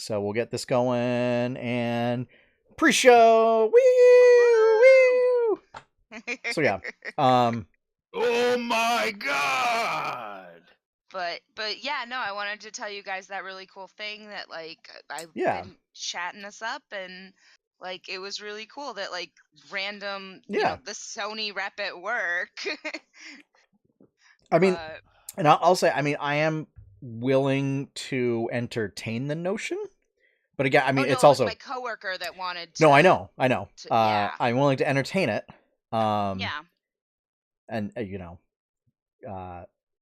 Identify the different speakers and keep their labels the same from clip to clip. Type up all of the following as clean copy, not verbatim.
Speaker 1: So we'll get this going and pre-show. Woo! So yeah.
Speaker 2: Oh my god!
Speaker 3: But yeah, no, I wanted to tell you guys that really cool thing that like I've
Speaker 1: Yeah.
Speaker 3: been chatting us up, and like it was really cool that like random,
Speaker 1: Yeah.
Speaker 3: the Sony rep at work.
Speaker 1: I mean,
Speaker 3: But
Speaker 1: and I'll say, I mean, I am willing to entertain the notion, but again, I mean,
Speaker 3: no,
Speaker 1: it's
Speaker 3: it was
Speaker 1: also
Speaker 3: my coworker that wanted to.
Speaker 1: no, I know.
Speaker 3: Yeah.
Speaker 1: I'm willing to entertain it.
Speaker 3: Yeah.
Speaker 1: And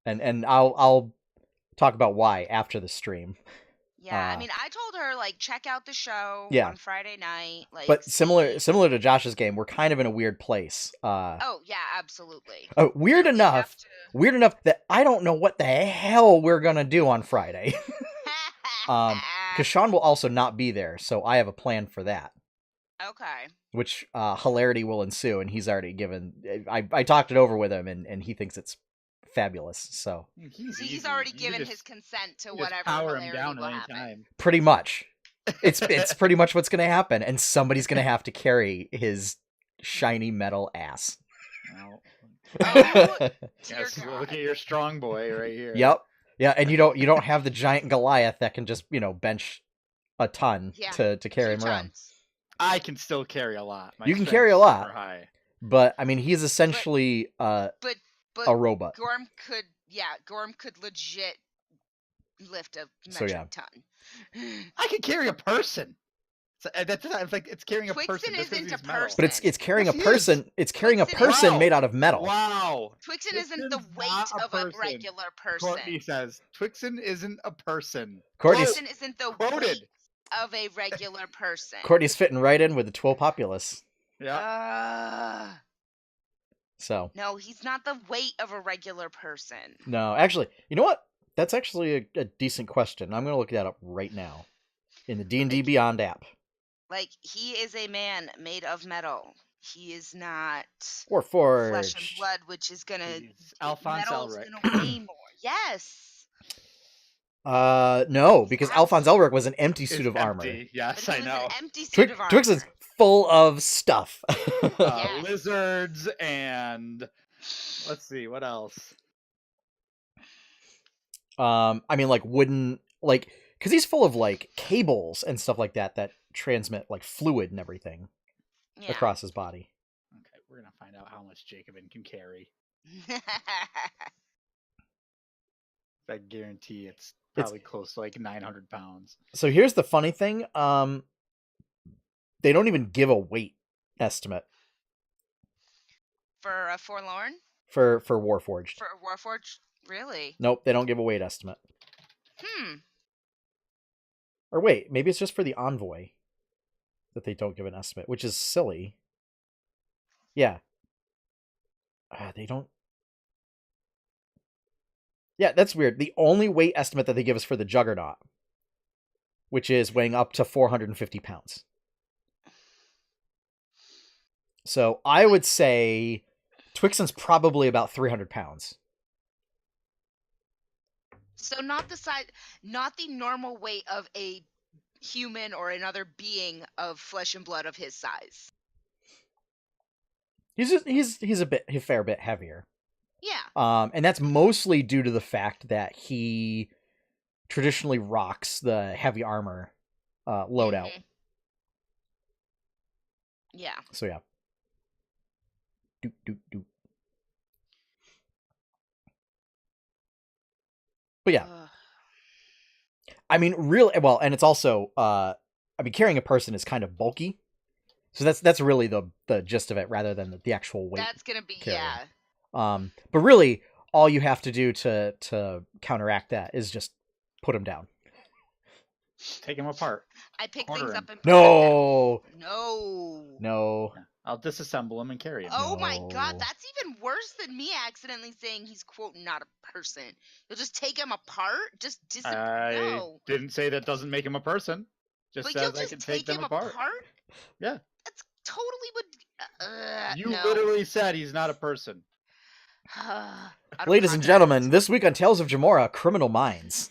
Speaker 1: and I'll talk about why after the stream.
Speaker 3: Yeah, I mean, I told her like check out the show on Friday night. Like,
Speaker 1: but similar to Josh's game, we're kind of in a weird place.
Speaker 3: Oh yeah, absolutely.
Speaker 1: Weird enough that I don't know what the hell we're gonna do on Friday. Because Sean will also not be there, so I have a plan for that.
Speaker 3: Okay.
Speaker 1: Which hilarity will ensue, and he's already given. I talked it over with him, and he thinks it's fabulous. So
Speaker 3: he's already given his consent to whatever
Speaker 2: power
Speaker 3: hilarity
Speaker 2: him down
Speaker 3: will
Speaker 2: at any
Speaker 3: happen.
Speaker 2: time.
Speaker 1: Pretty much, it's pretty much what's going to happen, and somebody's going to have to carry his shiny metal ass.
Speaker 3: Oh,
Speaker 2: yes, look at your strong boy right here.
Speaker 1: Yep. Yeah, and you don't have the giant Goliath that can just bench a ton to carry him around.
Speaker 2: I can still carry a lot.
Speaker 1: You can carry a lot,
Speaker 2: high.
Speaker 1: But I mean, he's essentially a robot.
Speaker 3: Gorm could legit lift a metric ton.
Speaker 2: I can carry a person. So that's like it's carrying a person.
Speaker 3: Twixen isn't a person.
Speaker 1: But it's carrying a person. It's carrying a person made out of metal.
Speaker 2: Wow.
Speaker 3: Twixen isn't the weight of a regular person.
Speaker 2: Courtney says Twixen isn't a person.
Speaker 3: Twixen isn't the weight of a regular person.
Speaker 1: Courtney's fitting right in with the Twill populace.
Speaker 2: Yeah.
Speaker 1: So.
Speaker 3: No, he's not the weight of a regular person.
Speaker 1: No, actually, you know what? That's actually a decent question. I'm going to look that up right now in the D&D Beyond app.
Speaker 3: Like, he is a man made of metal. He is not
Speaker 1: Warforged.
Speaker 3: flesh and blood, which is going to...
Speaker 2: Alphonse
Speaker 3: metal's
Speaker 2: Elric.
Speaker 3: going to weigh more. Yes!
Speaker 1: No, because Alphonse Elric was an empty suit of armor.
Speaker 2: Yes, I know.
Speaker 3: An empty suit of armor.
Speaker 1: Twix is full of stuff.
Speaker 2: Lizards and... Let's see, what else?
Speaker 1: I mean, like, wooden... Like, because he's full of, like, cables and stuff like that transmit, like, fluid and everything across his body.
Speaker 2: Okay, we're going to find out how much Jacobin can carry. I guarantee it's probably close to, like, 900 pounds.
Speaker 1: So here's the funny thing. They don't even give a weight estimate.
Speaker 3: For a Forlorn?
Speaker 1: For Warforged.
Speaker 3: For Warforged? Really?
Speaker 1: Nope, they don't give a weight estimate. Or wait, maybe it's just for the Envoy that they don't give an estimate, which is silly. Yeah. They don't... Yeah, that's weird. The only weight estimate that they give is for the Juggernaut, which is weighing up to 450 pounds. So I would say Twixen's probably about 300 pounds.
Speaker 3: So not the normal weight of a human or another being of flesh and blood of his size.
Speaker 1: He's a fair bit heavier.
Speaker 3: Yeah.
Speaker 1: And that's mostly due to the fact that he traditionally rocks the heavy armor loadout.
Speaker 3: Mm-hmm. Yeah.
Speaker 1: So yeah. Doot. But yeah. I mean, really, well, and it's also, I mean, carrying a person is kind of bulky. So that's really the gist of it, rather than the actual weight.
Speaker 3: That's gonna be,
Speaker 1: carrying.
Speaker 3: yeah.
Speaker 1: But really, all you have to do to counteract that is just put him down.
Speaker 2: Take him apart.
Speaker 3: I pick things up and
Speaker 1: No.
Speaker 2: I'll disassemble him and carry him.
Speaker 3: Oh my god, that's even worse than me accidentally saying he's, quote, not a person. You'll just take him apart? Just
Speaker 2: I didn't say that doesn't make him a person. Just says I can take them apart. Yeah.
Speaker 3: That's totally what...
Speaker 2: you literally said he's not a person.
Speaker 1: Ladies and gentlemen, this week on Tales of Jamora, Criminal Minds.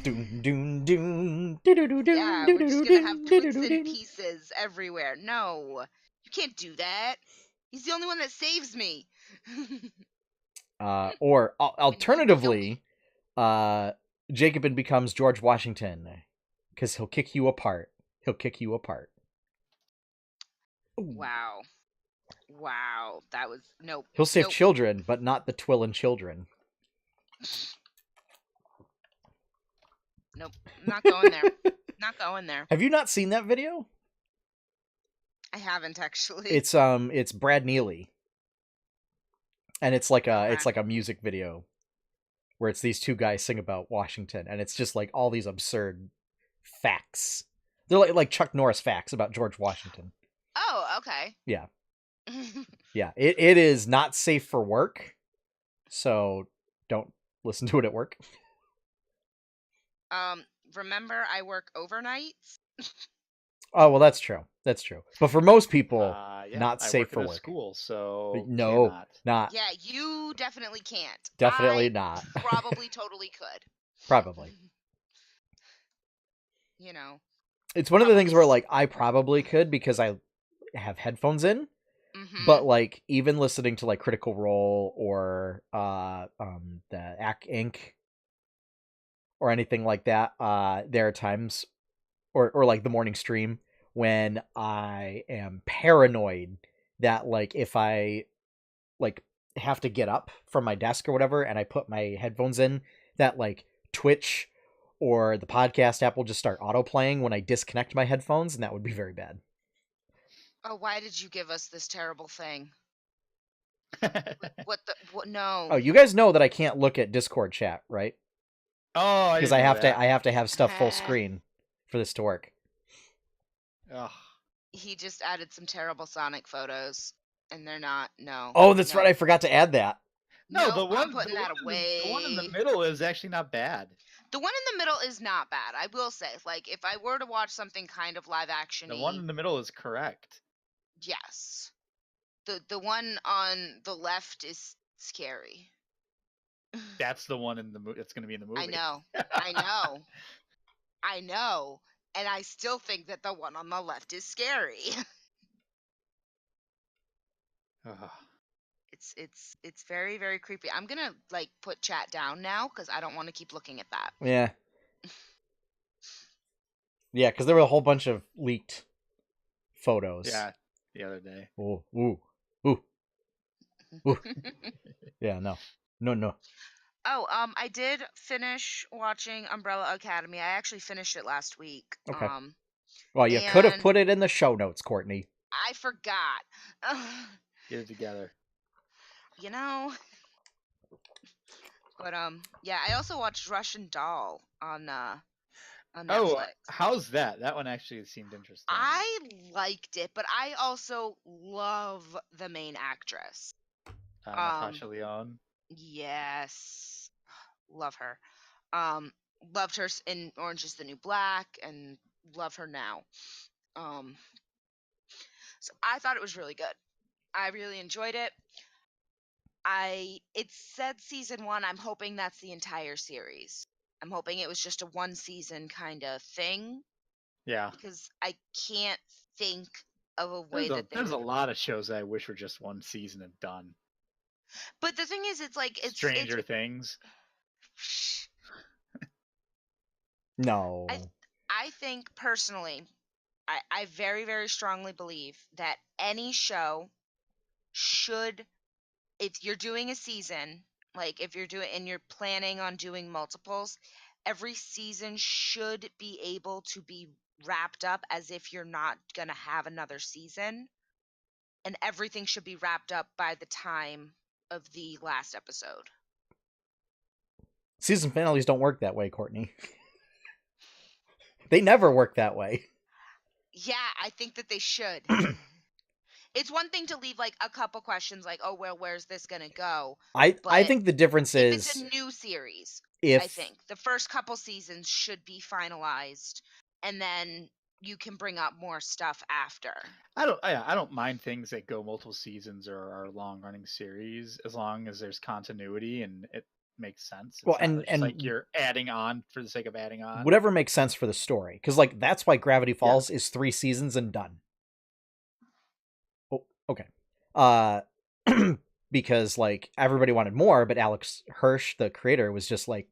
Speaker 1: Doom, doom, doom, doo doo doo
Speaker 3: Yeah,
Speaker 1: doo
Speaker 3: we're just
Speaker 1: doo
Speaker 3: gonna have
Speaker 1: doo
Speaker 3: Twix
Speaker 1: doo
Speaker 3: in
Speaker 1: doo.
Speaker 3: pieces everywhere. No, you can't do that. He's the only one that saves me.
Speaker 1: Or
Speaker 3: When
Speaker 1: alternatively, Jacobin becomes George Washington because he'll kick you apart. He'll kick you apart. Ooh.
Speaker 3: Wow, that was nope.
Speaker 1: He'll save
Speaker 3: Nope.
Speaker 1: children, but not the Twillin' children.
Speaker 3: Nope, not going there. Not going there.
Speaker 1: Have you not seen that video?
Speaker 3: I haven't actually.
Speaker 1: It's Brad Neely, and it's like
Speaker 3: Okay.
Speaker 1: a music video where it's these two guys sing about Washington, and it's just like all these absurd facts. They're like Chuck Norris facts about George Washington.
Speaker 3: Oh, okay.
Speaker 1: Yeah. Yeah, it is not safe for work, so don't listen to it at work.
Speaker 3: Remember I work overnights?
Speaker 1: Oh, well, that's true. That's true. But for most people,
Speaker 2: Yeah,
Speaker 1: not
Speaker 2: I
Speaker 1: safe
Speaker 2: work
Speaker 1: for
Speaker 2: at a
Speaker 1: work.
Speaker 2: school, so
Speaker 1: No,
Speaker 2: cannot.
Speaker 1: not.
Speaker 3: Yeah, you definitely can't.
Speaker 1: Definitely
Speaker 3: I
Speaker 1: not.
Speaker 3: probably totally could.
Speaker 1: Probably.
Speaker 3: You know.
Speaker 1: It's one of the things
Speaker 3: Probably
Speaker 1: where, like, I probably could because I have headphones in, but, like, even listening to, like, Critical Role or the AC Inc. or anything like that, there are times, or like the morning stream, when I am paranoid that, like, if I, like, have to get up from my desk or whatever and I put my headphones in, that, like, Twitch or the podcast app will just start auto-playing when I disconnect my headphones, and that would be very bad.
Speaker 3: Oh, why did you give us this terrible thing? What? No.
Speaker 1: Oh, you guys know that I can't look at Discord chat, right?
Speaker 2: Oh,
Speaker 1: Because I have to have stuff full screen for this to work.
Speaker 2: Ugh.
Speaker 3: He just added some terrible Sonic photos, and they're not. No.
Speaker 1: Oh, that's
Speaker 3: no.
Speaker 1: right. I forgot to add that.
Speaker 2: No,
Speaker 3: Nope,
Speaker 2: the one,
Speaker 3: I'm putting that away.
Speaker 2: The one in the middle is actually not bad.
Speaker 3: The one in the middle is not bad. I will say, like, if I were to watch something kind of live action,
Speaker 2: The one in the middle is correct.
Speaker 3: yes. The one on the left is scary.
Speaker 2: That's the one in the movie. It's going to be in the movie.
Speaker 3: I know. I know. I know. And I still think that the one on the left is scary.
Speaker 2: Ugh.
Speaker 3: It's very, very creepy. I'm gonna like put chat down now because I don't want to keep looking at that.
Speaker 1: Yeah. Yeah, because there were a whole bunch of leaked photos.
Speaker 2: Yeah, the other day.
Speaker 1: Ooh, ooh, ooh, ooh. Yeah, no.
Speaker 3: Oh, I did finish watching Umbrella Academy. I actually finished it last week.
Speaker 1: Okay. Well, you could have
Speaker 3: and
Speaker 1: put it in the show notes, Courtney.
Speaker 3: I forgot.
Speaker 2: Get it together.
Speaker 3: You know. But yeah, I also watched Russian Doll on Netflix.
Speaker 2: Oh, how's that? That one actually seemed interesting.
Speaker 3: I liked it, but I also love the main actress.
Speaker 2: Natasha Lyonne.
Speaker 3: Yes, love her. Loved her in Orange Is the New Black, and love her now. So I thought it was really good. I really enjoyed it. It said season 1. I'm hoping that's the entire series. I'm hoping it was just a one season kind of thing.
Speaker 2: Yeah.
Speaker 3: Because I can't think of a way
Speaker 2: there's a lot of shows that I wish were just one season and done.
Speaker 3: But the thing is, it's like
Speaker 2: Stranger Things.
Speaker 1: No.
Speaker 3: I think personally, I very, very strongly believe that any show should, if you're doing a season, like if you're doing and you're planning on doing multiples, every season should be able to be wrapped up as if you're not going to have another season. And everything should be wrapped up by the time of the last episode.
Speaker 1: Season finales don't work that way, Courtney. They never work that way.
Speaker 3: Yeah, I think that they should. It's one thing to leave like a couple questions like, oh, well, where's this going to go?
Speaker 1: I think the difference is
Speaker 3: it's a new series.
Speaker 1: I
Speaker 3: think the first couple seasons should be finalized, and then you can bring up more stuff after.
Speaker 2: I don't mind things that go multiple seasons or are long running series as long as there's continuity and makes sense. It's
Speaker 1: well,
Speaker 2: not just like you're adding on for the sake of adding on.
Speaker 1: Whatever makes sense for the story, because like that's why Gravity Falls is 3 seasons and done. Oh, okay. Because like everybody wanted more, but Alex Hirsch, the creator, was just like,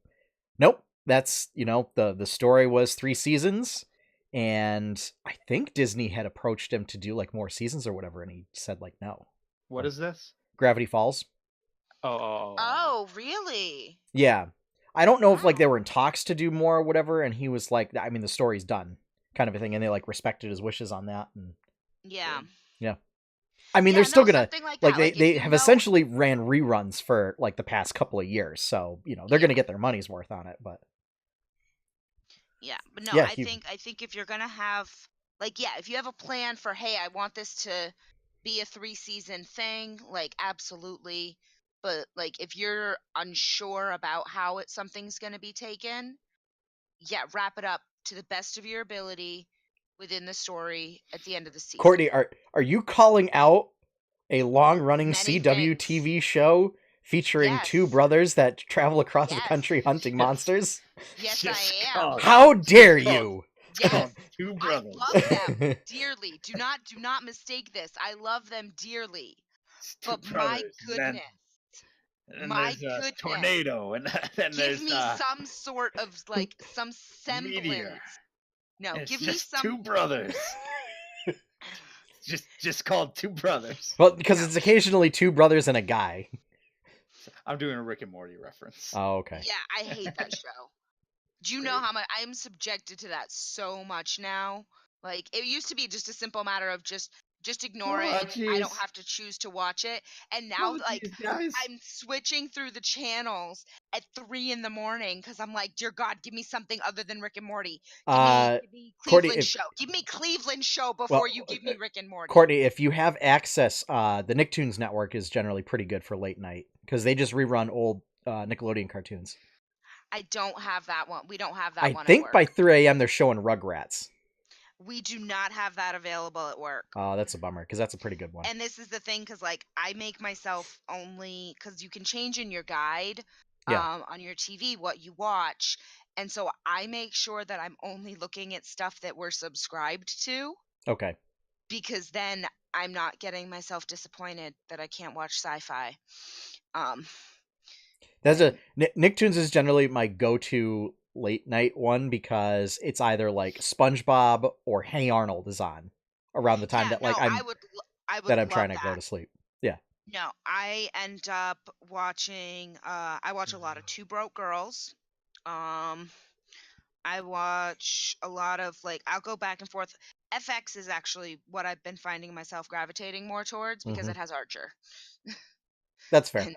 Speaker 1: nope, that's, you know, the story was 3 seasons, and I think Disney had approached him to do like more seasons or whatever, and he said like no.
Speaker 2: What is this?
Speaker 1: Gravity Falls.
Speaker 3: Oh, really?
Speaker 1: Yeah. I don't know if like they were in talks to do more or whatever, and he was like, I mean, the story's done, kind of a thing, and they like respected his wishes on that. And
Speaker 3: yeah.
Speaker 1: I mean, they're still gonna like they have
Speaker 3: know...
Speaker 1: essentially ran reruns for like the past couple of years, so you know they're gonna get their money's worth on it. But
Speaker 3: but no, I think if you're gonna have like if you have a plan for, hey, I want this to be a 3-season thing, like absolutely. But like if you're unsure about how something's gonna be taken, wrap it up to the best of your ability within the story at the end of the season.
Speaker 1: Courtney, are you calling out a long-running CW TV show featuring 2 brothers that travel across the country hunting monsters?
Speaker 3: Yes, I am.
Speaker 1: How dare you?
Speaker 3: Yes.
Speaker 2: 2 brothers.
Speaker 3: I love them dearly. Do not mistake this. I love them dearly. But my goodness.
Speaker 2: And my goodness. Tornado, and then
Speaker 3: give me some sort of like some semblance.
Speaker 2: Meteor.
Speaker 3: No,
Speaker 2: it's
Speaker 3: give
Speaker 2: just
Speaker 3: me some
Speaker 2: 2 brothers. just called 2 brothers.
Speaker 1: Well, because it's occasionally 2 brothers and a guy.
Speaker 2: I'm doing a Rick and Morty reference.
Speaker 1: Oh, okay.
Speaker 3: Yeah, I hate that show. Do you know how much I'm subjected to that so much now? Like it used to be just a simple matter of just ignore it. And I don't have to choose to watch it. And now I'm switching through the channels at 3 a.m. because I'm like, dear God, give me something other than Rick and Morty. Give me Cleveland
Speaker 1: Courtney,
Speaker 3: Show. Give me Cleveland Show before you give me Rick and Morty.
Speaker 1: Courtney, if you have access, the Nicktoons network is generally pretty good for late night because they just rerun old Nickelodeon cartoons.
Speaker 3: I don't have that one. We don't have that one.
Speaker 1: I think by 3 a.m. they're showing Rugrats.
Speaker 3: We do not have that available at work.
Speaker 1: Oh, that's a bummer because that's a pretty good one.
Speaker 3: And this is the thing, because like I make myself only because you can change in your guide on your TV what you watch. And so I make sure that I'm only looking at stuff that we're subscribed to.
Speaker 1: Okay.
Speaker 3: Because then I'm not getting myself disappointed that I can't watch sci-fi.
Speaker 1: Nicktoons is generally my go-to late night one because it's either like SpongeBob or Hey Arnold is on around the time that like I'm trying to go to sleep. Yeah.
Speaker 3: No, I end up watching I watch a lot of Two Broke Girls. I watch a lot of like I'll go back and forth. FX is actually what I've been finding myself gravitating more towards because it has Archer.
Speaker 1: That's fair.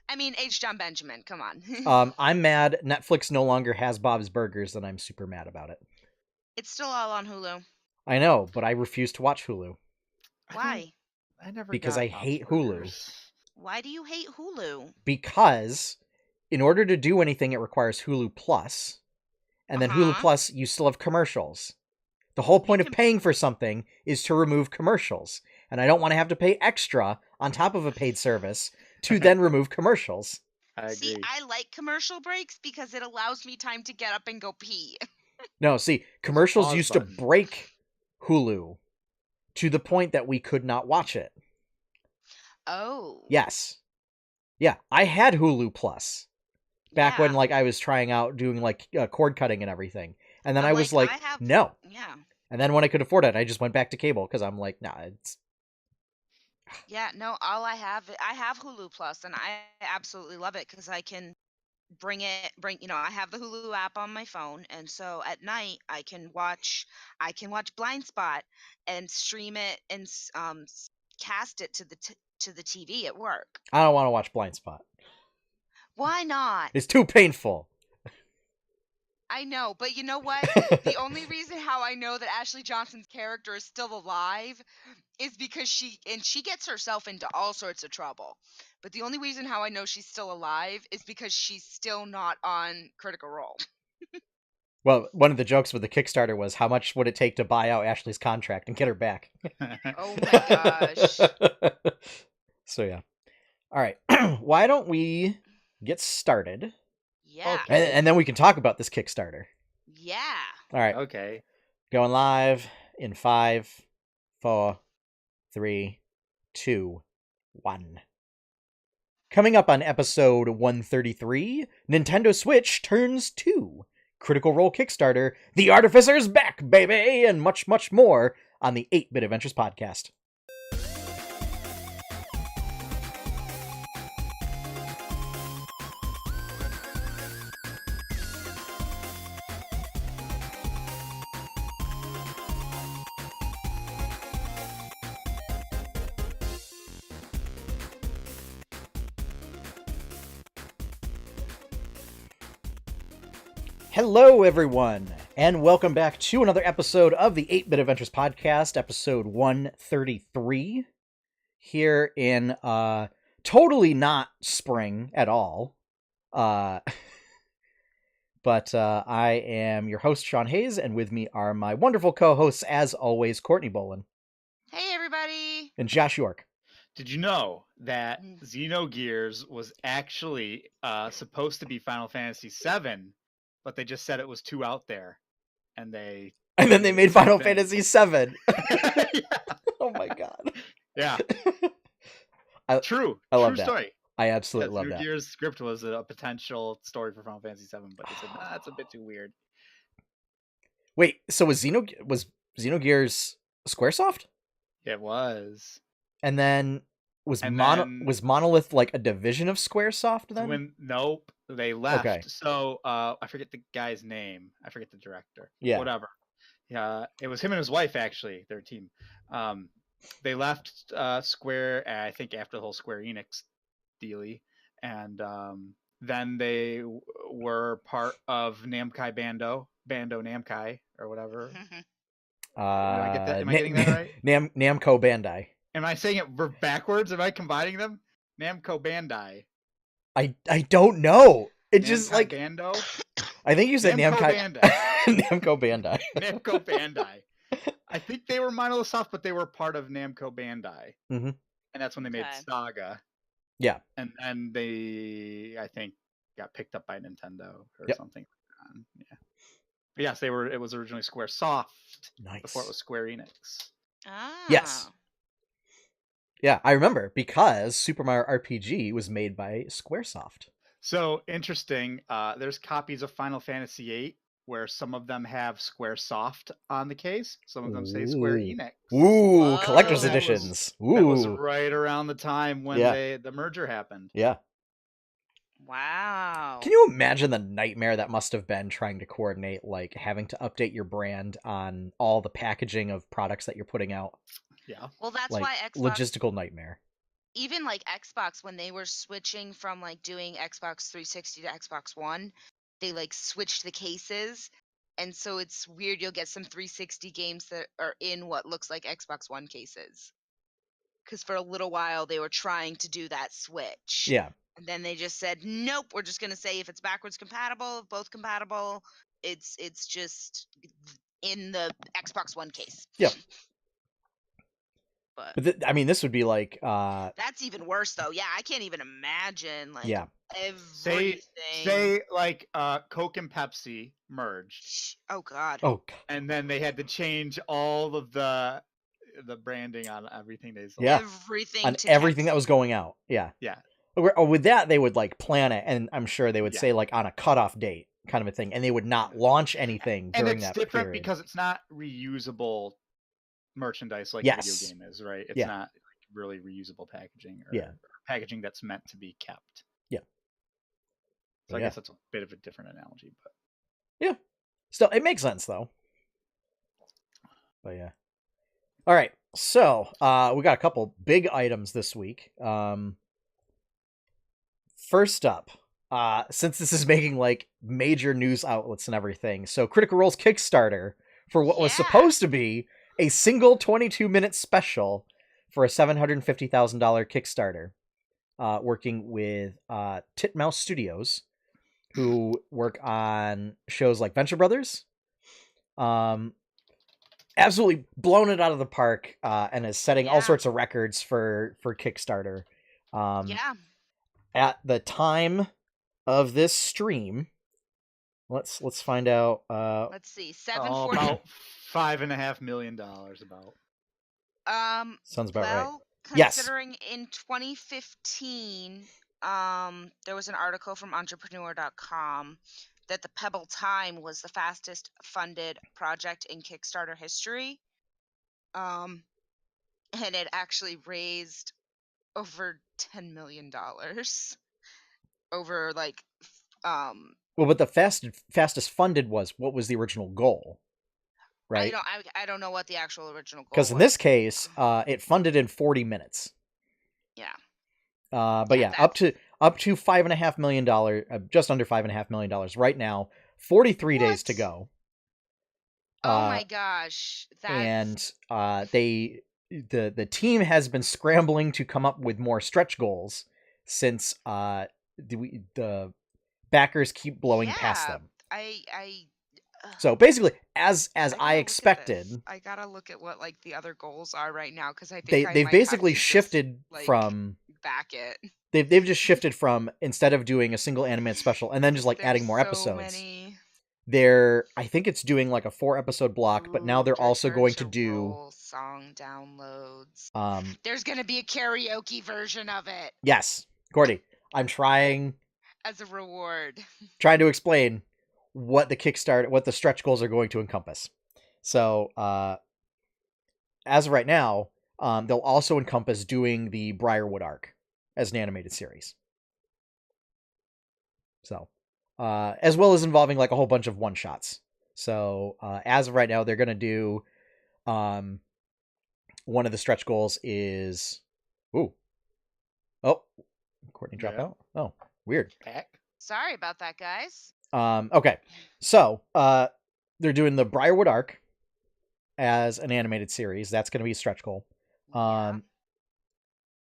Speaker 3: I mean, H. John Benjamin, come on.
Speaker 1: I'm mad Netflix no longer has Bob's Burgers, and I'm super mad about it.
Speaker 3: It's still all on Hulu.
Speaker 1: I know, but I refuse to watch Hulu.
Speaker 3: Why?
Speaker 1: Because I hate Hulu.
Speaker 3: Why do you hate Hulu?
Speaker 1: Because in order to do anything, it requires Hulu Plus. And then Hulu Plus, you still have commercials. The whole point of paying for something is to remove commercials. And I don't want to have to pay extra on top of a paid service to then remove commercials.
Speaker 2: I agree.
Speaker 3: See, I like commercial breaks because it allows me time to get up and go pee.
Speaker 1: No, see, commercials used to break Hulu to the point that we could not watch it.
Speaker 3: Oh.
Speaker 1: Yes. Yeah, I had Hulu Plus back when like I was trying out doing like cord cutting and everything. And then I was like, no.
Speaker 3: Yeah.
Speaker 1: And then when I could afford it, I just went back to cable because I'm like, nah, it's...
Speaker 3: Yeah, no, I have Hulu Plus, and I absolutely love it because I can I have the Hulu app on my phone, and so at night I can watch Blind Spot and stream it and cast it to the TV at work.
Speaker 1: I don't want to watch Blind Spot.
Speaker 3: Why not?
Speaker 1: It's too painful.
Speaker 3: I know, but you know what? The only reason how I know that Ashley Johnson's character is still alive is because she gets herself into all sorts of trouble. But the only reason how I know she's still alive is because she's still not on Critical Role.
Speaker 1: Well, one of the jokes with the Kickstarter was how much would it take to buy out Ashley's contract and get her back?
Speaker 3: Oh my gosh.
Speaker 1: So yeah. All right. Why don't we get started.
Speaker 3: Yeah.
Speaker 2: Okay.
Speaker 1: And then we can talk about this Kickstarter.
Speaker 3: Yeah.
Speaker 1: All right.
Speaker 2: Okay.
Speaker 1: Going live in 5, 4, 3, 2, 1. Coming up on episode 133, Nintendo Switch turns 2. Critical Role Kickstarter, The Artificer's back, baby, and much, much more on the 8-Bit Adventures podcast. Hello, everyone, and welcome back to another episode of the 8-Bit Adventures podcast, episode 133, here in, totally not spring at all, but I am your host, Sean Hayes, and with me are my wonderful co-hosts, as always, Courtney Bolin.
Speaker 3: Hey, everybody.
Speaker 1: And Josh York.
Speaker 2: Did you know that Xenogears was actually supposed to be Final Fantasy VII, but they just said it was too out there, and then they made
Speaker 1: Final Fantasy VII.
Speaker 2: Yeah.
Speaker 1: Oh my god!
Speaker 2: Yeah, true.
Speaker 1: I love
Speaker 2: true
Speaker 1: that.
Speaker 2: Story.
Speaker 1: I absolutely love that.
Speaker 2: Xenogears' script was a potential story for Final Fantasy VII, but they said that's a bit too weird.
Speaker 1: Wait, so was Xenogears Squaresoft?
Speaker 2: It was.
Speaker 1: And then was Monolith like a division of Squaresoft then?
Speaker 2: Nope, they left.
Speaker 1: Okay.
Speaker 2: So I forget the guy's name. I forget the director.
Speaker 1: Yeah.
Speaker 2: Whatever. Yeah, it was him and his wife actually. Their team. They left Square. I think after the whole Square Enix dealy, and then they were part of Namkai Bando Namkai or whatever. Am I getting that right?
Speaker 1: Namco Bandai.
Speaker 2: Am I saying it backwards? Am I combining them? Namco Bandai.
Speaker 1: I don't know. It just like
Speaker 2: Bando.
Speaker 1: I think you said
Speaker 2: Namco Bandai.
Speaker 1: Namco Bandai.
Speaker 2: Namco Bandai. I think they were Monolith Soft, but they were part of Namco Bandai.
Speaker 1: Mm-hmm.
Speaker 2: And that's when they made Saga.
Speaker 1: Yeah.
Speaker 2: And then they, I think, got picked up by Nintendo or something. Yeah. But yes, they were. It was originally Square Soft.
Speaker 1: Nice.
Speaker 2: Before it was Square Enix.
Speaker 3: Ah.
Speaker 1: Yes. Yeah, I remember because Super Mario RPG was made by Squaresoft.
Speaker 2: So interesting. There's copies of Final Fantasy VIII where some of them have Squaresoft on the case. Some of them say Square Enix.
Speaker 1: Ooh, collector's editions.
Speaker 2: That was right around the time when the merger happened.
Speaker 1: Yeah.
Speaker 3: Wow.
Speaker 1: Can you imagine the nightmare that must have been trying to coordinate, like having to update your brand on all the packaging of products that you're putting out?
Speaker 2: Yeah.
Speaker 3: Well, that's
Speaker 1: like,
Speaker 3: why Xbox,
Speaker 1: logistical nightmare.
Speaker 3: Even like Xbox, when they were switching from like doing Xbox 360 to Xbox One, they like switched the cases. And so it's weird. You'll get some 360 games that are in what looks like Xbox One cases. Because for a little while they were trying to do that switch.
Speaker 1: Yeah.
Speaker 3: And then they just said, nope, we're just going to say if it's backwards compatible, if both compatible, it's just in the Xbox One case.
Speaker 1: Yeah.
Speaker 3: But
Speaker 1: I mean, this would be like
Speaker 3: that's even worse though. Yeah, I can't even imagine like
Speaker 2: everything. Say like Coke and Pepsi merged.
Speaker 3: Oh god.
Speaker 2: And then they had to change all of the branding on everything they sold.
Speaker 1: Yeah. Everything that was going out. Yeah.
Speaker 2: Yeah.
Speaker 1: Or with that they would like plan it, and I'm sure they would say like on a cutoff date kind of a thing, and they would not launch anything during that period. And it's different
Speaker 2: because it's not reusable merchandise like a video game is, right? It's not like really reusable packaging or packaging that's meant to be kept.
Speaker 1: Yeah.
Speaker 2: So I guess that's a bit of a different analogy, but
Speaker 1: yeah. Still, it makes sense though. But yeah. All right. So, we got a couple big items this week. First up, since this is making like major news outlets and everything, so Critical Role's Kickstarter for what was supposed to be a single 22-minute special for a $750,000 Kickstarter, working with Titmouse Studios, who work on shows like Venture Brothers. Absolutely blown it out of the park, and is setting all sorts of records for Kickstarter. At the time of this stream, let's find out.
Speaker 3: Let's see,
Speaker 2: about $5.5 million. About.
Speaker 1: Sounds about right.
Speaker 3: Well,
Speaker 1: Yes.
Speaker 3: considering in 2015, there was an article from entrepreneur.com that the Pebble Time was the fastest funded project in Kickstarter history. And it actually raised over $10 million over like
Speaker 1: Well, but the fastest funded was, what was the original goal? Right?
Speaker 3: I don't know what the actual original goal was.
Speaker 1: Because in this case, it funded in 40 minutes.
Speaker 3: Yeah.
Speaker 1: But yeah, up to $5.5 million, just under $5.5 million right now. 43 days to go.
Speaker 3: Oh my gosh!
Speaker 1: And the team has been scrambling to come up with more stretch goals since the backers keep blowing past them. So basically, as I expected,
Speaker 3: I gotta look at what like the other goals are right now, because I think
Speaker 1: they've basically shifted
Speaker 3: just, like,
Speaker 1: from
Speaker 3: back it.
Speaker 1: They've just shifted from, instead of doing a single animated special and then just like adding more episodes. I think it's doing like a 4-episode block, but now they're also going to do
Speaker 3: song downloads. There's gonna be a karaoke version of it.
Speaker 1: Yes, Courtney, I'm trying
Speaker 3: as a reward.
Speaker 1: Trying to explain what the stretch goals are going to encompass. So, as of right now, they'll also encompass doing the Briarwood arc as an animated series. So, as well as involving like a whole bunch of one-shots. So, as of right now, they're going to do, one of the stretch goals is, Courtney dropped out. Oh, weird.
Speaker 3: Sorry about that, guys.
Speaker 1: Okay. So, they're doing the Briarwood arc as an animated series. That's going to be a stretch goal.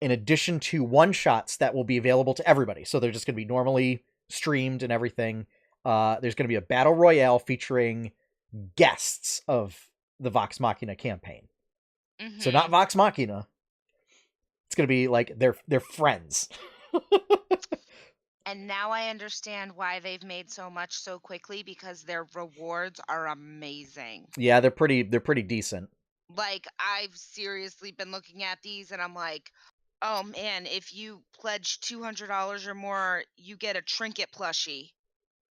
Speaker 1: In addition to one-shots that will be available to everybody. So they're just going to be normally streamed and everything. There's going to be a battle royale featuring guests of the Vox Machina campaign. Mm-hmm. So not Vox Machina. It's going to be like their friends.
Speaker 3: And now I understand why they've made so much so quickly, because their rewards are amazing.
Speaker 1: Yeah, they're pretty decent.
Speaker 3: Like, I've seriously been looking at these and I'm like, oh man, if you pledge $200 or more, you get a trinket plushie.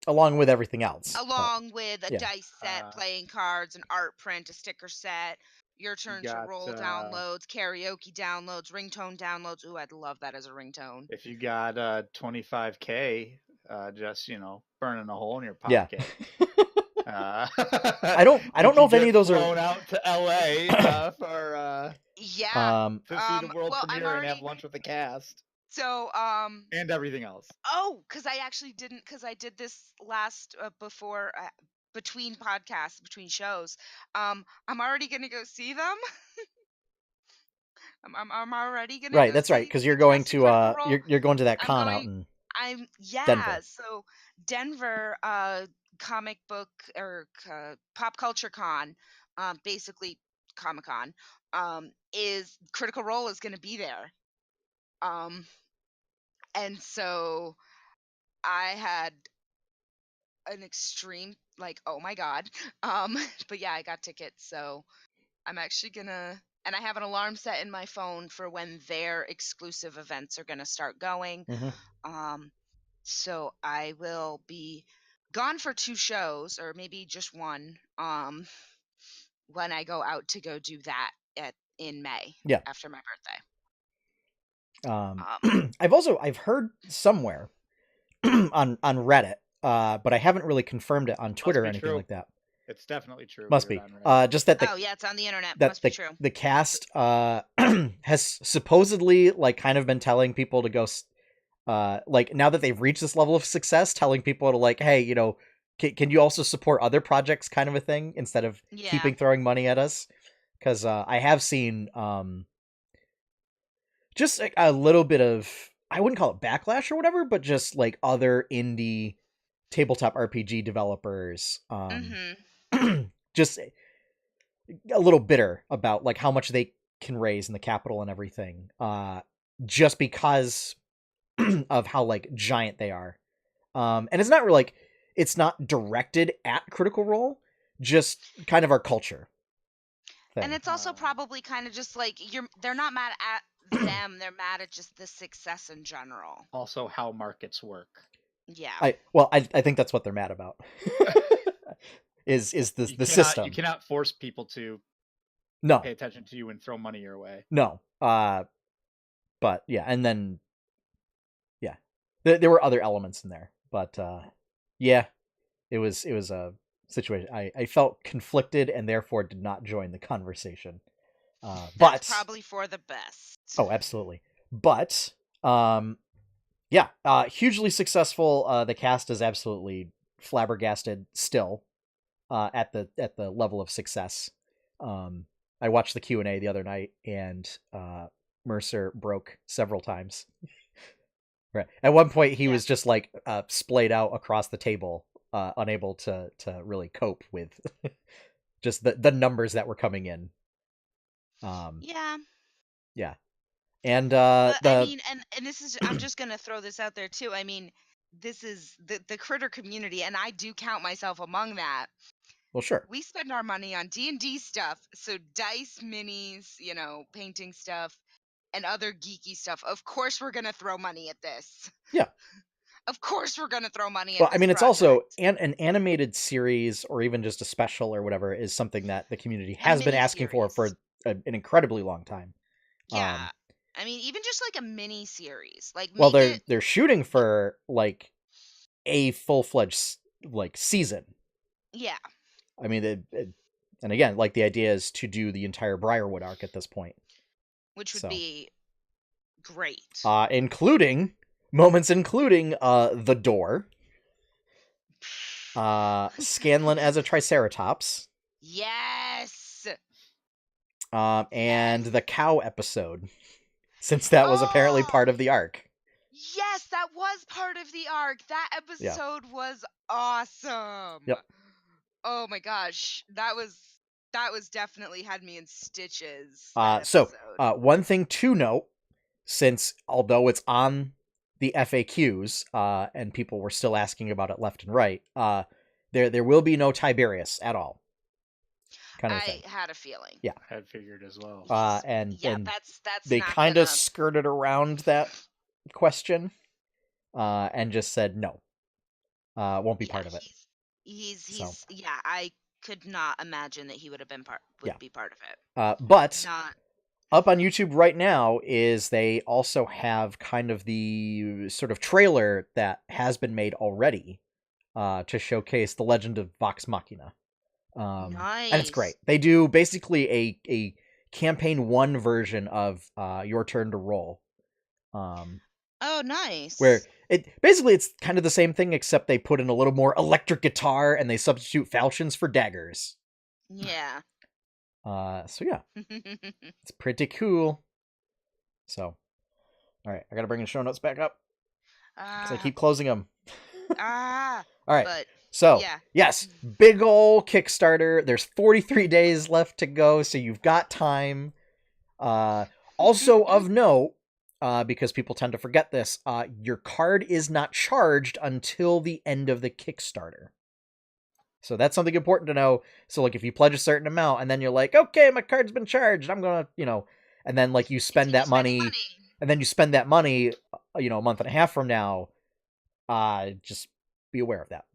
Speaker 1: Along with everything else.
Speaker 3: Along with a dice set, playing cards, an art print, a sticker set, your turn to roll downloads, karaoke downloads, ringtone downloads. Ooh, I'd love that as a ringtone.
Speaker 2: If you got $25K, just, burning a hole in your pocket.
Speaker 1: Yeah. I don't know if any of those are
Speaker 2: flown out to LA for to see the world premiere and have lunch with the cast.
Speaker 3: So
Speaker 2: and everything else.
Speaker 3: Oh, because I did this last before between podcasts, between shows. I'm already gonna go see them. I'm already gonna
Speaker 1: right. That's right, because you're going to you're going to that con out in Denver.
Speaker 3: So Denver comic book or pop culture con, basically Comic-Con, is Critical Role is going to be there. And so I had an extreme, like, oh my God. But yeah, I got tickets. So I'm actually gonna, and I have an alarm set in my phone for when their exclusive events are gonna start going. Mm-hmm. So I will be gone for 2 shows, or maybe just one, when I go out to go do that in May.
Speaker 1: Yeah.
Speaker 3: After my birthday.
Speaker 1: I've heard somewhere on Reddit, but I haven't really confirmed it on Twitter or anything like that.
Speaker 2: It's definitely true.
Speaker 1: Must be. Just that
Speaker 3: it's on the internet.
Speaker 1: That
Speaker 3: Must be true.
Speaker 1: The cast has supposedly like kind of been telling people to go, like now that they've reached this level of success, telling people to like, hey, can you also support other projects, kind of a thing, instead of keeping throwing money at us? Because I have seen just like a little bit of, I wouldn't call it backlash or whatever, but just like other indie tabletop RPG developers just a little bitter about like how much they can raise in the capital and everything, just because of how like giant they are. And it's not really like, it's not directed at Critical Role, just kind of our culture thing.
Speaker 3: And it's also probably kind of just like they're not mad at them, they're mad at just the success in general.
Speaker 2: Also how markets work.
Speaker 3: Yeah.
Speaker 1: I think that's what they're mad about. is the system.
Speaker 2: You cannot force people to
Speaker 1: no
Speaker 2: pay attention to you and throw money your way.
Speaker 1: No. But yeah, and then yeah. There were other elements in there, but yeah, it was a situation. I felt conflicted and therefore did not join the conversation. But
Speaker 3: probably for the best.
Speaker 1: Oh, absolutely. But yeah, hugely successful. The cast is absolutely flabbergasted still at the level of success. I watched the Q&A the other night, and Mercer broke several times. Right. At one point, he was just like splayed out across the table, unable to really cope with just the numbers that were coming in. Yeah. And
Speaker 3: I mean, and this is, I'm just gonna throw this out there too. I mean, this is the critter community, and I do count myself among that.
Speaker 1: Well, sure.
Speaker 3: We spend our money on D&D stuff, so dice, minis, painting stuff, and other geeky stuff. Of course, we're gonna throw money at this.
Speaker 1: Yeah.
Speaker 3: Of course, we're gonna throw money at
Speaker 1: this.
Speaker 3: Well,
Speaker 1: I mean, it's also an animated series, or even just a special or whatever, is something that the community has been asking for an incredibly long time.
Speaker 3: Yeah. I mean, even just like a mini series, like
Speaker 1: well, they're shooting for like a full-fledged like season.
Speaker 3: Yeah.
Speaker 1: I mean, and again, like the idea is to do the entire Briarwood arc at this point,
Speaker 3: which would be great.
Speaker 1: Including the door, Scanlan as a Triceratops.
Speaker 3: Yes.
Speaker 1: And the cow episode, since that was apparently part of the arc.
Speaker 3: Yes, that was part of the arc. That episode was awesome.
Speaker 1: Yep.
Speaker 3: Oh my gosh, that was definitely had me in stitches.
Speaker 1: So one thing to note, since although it's on the FAQs, and people were still asking about it left and right, there will be no Tiberius at all. Kind of
Speaker 3: I had a feeling.
Speaker 1: Yeah,
Speaker 2: I had figured as well.
Speaker 1: And
Speaker 3: that's
Speaker 1: they kind of skirted around that question, and just said no, won't be part of it.
Speaker 3: He's I could not imagine that he would have been be part of it.
Speaker 1: But up on YouTube right now is they also have kind of the sort of trailer that has been made already to showcase the Legend of Vox Machina.
Speaker 3: Nice.
Speaker 1: And it's great. They do basically a campaign 1 version of Your Turn to Roll.
Speaker 3: Oh, nice.
Speaker 1: Where it's kind of the same thing, except they put in a little more electric guitar and they substitute falchions for daggers.
Speaker 3: Yeah.
Speaker 1: So yeah, it's pretty cool. So, all right, I gotta bring the show notes back up because I keep closing them. All right. So, yes, big ol' Kickstarter. There's 43 days left to go, so you've got time. Also of note, because people tend to forget this, your card is not charged until the end of the Kickstarter. So that's something important to know. So, like, if you pledge a certain amount, and then you're like, okay, my card's been charged, I'm gonna, and then, like, you spend that money, and then you spend that money, a month and a half from now, just be aware of that.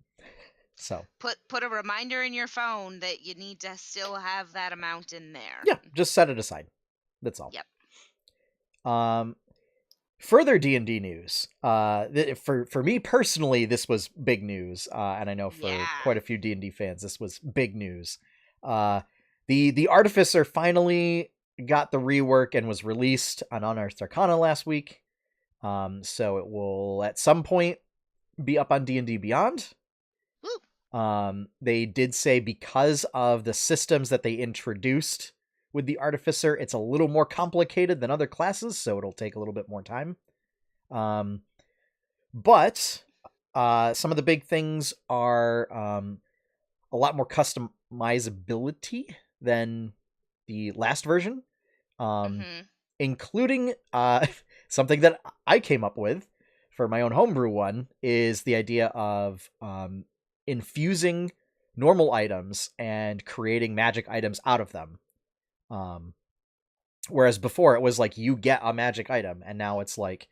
Speaker 1: So
Speaker 3: put a reminder in your phone that you need to still have that amount in there.
Speaker 1: Yeah, just set it aside. That's all.
Speaker 3: Yep.
Speaker 1: Further D&D news. For me personally, this was big news, and I know for quite a few D&D fans, this was big news. The Artificer finally got the rework and was released on Unearthed Arcana last week. So it will at some point be up on D&D Beyond. They did say because of the systems that they introduced with the Artificer, it's a little more complicated than other classes, so it'll take a little bit more time. But some of the big things are a lot more customizability than the last version, including something that I came up with for my own homebrew one is the idea of infusing normal items and creating magic items out of them. Whereas before it was like you get a magic item, and now it's like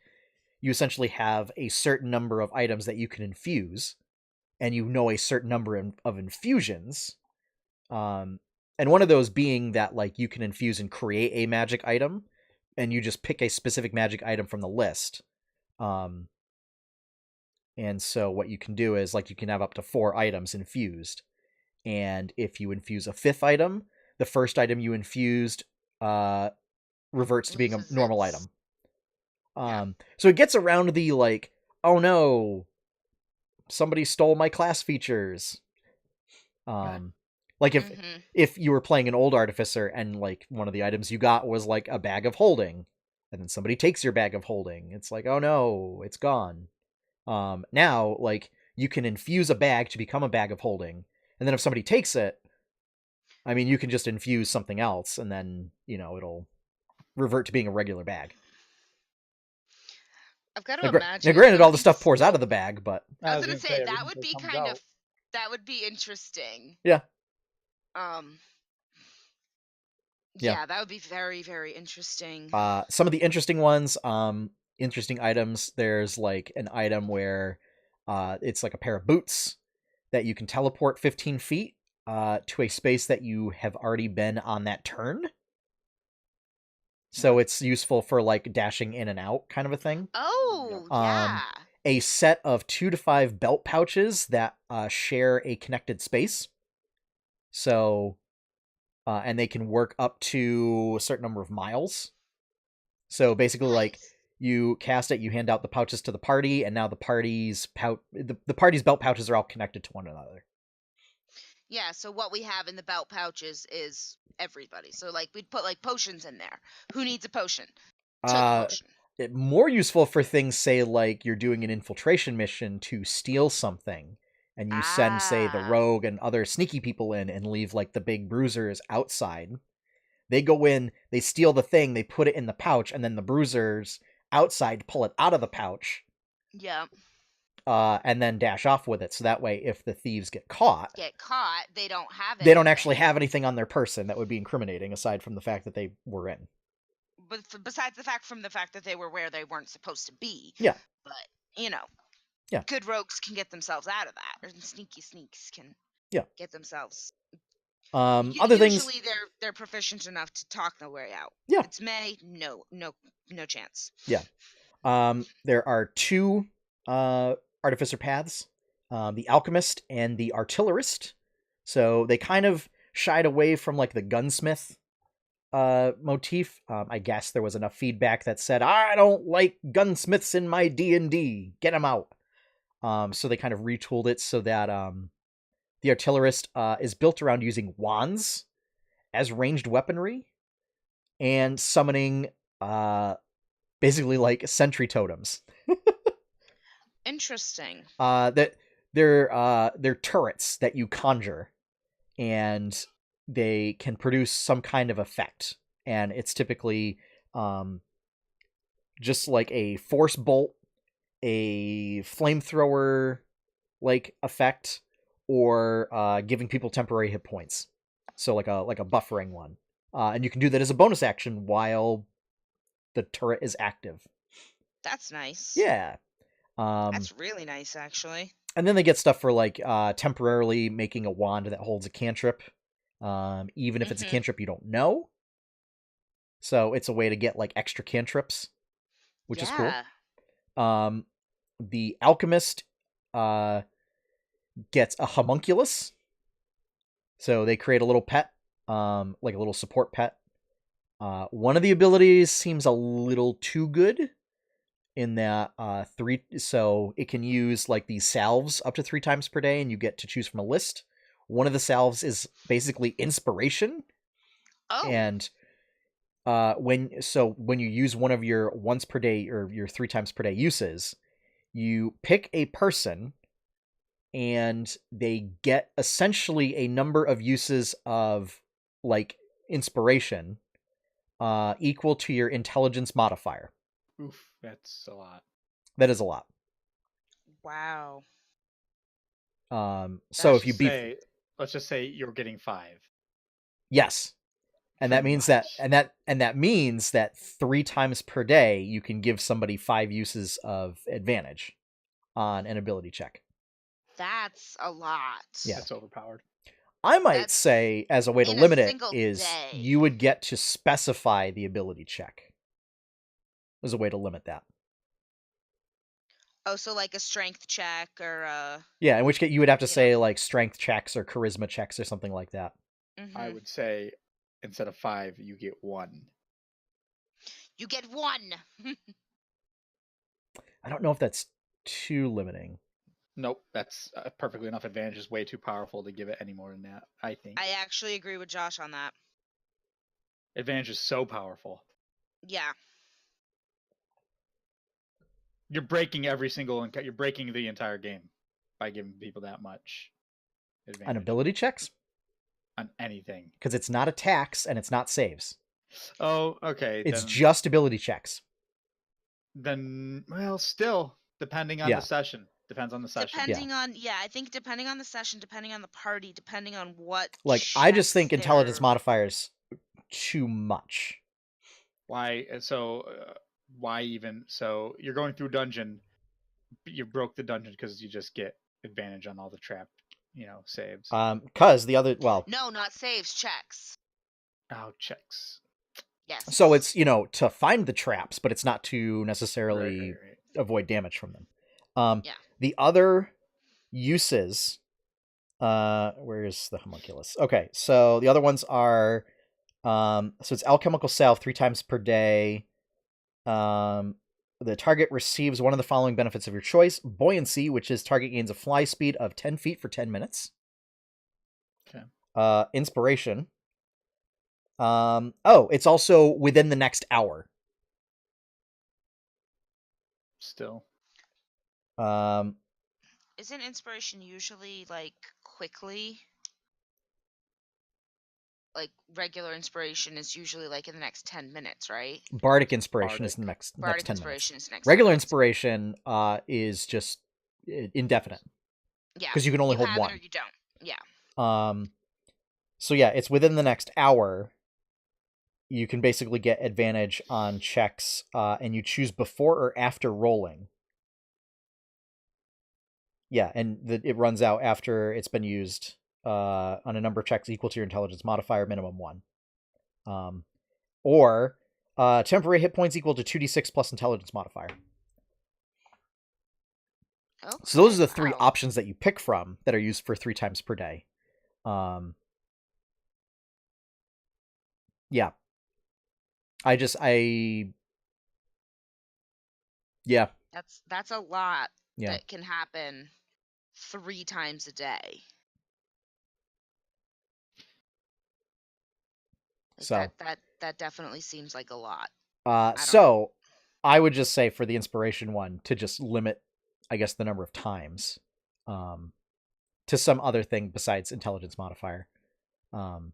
Speaker 1: you essentially have a certain number of items that you can infuse, and you know a certain number of infusions. And one of those being that like you can infuse and create a magic item, and you just pick a specific magic item from the list. And so what you can do is like you can have up to 4 items infused. And if you infuse a 5th item, the first item you infused reverts to being a normal item. So it gets around the like, oh no, somebody stole my class features. Like if you were playing an old Artificer and like one of the items you got was like a bag of holding, and then somebody takes your bag of holding, it's like, oh no, it's gone. Now like you can infuse a bag to become a bag of holding, and then if somebody takes it, I mean, you can just infuse something else, and then, you know, it'll revert to being a regular bag.
Speaker 3: I've got to imagine.
Speaker 1: Now, granted, all the stuff pours out of the bag, but
Speaker 3: I was going to say that would be that would be interesting.
Speaker 1: Yeah.
Speaker 3: Yeah, that would be very, very interesting.
Speaker 1: Some of the interesting ones, interesting items. There's like an item where it's like a pair of boots that you can teleport 15 feet to a space that you have already been on that turn. So it's useful for like dashing in and out kind of a thing.
Speaker 3: Oh, yeah.
Speaker 1: A set of 2 to 5 belt pouches that share a connected space. So, and they can work up to a certain number of miles. So basically, like, you cast it, you hand out the pouches to the party, and now the party's the party's belt pouches are all connected to one another.
Speaker 3: Yeah, so what we have in the belt pouches is everybody. So, like, we'd put, like, potions in there. Who needs a potion?
Speaker 1: More useful for things, say, like, you're doing an infiltration mission to steal something, and you send, say, the rogue and other sneaky people in and leave, like, the big bruisers outside. They go in, they steal the thing, they put it in the pouch, and then the bruisers outside pull it out of the pouch.
Speaker 3: Yeah.
Speaker 1: And then dash off with it. So that way, if the thieves get caught,
Speaker 3: they don't have anything.
Speaker 1: They don't actually have anything on their person that would be incriminating, aside from the fact that they were in.
Speaker 3: But besides the fact that they were where they weren't supposed to be.
Speaker 1: Yeah.
Speaker 3: But, you know.
Speaker 1: Yeah.
Speaker 3: Good rogues can get themselves out of that. Or sneaky sneaks can get themselves.
Speaker 1: Other things.
Speaker 3: Usually they're proficient enough to talk their way out.
Speaker 1: Yeah.
Speaker 3: It's May, no chance.
Speaker 1: Yeah. There are 2 Artificer paths, the Alchemist and the Artillerist. So they kind of shied away from like the gunsmith motif. I guess there was enough feedback that said, I don't like gunsmiths in my D&D. Get them out. So they kind of retooled it so that the Artillerist is built around using wands as ranged weaponry and summoning basically like sentry totems.
Speaker 3: Interesting.
Speaker 1: That they're turrets that you conjure, and they can produce some kind of effect. And it's typically just like a force bolt, a flamethrower like effect, or giving people temporary hit points. So like a buffering one. And you can do that as a bonus action while the turret is active.
Speaker 3: That's nice.
Speaker 1: Yeah.
Speaker 3: That's really nice, actually.
Speaker 1: And then they get stuff for like temporarily making a wand that holds a cantrip, even if it's a cantrip you don't know. So it's a way to get like extra cantrips, which is cool. The Alchemist gets a homunculus. So they create a little pet, like a little support pet. One of the abilities seems a little too good. In that so it can use like these salves up to 3 times per day, and you get to choose from a list. One of the salves is basically inspiration. Oh. And when you use one of your once per day or your 3 times per day uses, you pick a person and they get essentially a number of uses of like inspiration equal to your intelligence modifier.
Speaker 2: Oof, that's a lot.
Speaker 1: That is a lot.
Speaker 3: Wow.
Speaker 1: So if you beat,
Speaker 2: let's just say you're getting 5.
Speaker 1: yes, and that means that means that 3 times per day you can give somebody 5 uses of advantage on an ability check.
Speaker 3: That's a lot.
Speaker 1: Yeah.
Speaker 2: That's overpowered.
Speaker 1: I might say, as a way to limit it, is
Speaker 3: day.
Speaker 1: you would get to specify the ability check. As a way to limit that.
Speaker 3: Oh, so like a strength check or a...
Speaker 1: Yeah, in which case you would have to say like strength checks or charisma checks or something like that.
Speaker 3: Mm-hmm.
Speaker 2: I would say instead of 5, you get 1.
Speaker 3: You get 1.
Speaker 1: I don't know if that's too limiting.
Speaker 2: Nope, that's perfectly enough. Advantage is way too powerful to give it any more than that, I think.
Speaker 3: I actually agree with Josh on that.
Speaker 2: Advantage is so powerful.
Speaker 3: Yeah.
Speaker 2: You're breaking you're breaking the entire game by giving people that much advantage.
Speaker 1: On ability checks?
Speaker 2: On anything.
Speaker 1: Because it's not attacks and it's not saves.
Speaker 2: Oh, okay.
Speaker 1: It's just ability checks.
Speaker 2: Then, well, still, depending on the session. Depends on the session.
Speaker 3: I think depending on the session, depending on the party, depending on what.
Speaker 1: Like, I just think intelligence modifiers too much.
Speaker 2: Why? So, why even? So, you're going through dungeon. You broke the dungeon because you just get advantage on all the trap, saves.
Speaker 1: Because the other,
Speaker 3: no, not saves, checks.
Speaker 2: Oh, checks.
Speaker 3: Yes.
Speaker 1: So it's, to find the traps, but it's not to necessarily
Speaker 2: right.
Speaker 1: avoid damage from them.
Speaker 3: Yeah.
Speaker 1: The other uses, where is the homunculus? Okay, so the other ones are, so it's alchemical salve 3 times per day. The target receives one of the following benefits of your choice: buoyancy, which is target gains a fly speed of 10 feet for 10 minutes.
Speaker 2: Okay.
Speaker 1: Inspiration. It's also within the next hour.
Speaker 2: Still.
Speaker 3: Isn't inspiration usually like quickly? Like regular inspiration is usually like in the next 10 minutes, right?
Speaker 1: Bardic inspiration is the next 10
Speaker 3: inspiration
Speaker 1: minutes.
Speaker 3: Is next
Speaker 1: regular
Speaker 3: 10 minutes.
Speaker 1: inspiration is just indefinite.
Speaker 3: Yeah.
Speaker 1: Because you can only hold
Speaker 3: have
Speaker 1: one.
Speaker 3: It or you don't. Yeah.
Speaker 1: So yeah, it's within the next hour. You can basically get advantage on checks, and you choose before or after rolling. Yeah, and it runs out after it's been used on a number of checks equal to your intelligence modifier, minimum 1. Or temporary hit points equal to 2d6 plus intelligence modifier.
Speaker 3: Okay.
Speaker 1: So those are the 3 options that you pick from that are used for 3 times per day. Yeah. Yeah.
Speaker 3: That's a lot
Speaker 1: Yeah.
Speaker 3: that can happen 3 times a day. Like
Speaker 1: So
Speaker 3: that definitely seems like a lot.
Speaker 1: I would just say for the inspiration one to just limit, I guess, the number of times to some other thing besides intelligence modifier. And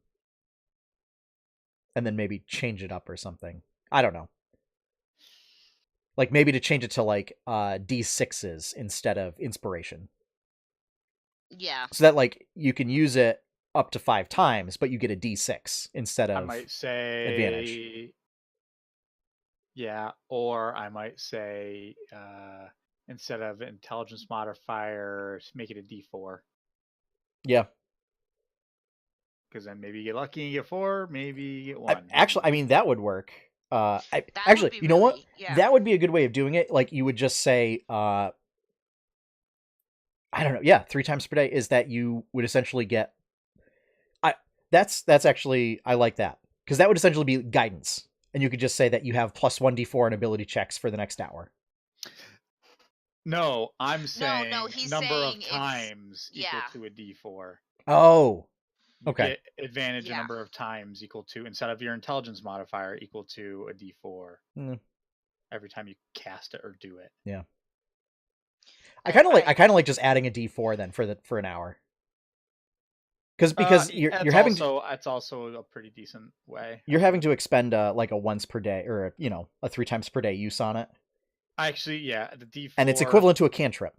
Speaker 1: then maybe change it up or something. I don't know. Like maybe to change it to like D6s instead of inspiration.
Speaker 3: Yeah.
Speaker 1: So that like you can use it up to 5 times, but you get a D6 instead of
Speaker 2: I might say
Speaker 1: advantage.
Speaker 2: Yeah, or I might say instead of intelligence modifier, make it a D4.
Speaker 1: Yeah.
Speaker 2: Because then maybe you get lucky and you get 4, maybe you get 1.
Speaker 1: I mean, that would work. Know what?
Speaker 3: Yeah.
Speaker 1: That would be a good way of doing it. Like you would just say, I don't know. Yeah, 3 times per day is that you would essentially get. That's actually, I like that, because that would essentially be guidance, and you could just say that you have plus 1d4 in ability checks for the next hour.
Speaker 2: No, I'm saying
Speaker 3: he's
Speaker 2: number
Speaker 3: saying
Speaker 2: of times equal to a D4.
Speaker 1: Oh.
Speaker 2: You
Speaker 1: Okay.
Speaker 2: get advantage a number of times equal to, instead of your intelligence modifier, equal to a D4 every time you cast it or do it.
Speaker 1: Yeah. I kind of like just adding a D4 then for an hour. Because you're having
Speaker 2: it's also a pretty decent way.
Speaker 1: You're having to expend like a once per day or a 3 times per day use on it.
Speaker 2: Actually, yeah, the D4,
Speaker 1: and it's equivalent to a cantrip.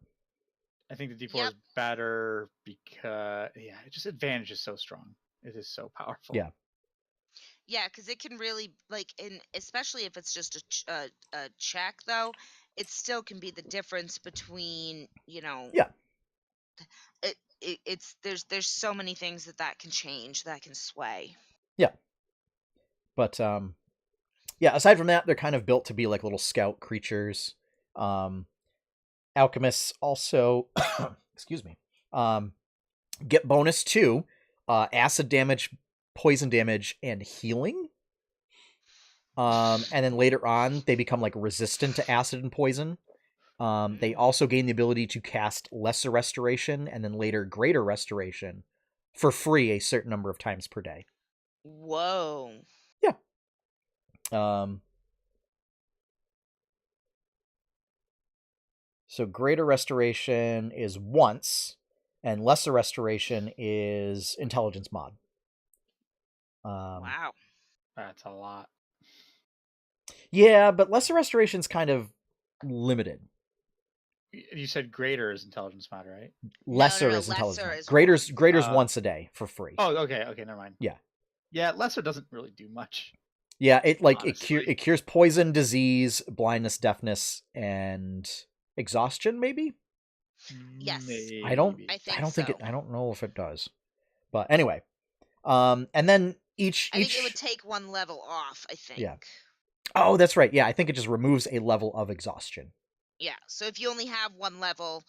Speaker 2: I think the D4
Speaker 3: Yep.
Speaker 2: is better because just advantage is so strong. It is so powerful.
Speaker 1: Yeah.
Speaker 3: Yeah, because it can really especially if it's just a check though, it still can be the difference between
Speaker 1: Yeah.
Speaker 3: It's there's so many things that can change, that can sway.
Speaker 1: Yeah. But yeah, aside from that, they're kind of built to be like little scout creatures. Alchemists also excuse me, get bonus to acid damage, poison damage, and healing. And then later on, they become like resistant to acid and poison. They also gain the ability to cast Lesser Restoration and then later Greater Restoration for free a certain number of times per day.
Speaker 3: Whoa.
Speaker 1: Yeah. So Greater Restoration is once, and Lesser Restoration is Intelligence mod.
Speaker 3: Wow.
Speaker 2: That's a lot.
Speaker 1: Yeah, but Lesser Restoration's kind of limited.
Speaker 2: You said greater is intelligence mod, right?
Speaker 1: Lesser
Speaker 3: No,
Speaker 1: is intelligence mod.
Speaker 3: is
Speaker 1: Greater's once a day for free.
Speaker 2: Oh, okay, never mind.
Speaker 1: Yeah.
Speaker 2: Yeah, lesser doesn't really do much.
Speaker 1: Yeah, it
Speaker 2: honestly.
Speaker 1: cures poison, disease, blindness, deafness, and exhaustion, maybe?
Speaker 3: Yes.
Speaker 2: Maybe.
Speaker 1: I don't think
Speaker 3: so.
Speaker 1: I don't know if it does. But anyway. And then
Speaker 3: I think it would take one level off, I think.
Speaker 1: Yeah. Oh, that's right. Yeah, I think it just removes a level of exhaustion.
Speaker 3: Yeah. So if you only have one level,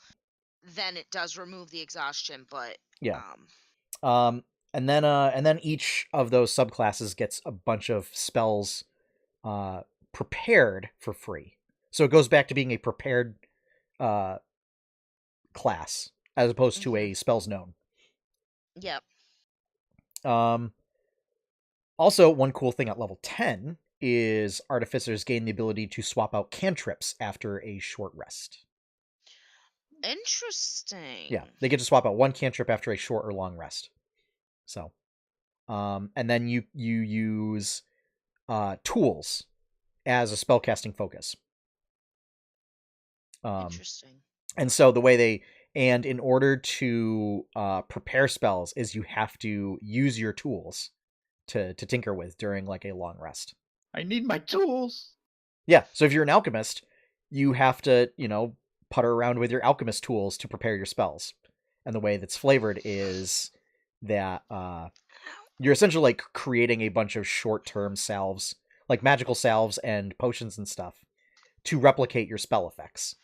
Speaker 3: then it does remove the exhaustion, but
Speaker 1: yeah. And then each of those subclasses gets a bunch of spells prepared for free. So it goes back to being a prepared class as opposed to a spells known.
Speaker 3: Yep.
Speaker 1: Also, one cool thing at level 10 is artificers gain the ability to swap out cantrips after a short rest.
Speaker 3: Interesting.
Speaker 1: Yeah, they get to swap out one cantrip after a short or long rest. So, and then you use tools as a spellcasting focus.
Speaker 3: Interesting.
Speaker 1: And so the way in order to prepare spells is you have to use your tools to tinker with during like a long rest.
Speaker 2: I need my tools.
Speaker 1: Yeah, so if you're an alchemist, you have to, putter around with your alchemist tools to prepare your spells. And the way that's flavored is that you're essentially like creating a bunch of short-term salves, like magical salves and potions and stuff, to replicate your spell effects.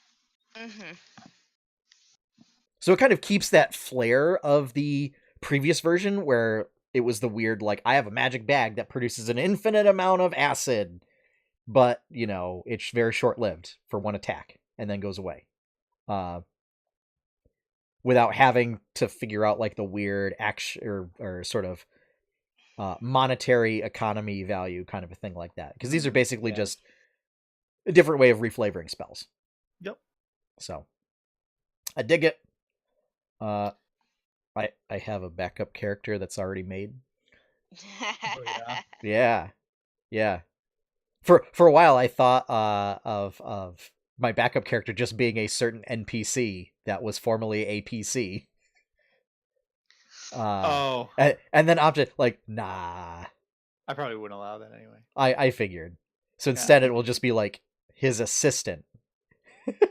Speaker 3: Mm-hmm.
Speaker 1: So it kind of keeps that flair of the previous version where it was the weird, like, I have a magic bag that produces an infinite amount of acid, but, it's very short-lived for one attack and then goes away. Without having to figure out, like, the weird action or sort of monetary economy value kind of a thing like that. Because these are basically just a different way of reflavoring spells.
Speaker 2: Yep.
Speaker 1: So, I dig it. I have a backup character that's already made.
Speaker 2: Oh, yeah.
Speaker 1: Yeah. For a while, I thought of my backup character just being a certain NPC that was formerly a PC. And then opted like, nah.
Speaker 2: I probably wouldn't allow that anyway.
Speaker 1: I figured. So instead, it will just be like his assistant.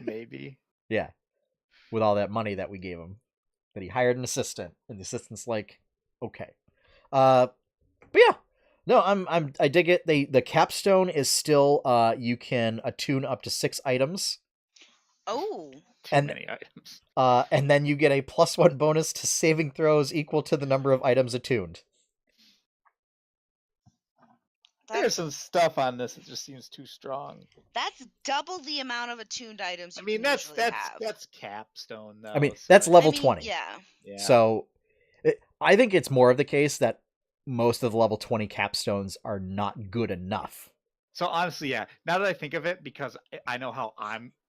Speaker 2: Maybe.
Speaker 1: Yeah. With all that money that we gave him, that he hired an assistant, and the assistant's like, okay. But yeah. No, I dig it. The capstone is still you can attune up to 6 items.
Speaker 3: Oh.
Speaker 2: Too many items.
Speaker 1: And then you get a +1 bonus to saving throws equal to the number of items attuned.
Speaker 2: There's some stuff on this that just seems too strong.
Speaker 3: That's double the amount of attuned items you can
Speaker 2: that's
Speaker 3: have.
Speaker 2: capstone though.
Speaker 1: I mean, that's level 20.
Speaker 3: Yeah.
Speaker 1: So I think it's more of the case that most of the level 20 capstones are not good enough.
Speaker 2: So honestly, yeah. Now that I think of it, because I know how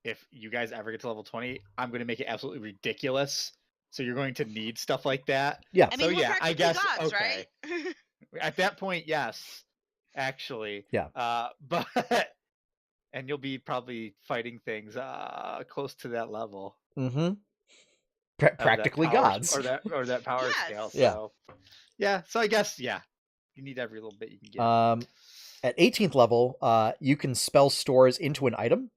Speaker 2: if you guys ever get to level 20, I'm going to make it absolutely ridiculous. So you're going to need stuff like that.
Speaker 1: Yeah.
Speaker 3: I mean,
Speaker 2: I guess
Speaker 3: gods,
Speaker 2: okay.
Speaker 3: Right?
Speaker 2: At that point, yes, actually.
Speaker 1: Yeah.
Speaker 2: But and you'll be probably fighting things close to that level.
Speaker 1: Mm-hmm. practically gods.
Speaker 2: or that power
Speaker 3: Yes.
Speaker 2: scale.
Speaker 1: Yeah.
Speaker 2: So yeah, so I guess you need every little bit you can get.
Speaker 1: At 18th level, you can spell stores into an item.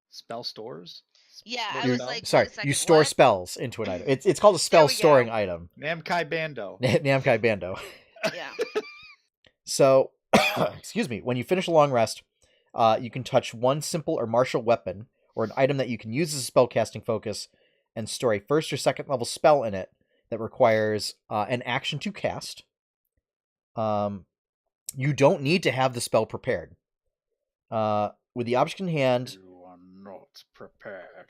Speaker 2: Spell stores.
Speaker 3: Yeah,
Speaker 2: What
Speaker 3: I was
Speaker 2: spell?
Speaker 3: like,
Speaker 1: Sorry,
Speaker 3: wait a second,
Speaker 1: you store
Speaker 3: what?
Speaker 1: spells into an item. It's called a spell
Speaker 3: we go.
Speaker 1: storing item.
Speaker 2: Namkai Bando.
Speaker 1: Namkai Bando.
Speaker 3: Yeah.
Speaker 1: So, excuse me. When you finish a long rest, you can touch one simple or martial weapon or an item that you can use as a spellcasting focus and store a first or second level spell in it that requires an action to cast. You don't need to have the spell prepared. With the option in hand,
Speaker 2: You are not prepared.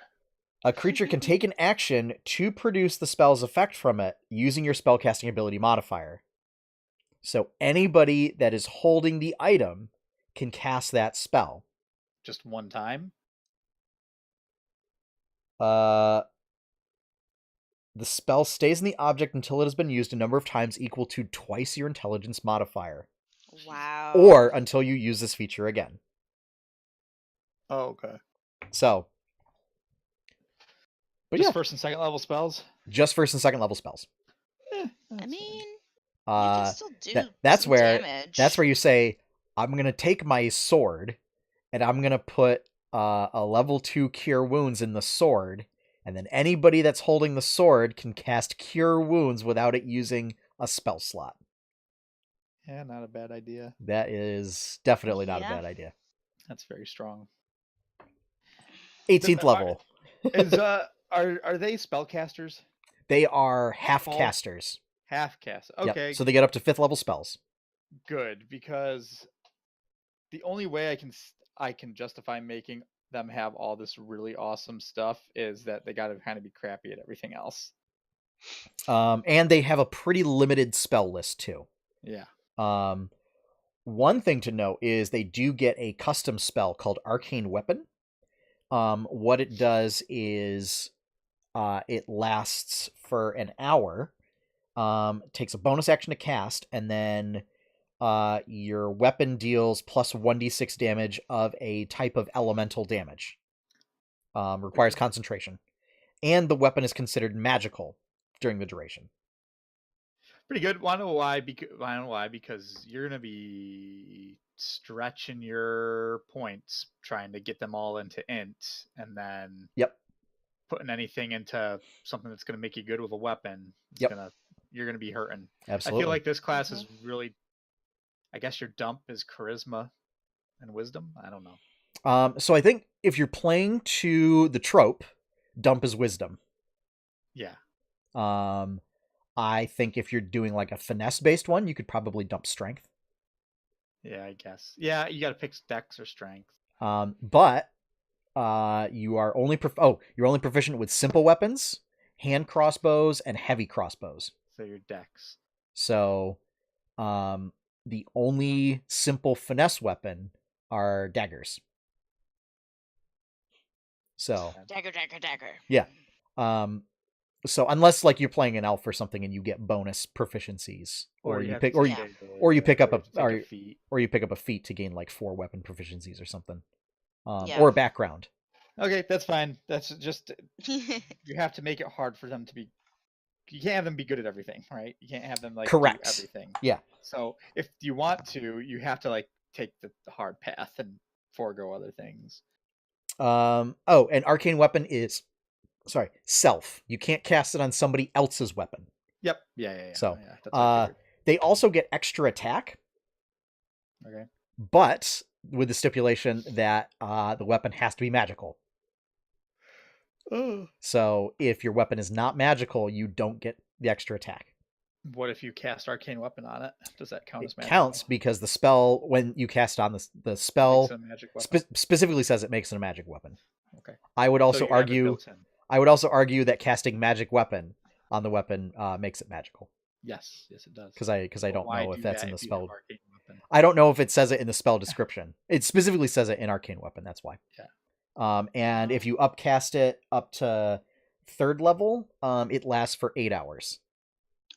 Speaker 1: a creature can take an action to produce the spell's effect from it using your spellcasting ability modifier. So anybody that is holding the item can cast that spell.
Speaker 2: Just one time?
Speaker 1: The spell stays in the object until it has been used a number of times equal to twice your intelligence modifier.
Speaker 3: Wow.
Speaker 1: Or until you use this feature again.
Speaker 2: Oh, okay.
Speaker 1: So. But
Speaker 2: just
Speaker 1: yeah.
Speaker 2: first and second level spells?
Speaker 1: Just first and second level spells.
Speaker 3: I mean, you can still do
Speaker 1: that's
Speaker 3: some
Speaker 1: where
Speaker 3: damage.
Speaker 1: That's where you say, I'm going to take my sword and I'm going to put a level 2 cure wounds in the sword. And then anybody that's holding the sword can cast Cure Wounds without it using a spell slot.
Speaker 2: Yeah, not a bad idea.
Speaker 1: That is definitely not a bad idea.
Speaker 2: That's very strong.
Speaker 1: 18th level.
Speaker 2: Are they spellcasters?
Speaker 1: They are half casters.
Speaker 2: Half cast. Okay.
Speaker 1: Yep. So they get up to 5th level spells.
Speaker 2: Good, because the only way I can justify making them have all this really awesome stuff is that they got to kind of be crappy at everything else.
Speaker 1: And they have a pretty limited spell list too.
Speaker 2: Yeah.
Speaker 1: One thing to note is they do get a custom spell called Arcane Weapon. What it does is it lasts for an hour, takes a bonus action to cast, and then your weapon deals plus 1d6 damage of a type of elemental damage. Requires concentration. And the weapon is considered magical during the duration.
Speaker 2: Pretty good. Wanna know why? Because you're gonna be stretching your points trying to get them all into int, and then putting anything into something that's gonna make you good with a weapon. You're gonna be hurting.
Speaker 1: Absolutely.
Speaker 2: I feel like this class is really. I guess your dump is charisma and wisdom. I don't know.
Speaker 1: So I think if you're playing to the trope, dump is wisdom.
Speaker 2: Yeah.
Speaker 1: I think if you're doing like a finesse-based one, you could probably dump strength.
Speaker 2: Yeah, I guess. Yeah, you got to pick dex or strength.
Speaker 1: But you are only you're only proficient with simple weapons, hand crossbows, and heavy crossbows.
Speaker 2: So your dex.
Speaker 1: So, the only simple finesse weapon are daggers. So
Speaker 3: dagger.
Speaker 1: Yeah. So unless like you're playing an elf or something and you get bonus proficiencies, or you pick up a feat to gain like 4 weapon proficiencies or something, or a background.
Speaker 2: Okay, that's fine. That's just you have to make it hard for them to be. You can't have them be good at everything, right? You can't have them like
Speaker 1: correct
Speaker 2: do everything.
Speaker 1: Yeah.
Speaker 2: So if you want to, you have to like take the hard path and forego other things.
Speaker 1: And arcane weapon is self. You can't cast it on somebody else's weapon.
Speaker 2: Yep. Yeah.
Speaker 1: So
Speaker 2: that's
Speaker 1: they also get extra attack.
Speaker 2: Okay.
Speaker 1: But with the stipulation that the weapon has to be magical.
Speaker 2: Oh.
Speaker 1: So if your weapon is not magical, you don't get the extra attack.
Speaker 2: What if you cast arcane weapon on it? Does that count as magical?
Speaker 1: It counts because the spell, when you cast on the spell, specifically says it makes it a magic weapon.
Speaker 2: Okay.
Speaker 1: I would also argue that casting magic weapon on the weapon makes it magical.
Speaker 2: Yes, it does.
Speaker 1: Because I don't know if that's in the spell.
Speaker 2: I
Speaker 1: don't know if it says it in the spell description. It specifically says it in arcane weapon. That's why.
Speaker 2: Yeah.
Speaker 1: And if you upcast it up to 3rd level, it lasts for 8 hours.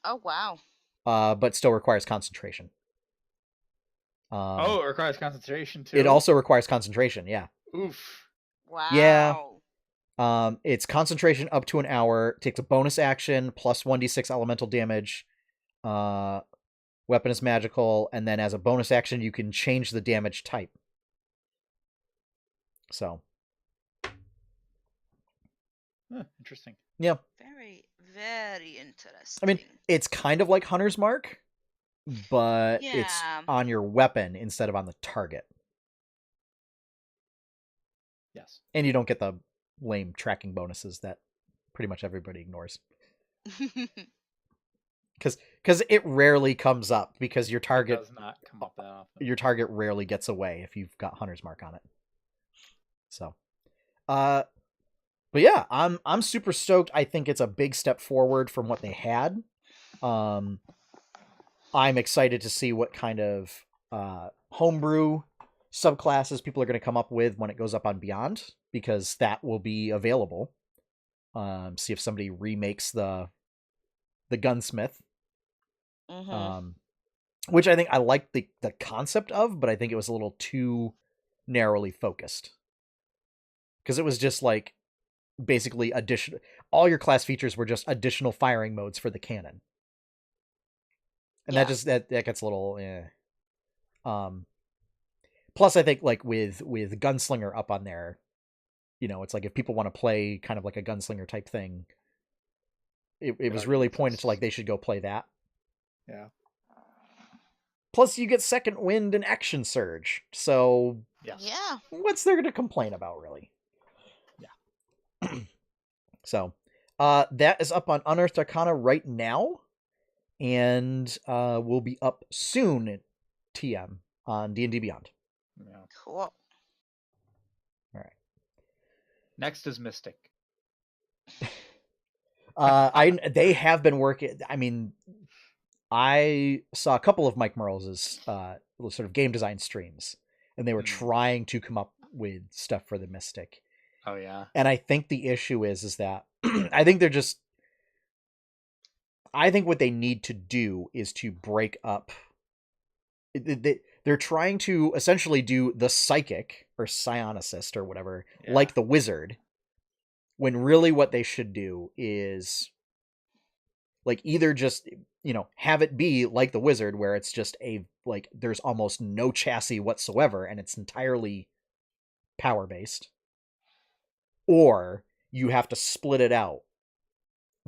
Speaker 3: Oh wow.
Speaker 1: But still requires concentration.
Speaker 2: It requires concentration too.
Speaker 1: It also requires concentration. Yeah.
Speaker 2: Oof.
Speaker 3: Wow.
Speaker 1: It's concentration up to an hour. Takes a bonus action plus 1d6 elemental damage. Weapon is magical, and then as a bonus action, you can change the damage type. So.
Speaker 2: Interesting.
Speaker 1: Yeah.
Speaker 3: Very, very interesting.
Speaker 1: I mean, it's kind of like Hunter's Mark, but it's on your weapon instead of on the target.
Speaker 2: Yes.
Speaker 1: And you don't get the lame tracking bonuses that pretty much everybody ignores. Because it rarely comes up, because your target
Speaker 2: does not come up that often.
Speaker 1: Your target rarely gets away if you've got Hunter's Mark on it. So, but yeah, I'm super stoked. I think it's a big step forward from what they had. I'm excited to see what kind of homebrew subclasses people are going to come up with when it goes up on Beyond, because that will be available. See if somebody remakes the gunsmith.
Speaker 3: Mm-hmm.
Speaker 1: Which I think I like the concept of, but I think it was a little too narrowly focused. Because it was just like basically all your class features were just additional firing modes for the cannon. And that gets a little plus I think like with Gunslinger up on there, it's like if people want to play kind of like a gunslinger type thing, it was really pointed to like they should go play that.
Speaker 2: Yeah.
Speaker 1: Plus you get Second Wind and Action Surge. So
Speaker 3: yeah.
Speaker 1: What's there to complain about, really?
Speaker 2: Yeah.
Speaker 1: So that is up on Unearthed Arcana right now, and will be up soon at TM on D&D Beyond.
Speaker 2: Yeah.
Speaker 3: Cool.
Speaker 1: All right.
Speaker 2: Next is Mystic.
Speaker 1: They have been working. I mean, I saw a couple of Mike Merles' sort of game design streams, and they were trying to come up with stuff for the Mystic.
Speaker 2: Oh yeah.
Speaker 1: And I think the issue is that I think what they need to do is to break up. They're trying to essentially do the psychic or psionicist or whatever, like the wizard, when really what they should do is like either just, have it be like the wizard, where it's just there's almost no chassis whatsoever and it's entirely power based, or you have to split it out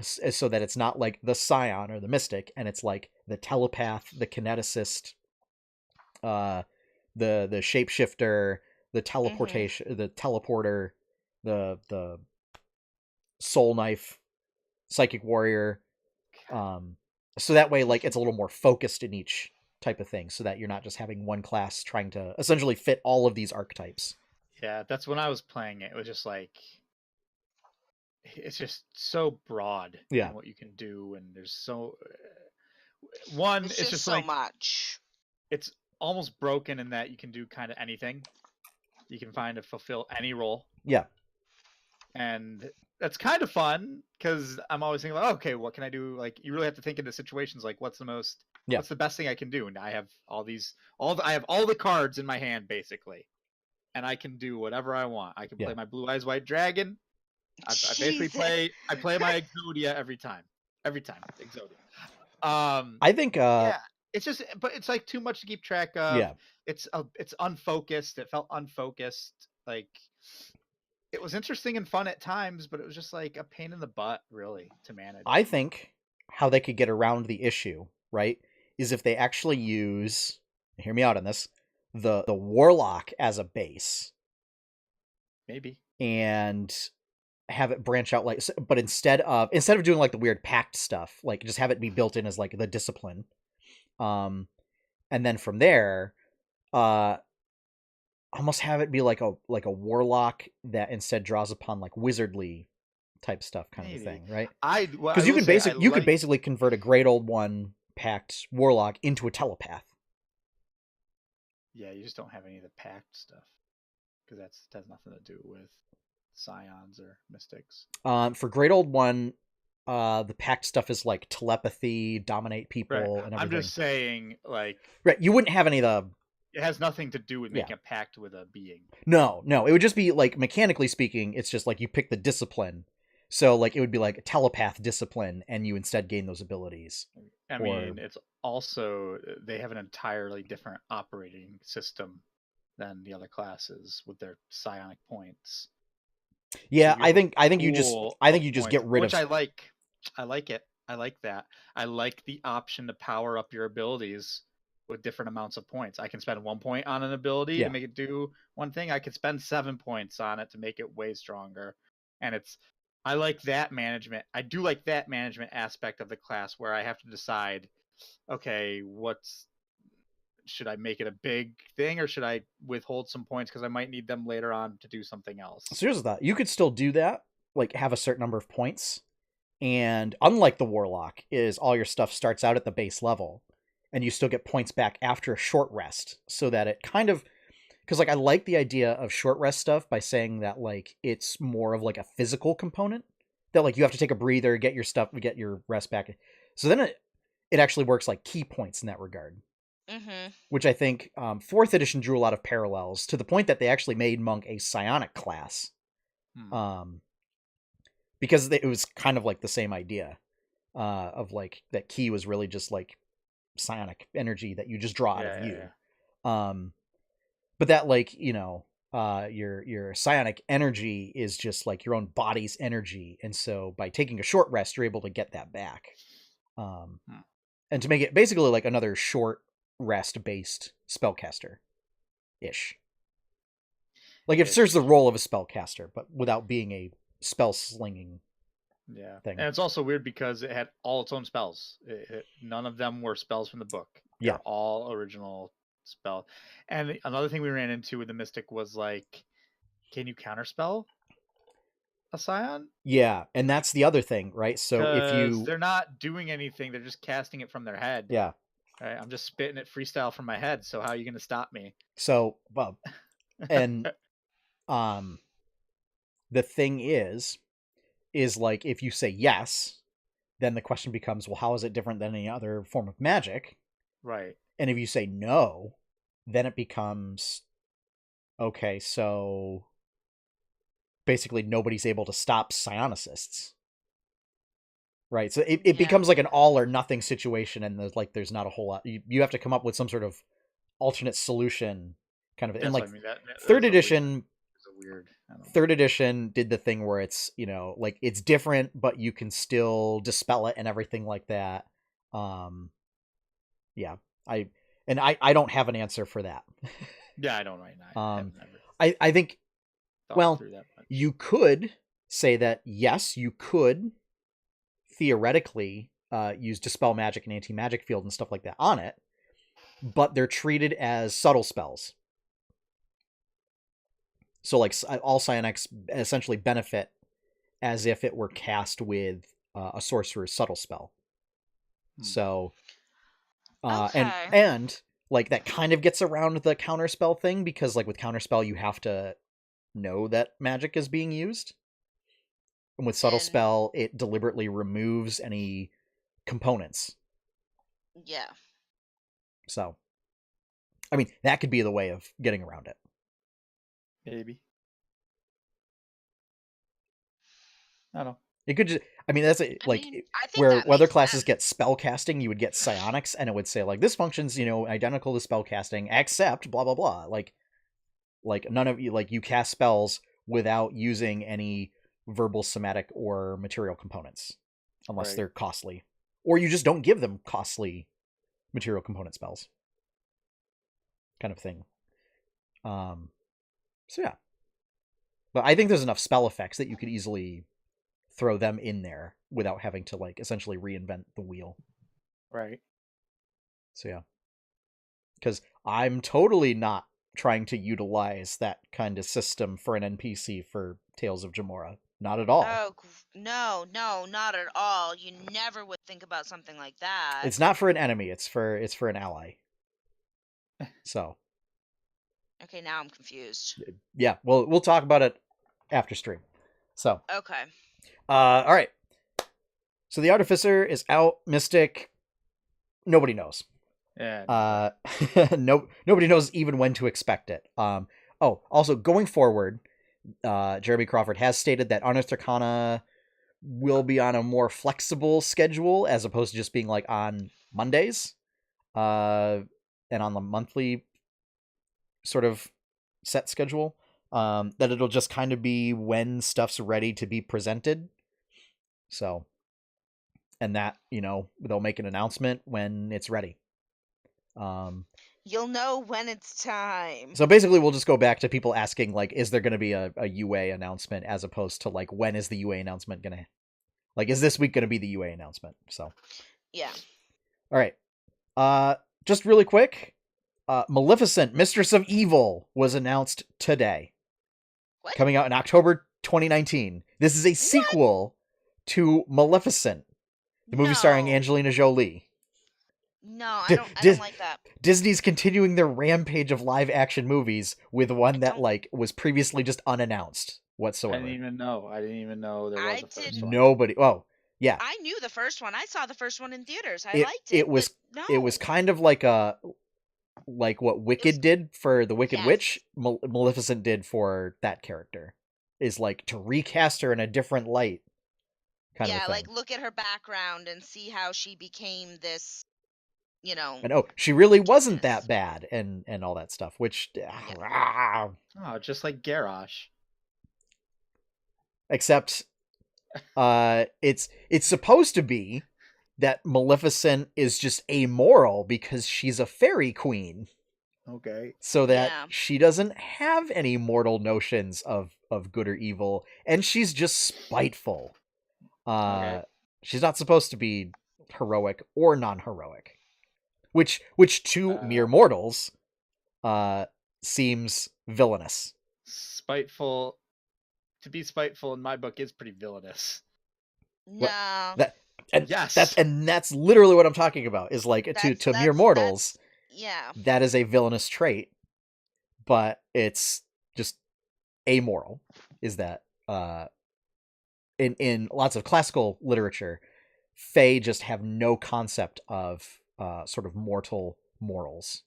Speaker 1: so that it's not like the scion or the mystic, and it's like the telepath, the kineticist, the shapeshifter, the teleportation, the teleporter, the soul knife, psychic warrior. So that way, like, it's a little more focused in each type of thing, so that you're not just having one class trying to essentially fit all of these archetypes. Yeah,
Speaker 2: that's when I was playing it. It was just like, it's just so broad in what you can do, and there's so it's just
Speaker 3: so
Speaker 2: like
Speaker 3: much.
Speaker 2: It's almost broken in that you can do kind of anything. You can find to fulfill any role.
Speaker 1: Yeah.
Speaker 2: And that's kind of fun, because I'm always thinking, like, okay, what can I do? Like, you really have to think into situations like, what's the best thing I can do? And I have I have all the cards in my hand, basically, and I can do whatever I want. I can play my Blue Eyes White Dragon. I basically play my Exodia every time. Exodia.
Speaker 1: I think
Speaker 2: it's just, but it's like too much to keep track of.
Speaker 1: Yeah.
Speaker 2: It's unfocused. It felt unfocused. Like, it was interesting and fun at times, but it was just like a pain in the butt, really, to manage.
Speaker 1: I think how they could get around the issue, right, is if they actually use, hear me out on this, the warlock as a base.
Speaker 2: Maybe.
Speaker 1: And have it branch out, like, but instead of doing like the weird pact stuff, like, just have it be built in as like the discipline. And then from there, almost have it be like a warlock that instead draws upon like wizardly type stuff, kind of thing, right? Because you could basically convert a Great Old One pact warlock into a telepath.
Speaker 2: Yeah, you just don't have any of the pact stuff, because that has nothing to do with scions or mystics.
Speaker 1: For Great Old One, the pact stuff is like telepathy, dominate people, and everything.
Speaker 2: I'm just saying, like,
Speaker 1: right, you wouldn't have any of
Speaker 2: It has nothing to do with making a pact with a being.
Speaker 1: No. It would just be like, mechanically speaking, it's just like you pick the discipline. So like it would be like a telepath discipline, and you instead gain those abilities.
Speaker 2: I mean, it's also, they have an entirely different operating system than the other classes with their psionic points.
Speaker 1: Yeah,
Speaker 2: So
Speaker 1: I think you just
Speaker 2: points,
Speaker 1: get rid
Speaker 2: which
Speaker 1: of.
Speaker 2: I like. I like it. I like that. I like the option to power up your abilities with different amounts of points. I can spend 1 point on an ability to make it do one thing. I could spend 7 points on it to make it way stronger. And I like that management. I do like that management aspect of the class where I have to decide, okay, should I make it a big thing, or should I withhold some points because I might need them later on to do something else?
Speaker 1: So here's the thought. You could still do that, like have a certain number of points. And unlike the Warlock, is all your stuff starts out at the base level, and you still get points back after a short rest, so that it kind of, because like I like the idea of short rest stuff by saying that like it's more of like a physical component, that like you have to take a breather, get your stuff, get your rest back. So then it actually works like key points in that regard. Which I think 4th edition drew a lot of parallels, to the point that they actually made Monk a psionic class. Because it was kind of like the same idea of like that key was really just like psionic energy that you just draw out of you. But that, like, you know, your psionic energy is just like your own body's energy, and so by taking a short rest you're able to get that back, and to make it basically like another short rest based spellcaster ish. Like it serves the role of a spellcaster, but without being a spell slinging thing.
Speaker 2: And it's also weird because it had all its own spells. None of them were spells from the book. They're all original spell. And another thing we ran into with the Mystic was like, can you counterspell a Scion?
Speaker 1: Yeah, and that's the other thing, right? So if
Speaker 2: they're not doing anything, they're just casting it from their head.
Speaker 1: Yeah.
Speaker 2: Right? I'm just spitting it freestyle from my head, so how are you going to stop me?
Speaker 1: So, well, and the thing is like if you say yes, then the question becomes, well, how is it different than any other form of magic?
Speaker 2: Right.
Speaker 1: And if you say no, then it becomes, okay, so basically nobody's able to stop psionicists. Right. So it becomes like an all or nothing situation, and there's not a whole lot. You have to come up with some sort of alternate solution kind of. And like, I mean. Third edition did the thing where it's, you know, like it's different, but you can still dispel it and everything like that. Yeah. I don't have an answer for that.
Speaker 2: Yeah, I don't right now.
Speaker 1: I think, well, you could say that, yes, you could theoretically use Dispel Magic and Anti-Magic Field and stuff like that on it, but they're treated as subtle spells. So like all psionics essentially benefit as if it were cast with a sorcerer's subtle spell. So and like that kind of gets around the counterspell thing, because like with counterspell you have to know that magic is being used. And with subtle spell, it deliberately removes any components.
Speaker 3: Yeah.
Speaker 1: So, I mean, that could be the way of getting around it.
Speaker 2: Maybe. I don't know.
Speaker 1: It could just, I mean, that's where other classes get spell casting, you would get psionics, and it would say like, this functions, you know, identical to spell casting, except blah, blah, blah. Like none of you, like you cast spells without using any verbal, somatic, or material components, unless they're costly, or you just don't give them costly material component spells, kind of thing. So yeah, but I think there's enough spell effects that you could easily throw them in there without having to like essentially reinvent the wheel.
Speaker 2: Right.
Speaker 1: So yeah, because I'm totally not trying to utilize that kind of system for an NPC for Tales of Jamora. Not at all.
Speaker 3: Oh, no, not at all. You never would think about something like that.
Speaker 1: It's not for an enemy. It's for an ally. So.
Speaker 3: Okay, now I'm confused.
Speaker 1: Yeah, well, we'll talk about it after stream. So.
Speaker 3: Okay.
Speaker 1: All right. So the Artificer is out. Mystic, nobody knows.
Speaker 2: Yeah.
Speaker 1: Nobody knows even when to expect it. Also going forward, Jeremy Crawford has stated that Unearthed Arcana will be on a more flexible schedule as opposed to just being like on Mondays, and on the monthly sort of set schedule. That it'll just kind of be when stuff's ready to be presented. So, and that, they'll make an announcement when it's ready.
Speaker 3: You'll know when it's time.
Speaker 1: So basically we'll just go back to people asking, like, is there going to be a UA announcement, as opposed to like, when is the UA announcement going to, like, is this week going to be the UA announcement? So
Speaker 3: yeah.
Speaker 1: All right. Just really quick, Maleficent, Mistress of Evil was announced today.
Speaker 3: What?
Speaker 1: Coming out in October 2019. This is a sequel to Maleficent, the movie starring Angelina Jolie.
Speaker 3: No, I don't like that.
Speaker 1: Disney's continuing their rampage of live action movies with one that like was previously just unannounced whatsoever.
Speaker 2: I didn't even know there was a first one.
Speaker 1: Nobody. Oh, yeah.
Speaker 3: I knew the first one. I saw the first one in theaters. I liked it.
Speaker 1: It was kind of like what Wicked did for the Wicked Witch, Maleficent did for that character. Is like to recast her in a different light. Kind of thing.
Speaker 3: Like look at her background and see how she became this,
Speaker 1: And she really wasn't that bad, and all that stuff, which
Speaker 2: just like Garrosh.
Speaker 1: Except it's supposed to be that Maleficent is just amoral because she's a fairy queen.
Speaker 2: Okay.
Speaker 1: So that she doesn't have any mortal notions of good or evil, and she's just spiteful. Okay. She's not supposed to be heroic or non-heroic. Which to mere mortals seems villainous.
Speaker 2: Spiteful. To be spiteful in my book is pretty villainous.
Speaker 3: No.
Speaker 1: That's literally what I'm talking about. Is like to mere mortals. That is a villainous trait, but it's just amoral. Is that in lots of classical literature, Fae just have no concept of sort of mortal morals.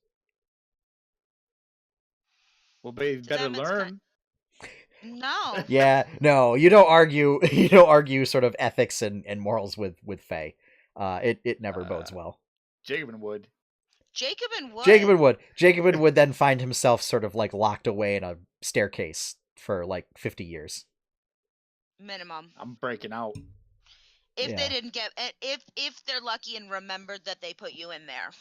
Speaker 2: Well, they better learn.
Speaker 3: No.
Speaker 1: Yeah, no, you don't argue sort of ethics and morals with Fae. It never bodes well.
Speaker 2: Jacobin would.
Speaker 1: Jacobin would then find himself sort of like locked away in a staircase for like 50 years.
Speaker 3: Minimum.
Speaker 2: I'm breaking out.
Speaker 3: If they didn't get if they're lucky and remembered that they put you in there.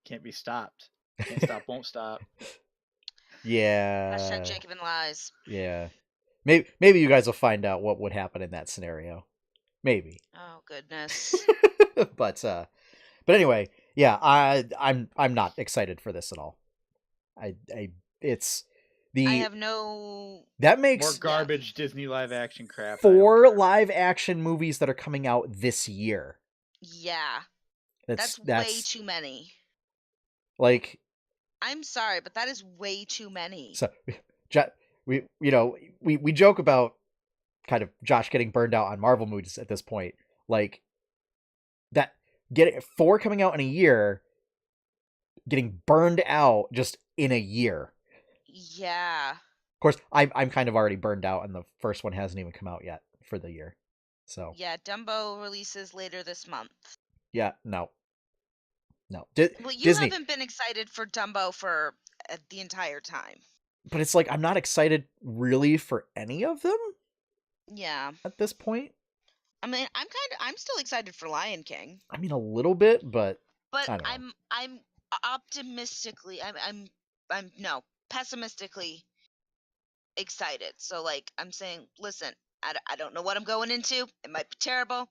Speaker 2: Can't be stopped. Can't stop, won't stop.
Speaker 1: Yeah.
Speaker 3: # Jacobin lies.
Speaker 1: Yeah. Maybe you guys will find out what would happen in that scenario. Maybe.
Speaker 3: Oh goodness.
Speaker 1: But anyway, yeah, I'm not excited for this at all. I have
Speaker 3: no.
Speaker 1: That makes
Speaker 2: more garbage Disney live action crap.
Speaker 1: 4 live action movies that are coming out this year.
Speaker 3: Yeah. That's way too many.
Speaker 1: Like,
Speaker 3: I'm sorry, but that is way too many.
Speaker 1: So we joke about kind of Josh getting burned out on Marvel movies at this point. Like that, getting 4 coming out in a year, getting burned out just in a year.
Speaker 3: Yeah.
Speaker 1: Of course, I'm kind of already burned out, and the first one hasn't even come out yet for the year. So
Speaker 3: yeah, Dumbo releases later this month.
Speaker 1: Yeah, no.
Speaker 3: Well, you
Speaker 1: Disney
Speaker 3: haven't been excited for Dumbo for the entire time.
Speaker 1: But it's like I'm not excited really for any of them.
Speaker 3: Yeah.
Speaker 1: At this point.
Speaker 3: I mean, I'm still excited for Lion King.
Speaker 1: I mean, a little bit, but
Speaker 3: I'm optimistically I'm pessimistically excited. So like I'm saying, listen, I don't know what I'm going into. It might be terrible,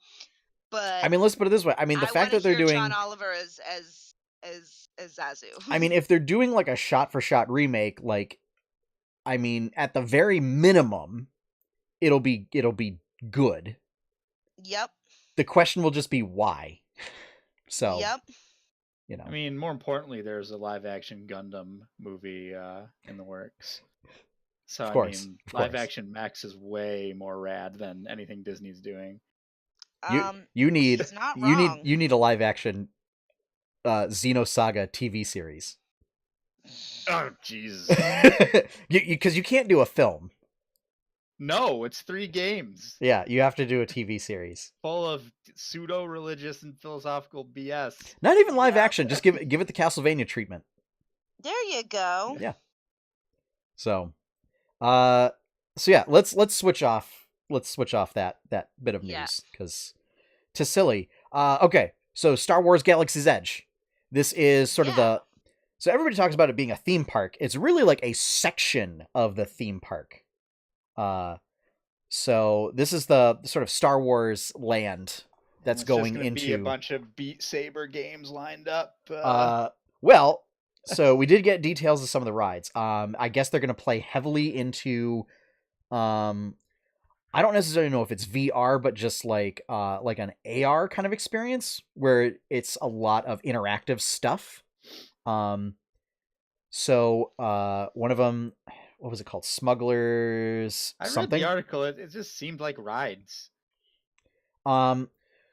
Speaker 3: but
Speaker 1: I mean, let's put it this way. I mean, the fact that they're doing
Speaker 3: John Oliver as Zazu.
Speaker 1: I mean, if they're doing like a shot-for-shot remake, like, I mean, at the very minimum, it'll be good.
Speaker 3: Yep.
Speaker 1: The question will just be why. So.
Speaker 3: Yep.
Speaker 2: I mean, more importantly, there's a live-action Gundam movie in the works. So
Speaker 1: of course,
Speaker 2: I mean, live-action Max is way more rad than anything Disney's doing.
Speaker 1: You need a live-action Xenosaga TV series.
Speaker 2: Oh, Jesus.
Speaker 1: Because you can't do a film.
Speaker 2: No, it's 3 games.
Speaker 1: Yeah, you have to do a TV series.
Speaker 2: Full of pseudo-religious and philosophical BS.
Speaker 1: Not even live action. Just give it the Castlevania treatment.
Speaker 3: There you go.
Speaker 1: Yeah. So yeah, let's switch off. Let's switch off that bit of news because to silly. Okay, so Star Wars Galaxy's Edge. This is sort of the. So everybody talks about it being a theme park. It's really like a section of the theme park. So this is the sort of Star Wars land that's going into
Speaker 2: be a bunch of Beat Saber games lined up.
Speaker 1: Well, so we did get details of some of the rides. I guess they're going to play heavily into, I don't necessarily know if it's VR, but just like an AR kind of experience where it's a lot of interactive stuff. So one of them, what was it called? Smugglers something?
Speaker 2: I read the article. It just seemed like rides.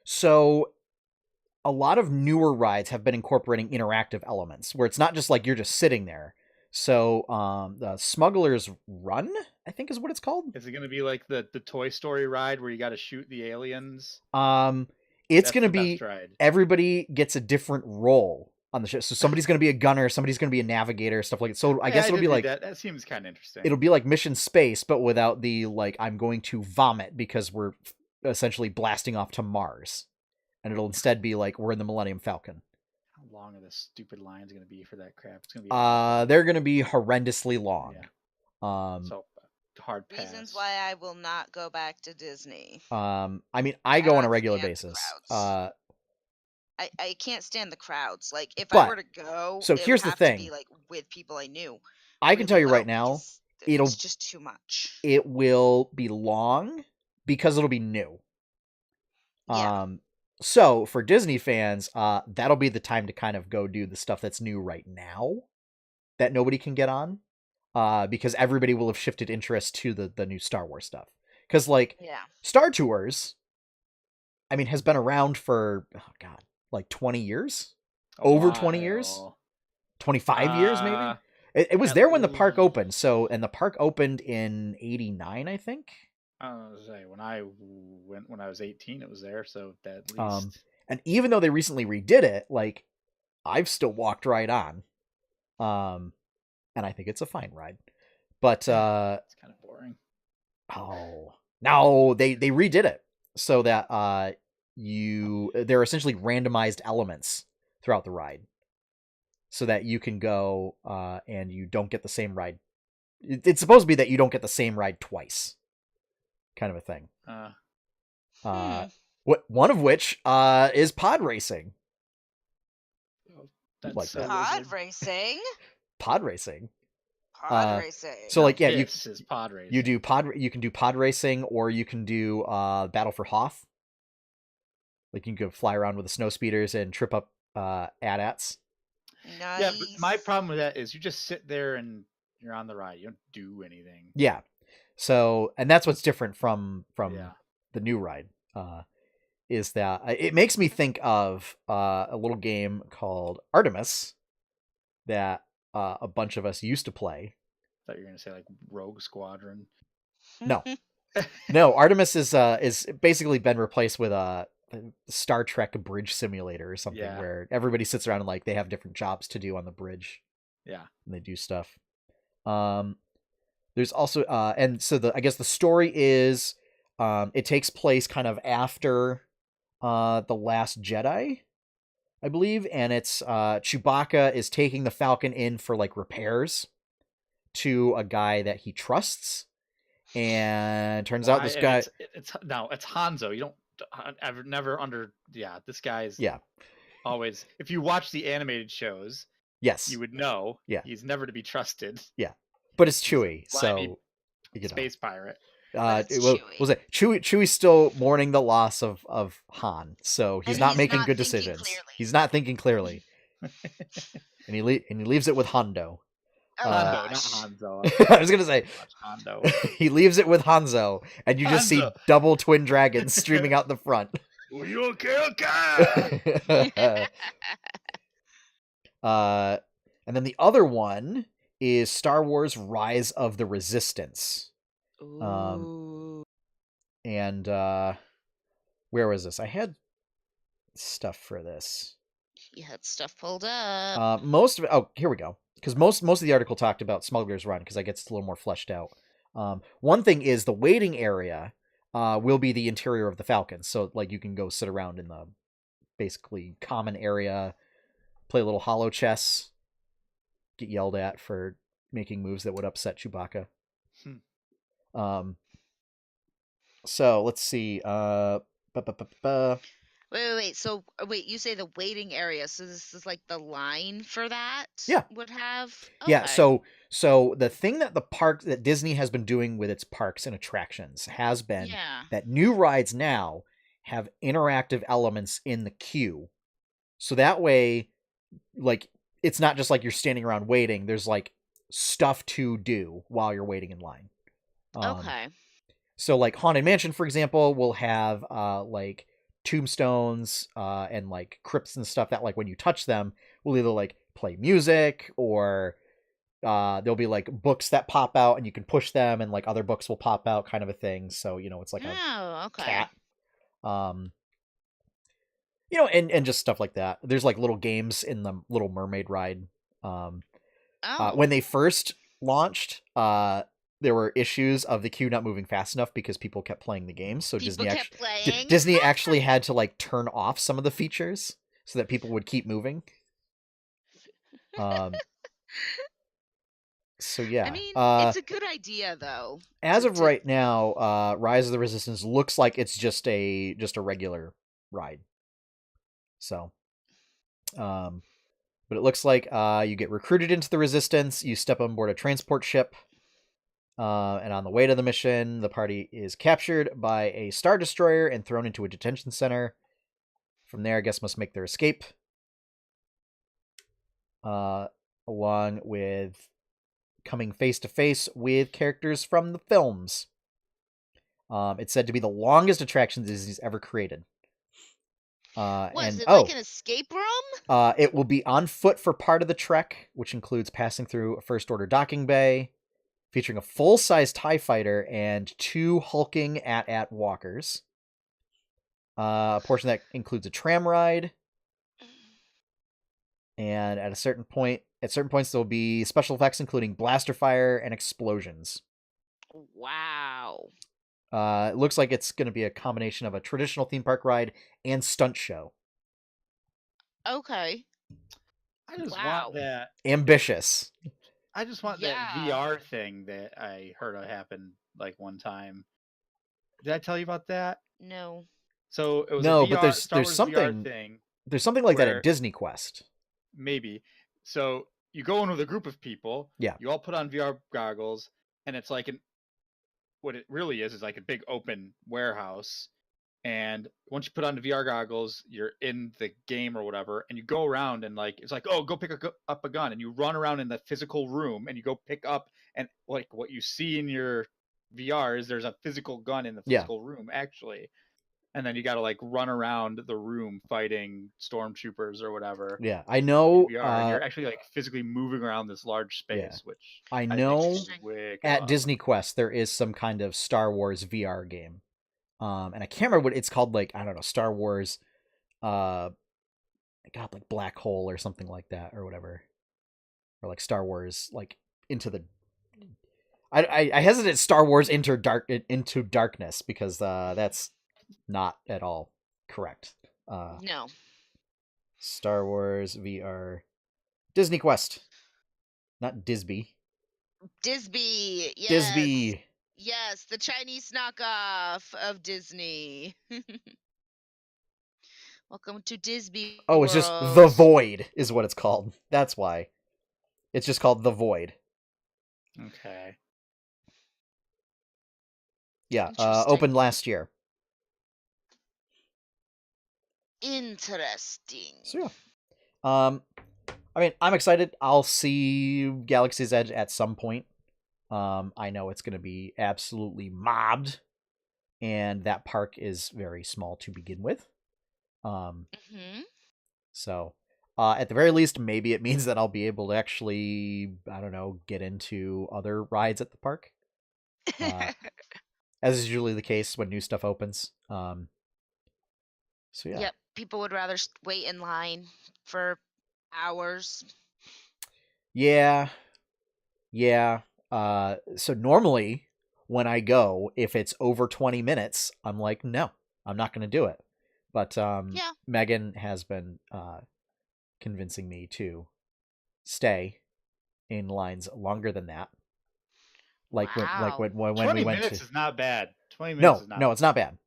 Speaker 1: So a lot of newer rides have been incorporating interactive elements where it's not just like you're just sitting there. So the Smugglers Run, I think is what it's called.
Speaker 2: Is it going to be like the Toy Story ride where you got to shoot the aliens?
Speaker 1: It's going to be everybody gets a different role on the ship. So somebody's going to be a gunner, somebody's going to be a navigator, stuff like that. So I guess it'll be like
Speaker 2: that seems kind of interesting.
Speaker 1: It'll be like Mission Space, but without the like I'm going to vomit because we're essentially blasting off to Mars. And it'll instead be like we're in the Millennium Falcon.
Speaker 2: How long are the stupid lines going to be for that crap? It's going to
Speaker 1: be they're going to be horrendously long.
Speaker 2: Yeah. So hard pass.
Speaker 3: Reasons why I will not go back to Disney.
Speaker 1: I mean, I go on a regular basis.
Speaker 3: I can't stand the crowds. Like if
Speaker 1: but,
Speaker 3: I were to go,
Speaker 1: so here's the thing.
Speaker 3: To be like with people I knew.
Speaker 1: I can tell you right now,
Speaker 3: it's just too much.
Speaker 1: It will be long because it'll be new.
Speaker 3: Yeah.
Speaker 1: So for Disney fans, that'll be the time to kind of go do the stuff that's new right now that nobody can get on. Because everybody will have shifted interest to the new Star Wars stuff. Because like Star Tours, I mean, has been around for like 20 years, over 20 years, 25 years maybe. It was there when the park opened. So and the park opened in '89, I think.
Speaker 2: I was say when I was 18, it was there. So that at least.
Speaker 1: And even though they recently redid it, like I've still walked right on. And I think it's a fine ride. But
Speaker 2: it's kind of boring.
Speaker 1: Oh no, they redid it so that there are essentially randomized elements throughout the ride, so that you can go and you don't get the same ride. It's supposed to be that you don't get the same ride twice, kind of a thing. One of which is pod racing.
Speaker 3: Like that. Pod racing.
Speaker 1: Pod racing.
Speaker 3: Pod racing.
Speaker 1: So like
Speaker 2: this is pod racing.
Speaker 1: You can do pod racing, or you can do Battle for Hoth. Like you can go fly around with the snow speeders and trip up AT-ATs.
Speaker 3: Nice.
Speaker 2: Yeah, but my problem with that is you just sit there and you're on the ride. You don't do anything.
Speaker 1: Yeah. So and that's what's different from the new ride. Is that it makes me think of a little game called Artemis that a bunch of us used to play.
Speaker 2: I thought you were going to say like Rogue Squadron.
Speaker 1: No, Artemis is basically been replaced with a Star Trek bridge simulator or something where everybody sits around and like they have different jobs to do on the bridge.
Speaker 2: Yeah,
Speaker 1: and they do stuff. There's also and so I guess the story is it takes place kind of after The Last Jedi, I believe, and it's Chewbacca is taking the Falcon in for like repairs to a guy that he trusts, and turns out this guy
Speaker 2: it's Hanzo. You don't I've never this guy's always, if you watch the animated shows, you would know he's never to be trusted.
Speaker 1: But it's Chewie, so
Speaker 2: space pirate.
Speaker 1: Was it Chewie's still mourning the loss of Han, so he's not making good decisions.
Speaker 3: Clearly.
Speaker 1: He's not thinking clearly. and he leaves it with Hondo.
Speaker 2: Not Hanzo.
Speaker 1: I was gonna say
Speaker 2: Hondo.
Speaker 1: He leaves it with Hanzo, and you just see double twin dragons streaming out the front.
Speaker 2: Are you okay?
Speaker 1: And then the other one is Star Wars Rise of the Resistance.
Speaker 3: Ooh.
Speaker 1: And where was this? I had stuff for this.
Speaker 3: You had stuff pulled up.
Speaker 1: Most of it, oh, here we go. Because most of the article talked about Smuggler's Run, because I guess it's a little more fleshed out. One thing is the waiting area will be the interior of the Falcon. So, like, you can go sit around in the basically common area, play a little hollow chess, get yelled at for making moves that would upset Chewbacca. So, let's see.
Speaker 3: Wait. So, wait, you say the waiting area. So this is like the line for that?
Speaker 1: Yeah.
Speaker 3: Would have? Okay.
Speaker 1: Yeah, so the thing that the park that Disney has been doing with its parks and attractions has been that new rides now have interactive elements in the queue. So that way, like, it's not just like you're standing around waiting. There's like stuff to do while you're waiting in line.
Speaker 3: Okay.
Speaker 1: So like Haunted Mansion, for example, will have like tombstones and like crypts and stuff that, like, when you touch them will either like play music, or there'll be like books that pop out and you can push them and like other books will pop out, kind of a thing. So, you know, it's like a cat. You know, and just stuff like that. There's like little games in the Little Mermaid ride. When they first launched, there were issues of the queue not moving fast enough because people kept playing the game. So Disney actually had to like turn off some of the features so that people would keep moving. So yeah,
Speaker 3: I mean, it's a good idea though.
Speaker 1: As of right now, Rise of the Resistance looks like it's just a regular ride. So, but it looks like you get recruited into the Resistance. You step on board a transport ship, and on the way to the mission, the party is captured by a Star Destroyer and thrown into a detention center. From there, I guess must make their escape, along with coming face to face with characters from the films. It's said to be the longest attraction Disney's ever created.
Speaker 3: Is it like an escape room?
Speaker 1: It will be on foot for part of the trek, which includes passing through a First Order docking bay, featuring a full-size TIE fighter and 2 hulking AT-AT walkers. A portion that includes a tram ride. And at certain points there will be special effects including blaster fire and explosions.
Speaker 3: Wow.
Speaker 1: It looks like it's going to be a combination of a traditional theme park ride and stunt show.
Speaker 3: Okay.
Speaker 2: I just want that.
Speaker 1: Ambitious.
Speaker 2: I just want that VR thing that I heard happen like one time. Did I tell you about that?
Speaker 3: No.
Speaker 2: So it was a VR,
Speaker 1: but there's something
Speaker 2: VR thing.
Speaker 1: There's something like that at Disney Quest.
Speaker 2: Maybe. So you go in with a group of people.
Speaker 1: Yeah.
Speaker 2: You all put on VR goggles, and it's like what it really is like a big open warehouse. And once you put on the VR goggles, you're in the game or whatever, and you go around and like it's like, oh, go pick up a gun, and you run around in the physical room, and you go pick up, and like what you see in your VR is there's a physical gun in the physical room actually, and then you got to like run around the room fighting stormtroopers or whatever.
Speaker 1: Yeah, I know.
Speaker 2: VR, and you're actually like physically moving around this large space, which
Speaker 1: I know at Disney Quest there is some kind of Star Wars VR game. And I can't remember what it's called, like, I don't know, Star Wars, like Black Hole or something like that, or whatever. Or like Star Wars, like, into the... I hesitate Star Wars into Darkness, because that's not at all correct.
Speaker 3: No.
Speaker 1: Star Wars VR. Disney Quest. Not Disby.
Speaker 3: Disby, yes.
Speaker 1: Disby.
Speaker 3: Yes, the Chinese knockoff of Disney. Welcome to Disby.
Speaker 1: Oh, it's just The Void is what it's called. That's why. It's just called The Void.
Speaker 2: Okay.
Speaker 1: Yeah, opened last year.
Speaker 3: Interesting.
Speaker 1: So yeah. I mean, I'm excited. I'll see Galaxy's Edge at some point. I know it's going to be absolutely mobbed, and that park is very small to begin with. So At the very least, maybe it means that I'll be able to actually, I don't know, get into other rides at the park. As is usually the case when new stuff opens. So yeah.
Speaker 3: Yep, people would rather wait in line for hours.
Speaker 1: Yeah. So normally when I go, if it's over 20 minutes, I'm like, no, I'm not going to do it. But
Speaker 3: Yeah.
Speaker 1: Megan has been convincing me to stay in lines longer than that. Like
Speaker 3: Wow.
Speaker 1: when
Speaker 2: 20
Speaker 1: we went
Speaker 2: minutes
Speaker 1: to...
Speaker 2: is not bad. 20 minutes is not
Speaker 1: No, it's not bad.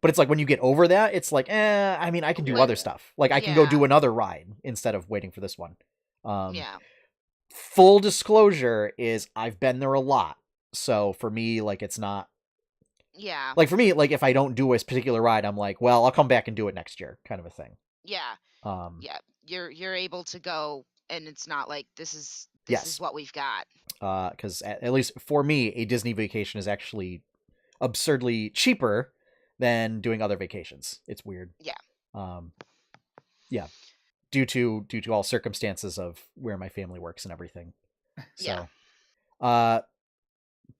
Speaker 1: But it's like when you get over that, it's like, I mean, I can do
Speaker 3: When-
Speaker 1: other stuff. Like I can go
Speaker 3: Yeah.
Speaker 1: do another ride instead of waiting for this one.
Speaker 3: Yeah.
Speaker 1: Full disclosure is I've been there a lot. So for me, like it's not...
Speaker 3: Yeah.
Speaker 1: Like for me, like if I don't do a particular ride, I'm like, well, I'll come back and do it next year, kind of a thing.
Speaker 3: Yeah. Yeah. You're able to go, and it's not like this is
Speaker 1: Yes.
Speaker 3: what we've got.
Speaker 1: Because at least for me, a Disney vacation is actually absurdly cheaper than doing other vacations. It's weird.
Speaker 3: Yeah.
Speaker 1: Yeah. Due to all circumstances of where my family works and everything. So,
Speaker 3: Yeah.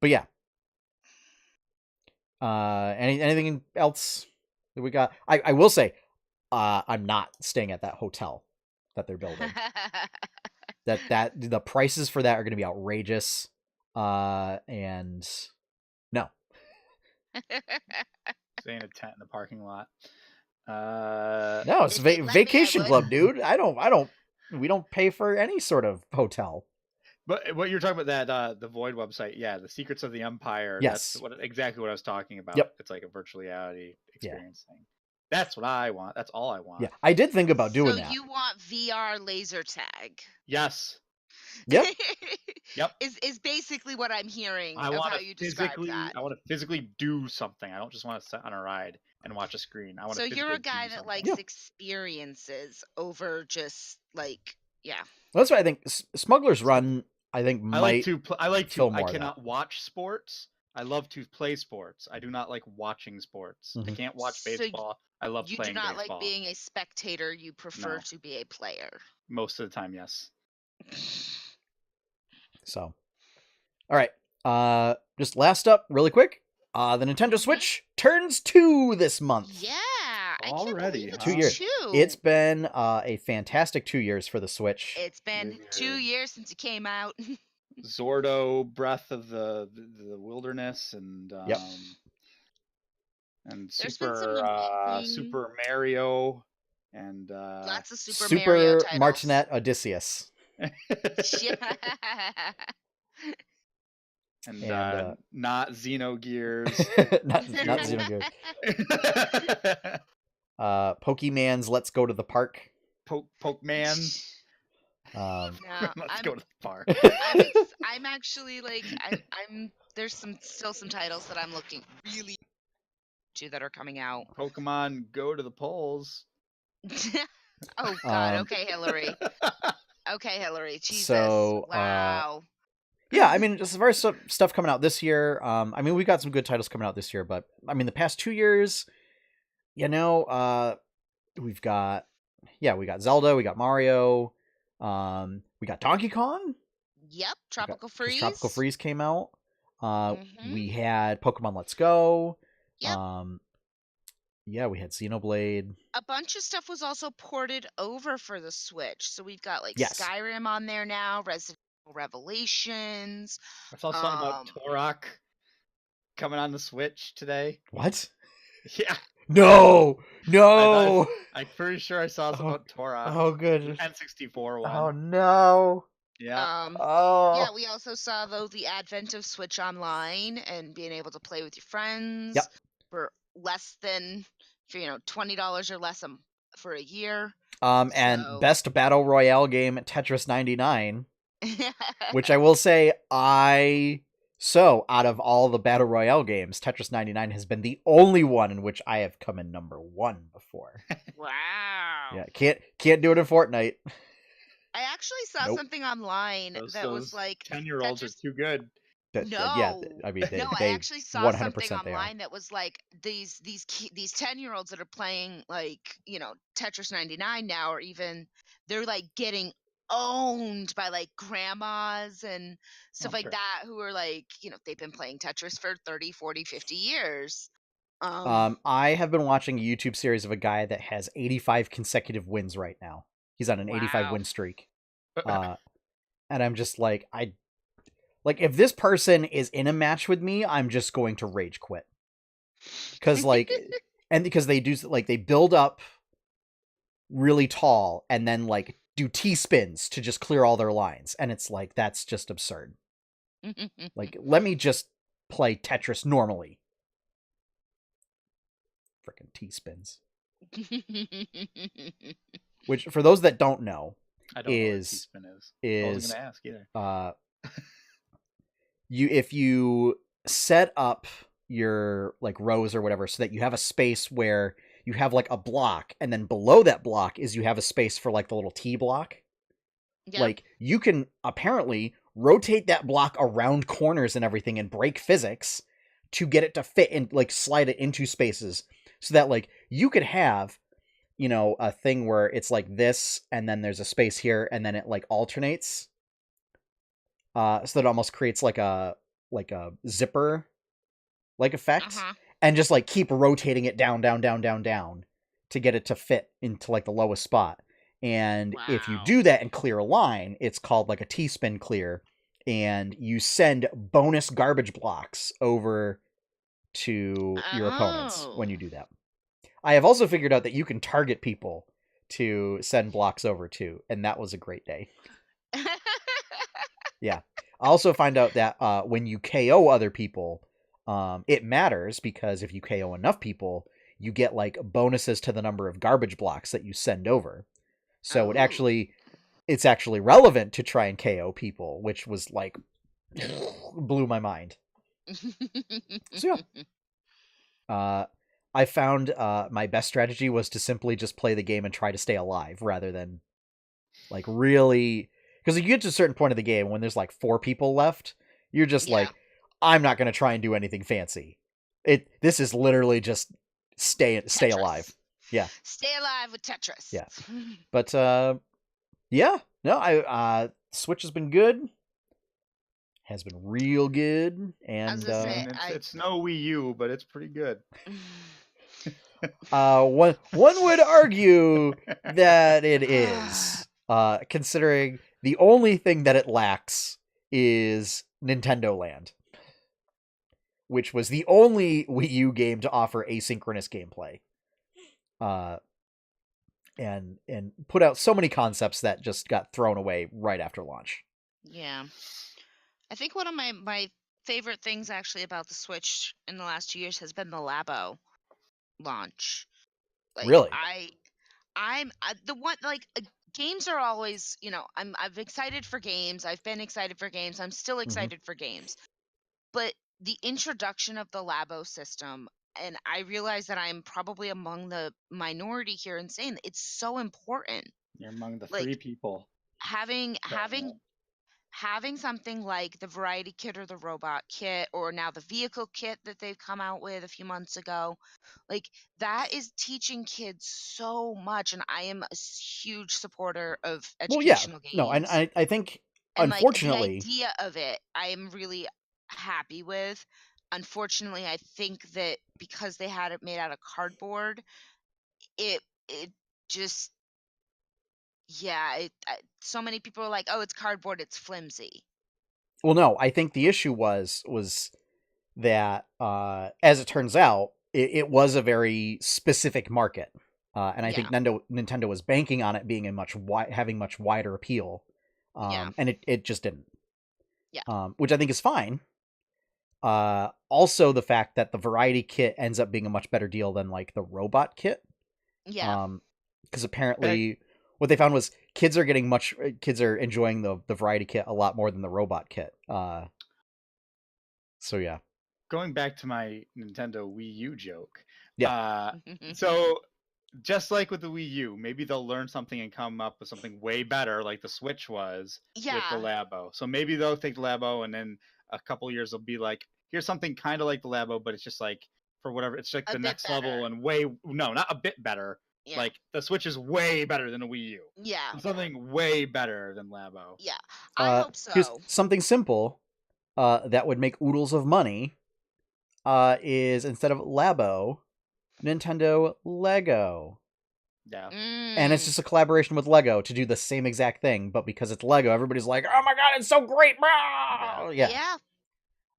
Speaker 1: but yeah. Anything else that we got? I will say, I'm not staying at that hotel that they're building. that the prices for that are going to be outrageous. And no.
Speaker 2: Stay in a tent in the parking lot.
Speaker 1: No, it's
Speaker 3: If they'd let me, I
Speaker 1: vacation
Speaker 3: would.
Speaker 1: club, dude. We don't pay for any sort of hotel.
Speaker 2: But what you're talking about, that the Void website, yeah, the Secrets of the Empire.
Speaker 1: Yes.
Speaker 2: That's exactly what I was talking about.
Speaker 1: Yep.
Speaker 2: It's like a virtual reality experience thing. That's what I want. That's all I want.
Speaker 1: Yeah, I did think about doing
Speaker 3: so
Speaker 1: that.
Speaker 3: you want VR laser tag?
Speaker 2: Yes.
Speaker 1: Yep.
Speaker 2: Yep.
Speaker 3: Is basically what I'm hearing
Speaker 2: I
Speaker 3: of
Speaker 2: want
Speaker 3: how
Speaker 2: to
Speaker 3: you describe
Speaker 2: physically.
Speaker 3: that.
Speaker 2: I want to physically do something. I don't just want to sit on a ride and watch a screen. I want
Speaker 3: So
Speaker 2: to.
Speaker 3: you're a guy that
Speaker 2: something.
Speaker 3: likes
Speaker 1: Yeah.
Speaker 3: experiences over just like, yeah.
Speaker 1: Well, that's what I think. Smuggler's Run, I think,
Speaker 2: I like to.
Speaker 1: fill
Speaker 2: I
Speaker 1: more of
Speaker 2: cannot watch sports. I love to play sports. I do not like watching sports. I
Speaker 1: Mhm.
Speaker 2: can't watch
Speaker 3: So
Speaker 2: baseball. I love
Speaker 3: You do
Speaker 2: playing
Speaker 3: not
Speaker 2: baseball.
Speaker 3: like being a spectator. You prefer
Speaker 2: No.
Speaker 3: to be a player.
Speaker 2: Most of the time, yes.
Speaker 1: So, all right. Just last up, really quick. The Nintendo Switch turns 2 this month.
Speaker 3: Yeah, I
Speaker 2: Already,
Speaker 3: can't believe it's
Speaker 1: 2 years.
Speaker 3: 2.
Speaker 1: It's been a fantastic 2 years for the Switch.
Speaker 3: It's been 2 years since it came out.
Speaker 2: Zordo, Breath of the Wilderness, and
Speaker 1: Yep.
Speaker 2: and
Speaker 3: There's been some amazing-
Speaker 2: Super Mario, and
Speaker 3: Lots of Super Mario titles.
Speaker 1: Martinet Odysseus.
Speaker 3: Yeah.
Speaker 2: and not Xenogears.
Speaker 1: not Xenogears. Pokemon's Let's Go to the Park.
Speaker 2: Pokeman.
Speaker 3: No,
Speaker 2: Let's go to the park.
Speaker 3: I'm actually like I'm there's still some titles that I'm looking really to that are coming out.
Speaker 2: Pokemon Go to the polls.
Speaker 3: Oh God. Okay, Hillary. Okay, Hillary. Jesus.
Speaker 1: So,
Speaker 3: wow.
Speaker 1: Yeah, I mean, just as far as stuff coming out this year, I mean, we've got some good titles coming out this year, but I mean, the past 2 years, you know, we got Zelda, we got Mario, we got Donkey Kong.
Speaker 3: Yep, Tropical Freeze.
Speaker 1: Tropical Freeze came out.
Speaker 3: Mhm.
Speaker 1: We had Pokemon Let's Go.
Speaker 3: Yep.
Speaker 1: Yeah, we had Xenoblade.
Speaker 3: A bunch of stuff was also ported over for the Switch. So we've got like
Speaker 1: Yes.
Speaker 3: Skyrim on there now, Resident Evil Revelations.
Speaker 2: I saw something about Turok coming on the Switch today.
Speaker 1: What?
Speaker 2: Yeah.
Speaker 1: No.
Speaker 2: I'm pretty sure I saw something about Turok.
Speaker 1: Oh, good.
Speaker 2: N64 one.
Speaker 1: Oh no.
Speaker 2: Yeah.
Speaker 3: Yeah, we also saw though the advent of Switch Online and being able to play with your friends for less than $20 or less for a year.
Speaker 1: And best battle royale game, Tetris 99, which I will say out of all the battle royale games, Tetris 99 has been the only one in which I have come in number 1 before.
Speaker 3: Wow.
Speaker 1: Yeah, can't do it in Fortnite.
Speaker 3: I actually saw something online that was like
Speaker 2: 10-year-olds are too good.
Speaker 3: No.
Speaker 1: Yeah, I mean
Speaker 3: I actually saw something online that was like these 10-year-olds that are playing like Tetris 99 now, or even they're like getting owned by like grandmas and stuff like that who are like, they've been playing Tetris for 30, 40, 50 years.
Speaker 1: I have been watching a YouTube series of a guy that has 85 consecutive wins right now. He's on an 85 win streak. And I'm just like, if this person is in a match with me, I'm just going to rage quit. Because because they do, they build up really tall and then do T-spins to just clear all their lines. And it's like, that's just absurd. Let me just play Tetris normally. Freaking T-spins. Which, for those that don't know,
Speaker 2: I don't know what T-spin is. I wasn't going to ask either.
Speaker 1: If you set up your rows or whatever so that you have a space where you have a block, and then below that block is you have a space for the little T block. Yep. You can apparently rotate that block around corners and everything and break physics to get it to fit and slide it into spaces so that you could have a thing where it's like this and then there's a space here and then it alternates. So that it almost creates a zipper effect. And just keep rotating it down to get it to fit into the lowest spot. And if you do that and clear a line, it's called a T-spin clear, and you send bonus garbage blocks over to your opponents when you do that. I have also figured out that you can target people to send blocks over to, and that was a great day. Yeah. I also find out that when you KO other people, it matters because if you KO enough people, you get bonuses to the number of garbage blocks that you send over. So it's actually relevant to try and KO people, which was blew my mind. So yeah. I found my best strategy was to simply just play the game and try to stay alive rather than really, because you get to a certain point of the game when there's 4 people left, you're just I'm not going to try and do anything fancy. This is literally just stay alive. Yeah.
Speaker 3: Stay alive with Tetris.
Speaker 1: Yeah. But yeah. No, I Switch has been good. Has been real good. And
Speaker 2: it's no Wii U, but it's pretty good.
Speaker 1: One would argue that it is. Considering the only thing that it lacks is Nintendo Land, which was the only Wii U game to offer asynchronous gameplay. And put out so many concepts that just got thrown away right after launch.
Speaker 3: Yeah. I think one of my favorite things actually about the Switch in the last 2 years has been the Labo launch.
Speaker 1: Really?
Speaker 3: I'm the one games are always, I'm excited for games. I've been excited for games. I'm still excited for games. But the introduction of the Labo system, and I realize that I'm probably among the minority here in saying it's so important.
Speaker 2: You're among the 3 people.
Speaker 3: Having something like the variety kit or the robot kit, or now the vehicle kit that they've come out with a few months ago, that is teaching kids so much. And I am a huge supporter of educational games.
Speaker 1: No, and I think, and unfortunately,
Speaker 3: the idea of it, I am really happy with. Unfortunately, I think that because they had it made out of cardboard, it just, so many people are like, oh, it's cardboard, it's flimsy.
Speaker 1: Well, no, I think the issue was that, as it turns out, it was a very specific market. And I think Nintendo was banking on it being having much wider appeal. And it just didn't. Yeah. Which I think is fine. Also the fact that the variety kit ends up being a much better deal than the robot kit.
Speaker 3: Yeah.
Speaker 1: Because apparently what they found was kids are enjoying the variety kit a lot more than the robot kit. So yeah.
Speaker 2: Going back to my Nintendo Wii U joke.
Speaker 1: Yeah.
Speaker 2: So just like with the Wii U, maybe they'll learn something and come up with something way better, like the Switch was with the Labo. So maybe they'll take the Labo, and then a couple years they'll be like, here's something kind of like the Labo, but it's just for whatever, it's the next level and not a bit better,
Speaker 3: Yeah.
Speaker 2: Like, the Switch is way better than a Wii U.
Speaker 3: Yeah.
Speaker 2: Something way better than Labo.
Speaker 3: Yeah. I hope
Speaker 1: Here's
Speaker 3: so.
Speaker 1: something simple that would make oodles of money is instead of Labo, Nintendo Lego.
Speaker 2: Yeah.
Speaker 1: And it's just a collaboration with Lego to do the same exact thing, but because it's Lego, everybody's like, "Oh my god, it's so great!" Bro! Yeah.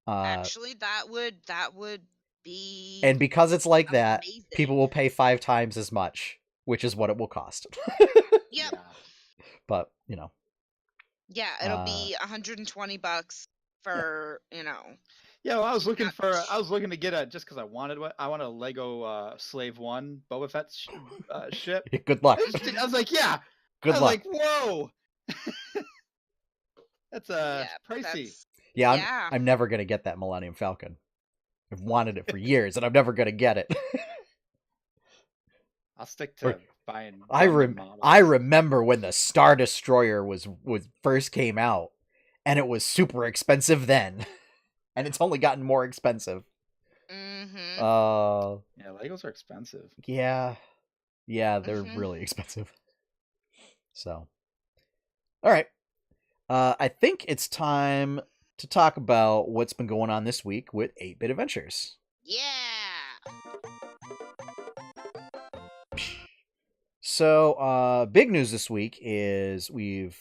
Speaker 3: Actually, that would be.
Speaker 1: And because it's like that,
Speaker 3: amazing.
Speaker 1: people will pay 5 times as much, which is what it will cost.
Speaker 3: Yep.
Speaker 2: Yeah.
Speaker 1: But, you know.
Speaker 3: Yeah, it'll be $120 for, you know.
Speaker 2: Yeah, well, I was looking to get a, just because I wanted a Lego Slave One Boba Fett ship.
Speaker 1: Good luck.
Speaker 2: I was like, yeah.
Speaker 1: Good luck.
Speaker 2: Like, whoa. That's pricey.
Speaker 1: Yeah, I'm never gonna get that Millennium Falcon. I've wanted it for years, and I'm never gonna get it.
Speaker 2: I'll stick to buying.
Speaker 1: I remember when the Star Destroyer was first came out, and it was super expensive then, and it's only gotten more expensive.
Speaker 3: Mm-hmm.
Speaker 2: Yeah, Legos are expensive.
Speaker 1: Yeah, they're really expensive. So, all right. I think it's time to talk about what's been going on this week with 8-Bit Adventures.
Speaker 3: Yeah.
Speaker 1: So, big news this week is we've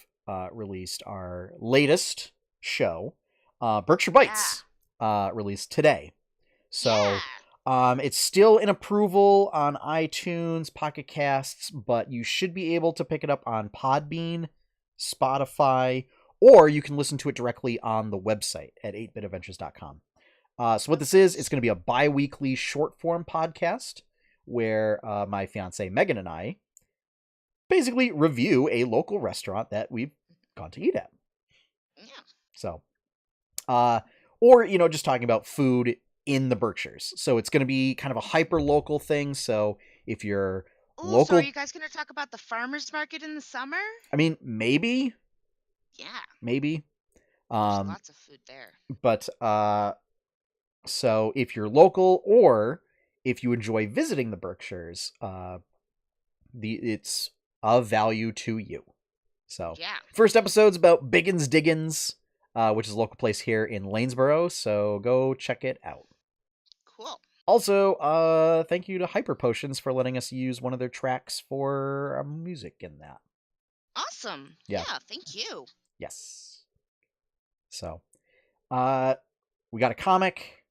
Speaker 1: released our latest show, Berkshire Bites, released today. So, it's still in approval on iTunes, Pocket Casts, but you should be able to pick it up on Podbean, Spotify, or you can listen to it directly on the website at 8bitadventures.com. So what this is, it's going to be a bi-weekly short-form podcast where my fiancée Megan and I basically review a local restaurant that we've gone to eat at.
Speaker 3: Yeah.
Speaker 1: So, or, you know, just talking about food in the Berkshires. So it's going to be kind of a hyper-local thing. So if you're local...
Speaker 3: So are you guys going to talk about the farmer's market in the summer?
Speaker 1: I mean, maybe.
Speaker 3: Yeah.
Speaker 1: Maybe.
Speaker 3: There's lots of food there.
Speaker 1: But, so if you're local or if you enjoy visiting the Berkshires, it's of value to you. So, first episode's about Biggins Diggins, which is a local place here in Lanesboro. So go check it out.
Speaker 3: Cool.
Speaker 1: Also, thank you to Hyper Potions for letting us use one of their tracks for music in that.
Speaker 3: Awesome.
Speaker 1: Yeah.
Speaker 3: Thank you.
Speaker 1: Yes. So, we got a comic.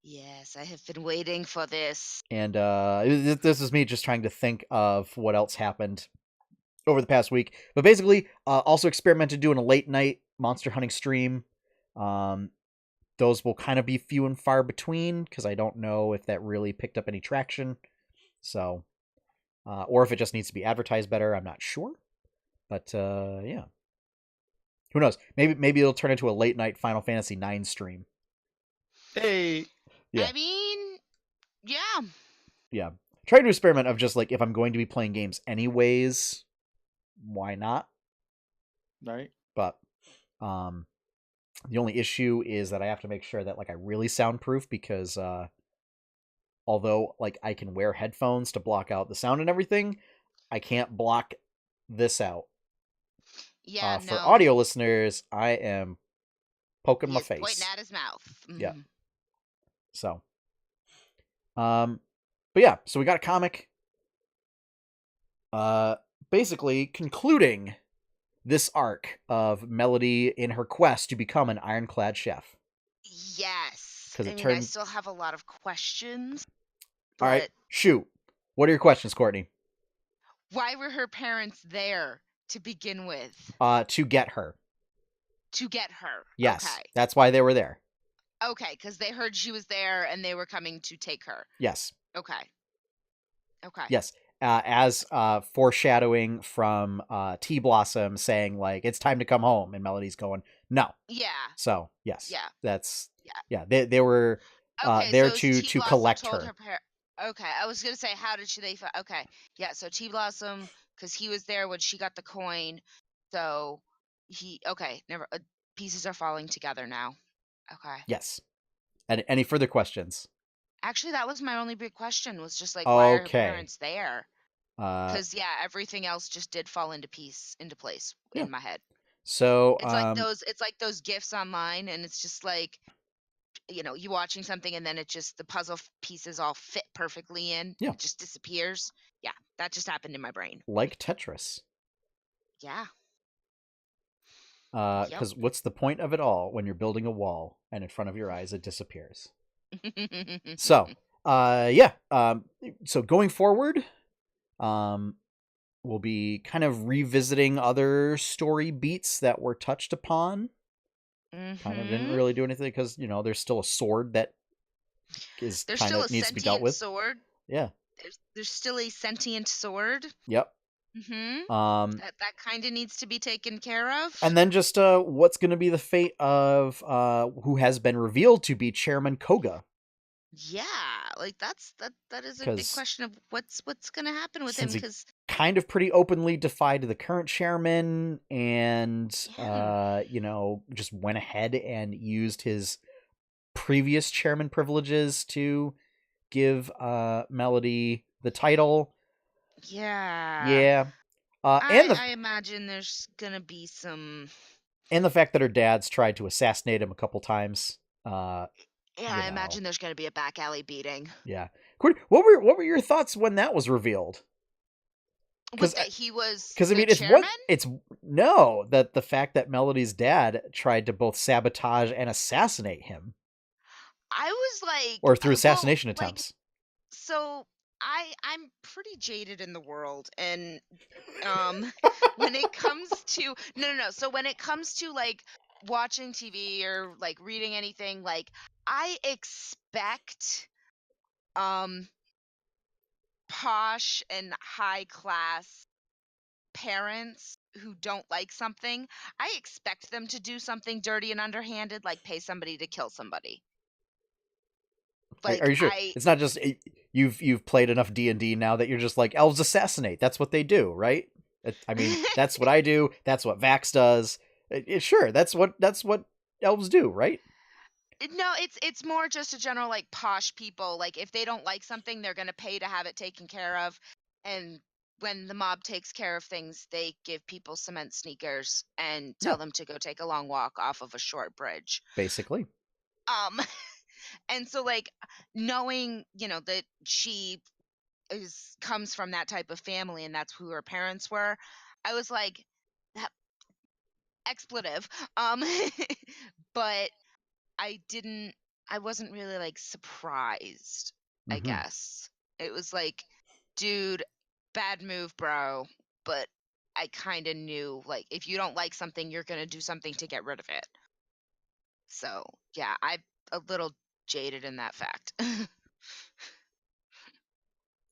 Speaker 3: Yes, I have been waiting for this.
Speaker 1: And this is me just trying to think of what else happened over the past week. But basically, also experimented doing a late night monster hunting stream. Those will kind of be few and far between because I don't know if that really picked up any traction. So, or if it just needs to be advertised better, I'm not sure. But yeah, who knows? Maybe it'll turn into a late night Final Fantasy IX stream.
Speaker 2: Hey.
Speaker 3: Yeah. I mean,
Speaker 1: yeah. Try to experiment of just like if I'm going to be playing games anyways, why not?
Speaker 2: Right.
Speaker 1: But the only issue is that I have to make sure that like I really soundproof because although like I can wear headphones to block out the sound and everything, I can't block this out.
Speaker 3: Yeah,
Speaker 1: for audio listeners, I am poking my face.
Speaker 3: Pointing at his mouth. Mm-hmm.
Speaker 1: Yeah. So, but yeah, so we got a comic. Basically concluding this arc of Melody in her quest to become an ironclad chef.
Speaker 3: Yes.
Speaker 1: Because
Speaker 3: I still have a lot of questions.
Speaker 1: All right, shoot. What are your questions, Courtney?
Speaker 3: Why were her parents there to begin with?
Speaker 1: To get her.
Speaker 3: To get her.
Speaker 1: Yes,
Speaker 3: okay.
Speaker 1: That's why they were there.
Speaker 3: Okay, because they heard she was there and they were coming to take her.
Speaker 1: Yes.
Speaker 3: Okay.
Speaker 1: Yes. As foreshadowing from Tea Blossom saying like it's time to come home, and Melody's going no.
Speaker 3: Yeah.
Speaker 1: So yes.
Speaker 3: Yeah.
Speaker 1: That's They were there
Speaker 3: so
Speaker 1: to collect her.
Speaker 3: Okay, I was gonna say how did they? Okay, yeah. So Tea Blossom, because he was there when she got the coin, so never. Pieces are falling together now. Okay.
Speaker 1: Yes. And any further questions?
Speaker 3: Actually, that was my only big question, was just like, why are her
Speaker 1: Okay.
Speaker 3: parents there? Because everything else just did fall into place
Speaker 1: Yeah.
Speaker 3: in my head.
Speaker 1: So
Speaker 3: It's like those GIFs online, and it's just like, you watching something, and then the puzzle pieces all fit perfectly in.
Speaker 1: Yeah.
Speaker 3: It just disappears. Yeah, that just happened in my brain.
Speaker 1: like Tetris.
Speaker 3: Yeah.
Speaker 1: Because what's the point of it all when you're building a wall and in front of your eyes it disappears? So, yeah. So going forward, we'll be kind of revisiting other story beats that were touched upon. Kind of didn't really do anything because there's still a sword that needs to be dealt with.
Speaker 3: Sword.
Speaker 1: Yeah.
Speaker 3: There's still a sentient sword.
Speaker 1: Yep.
Speaker 3: That kind of needs to be taken care of.
Speaker 1: And then just what's going to be the fate of who has been revealed to be Chairman Koga?
Speaker 3: Yeah, like that is a big question of what's going to happen with him, because
Speaker 1: kind of pretty openly defied the current chairman and just went ahead and used his previous chairman privileges to give Melody the title.
Speaker 3: Yeah. I imagine there's gonna be some,
Speaker 1: and the fact that her dad's tried to assassinate him a couple times.
Speaker 3: I imagine there's gonna be a back alley beating.
Speaker 1: Yeah. What were your thoughts when that was revealed?
Speaker 3: Because he was
Speaker 1: that the fact that Melody's dad tried to both sabotage and assassinate him.
Speaker 3: I was like,
Speaker 1: or through assassination attempts.
Speaker 3: So I'm pretty jaded in the world, and when it comes to so when it comes to like watching TV or like reading anything, like I expect posh and high class parents who don't like something, I expect them to do something dirty and underhanded, like pay somebody to kill somebody.
Speaker 1: Like, are you sure it's not just you've played enough D&D now that you're just like, elves assassinate? That's what they do, right? I mean, that's what I do. That's what Vax does. Sure, that's what elves do, right?
Speaker 3: No, it's more just a general like posh people. Like if they don't like something, they're gonna pay to have it taken care of. And when the mob takes care of things, they give people cement sneakers and tell them to go take a long walk off of a short bridge.
Speaker 1: Basically.
Speaker 3: And so like knowing, that she comes from that type of family and that's who her parents were, I was like, that expletive. But I wasn't really like surprised, I guess. It was like, dude, bad move, bro. But I kind of knew, like, if you don't like something, you're going to do something to get rid of it. So, yeah, I'm a little jaded in that fact.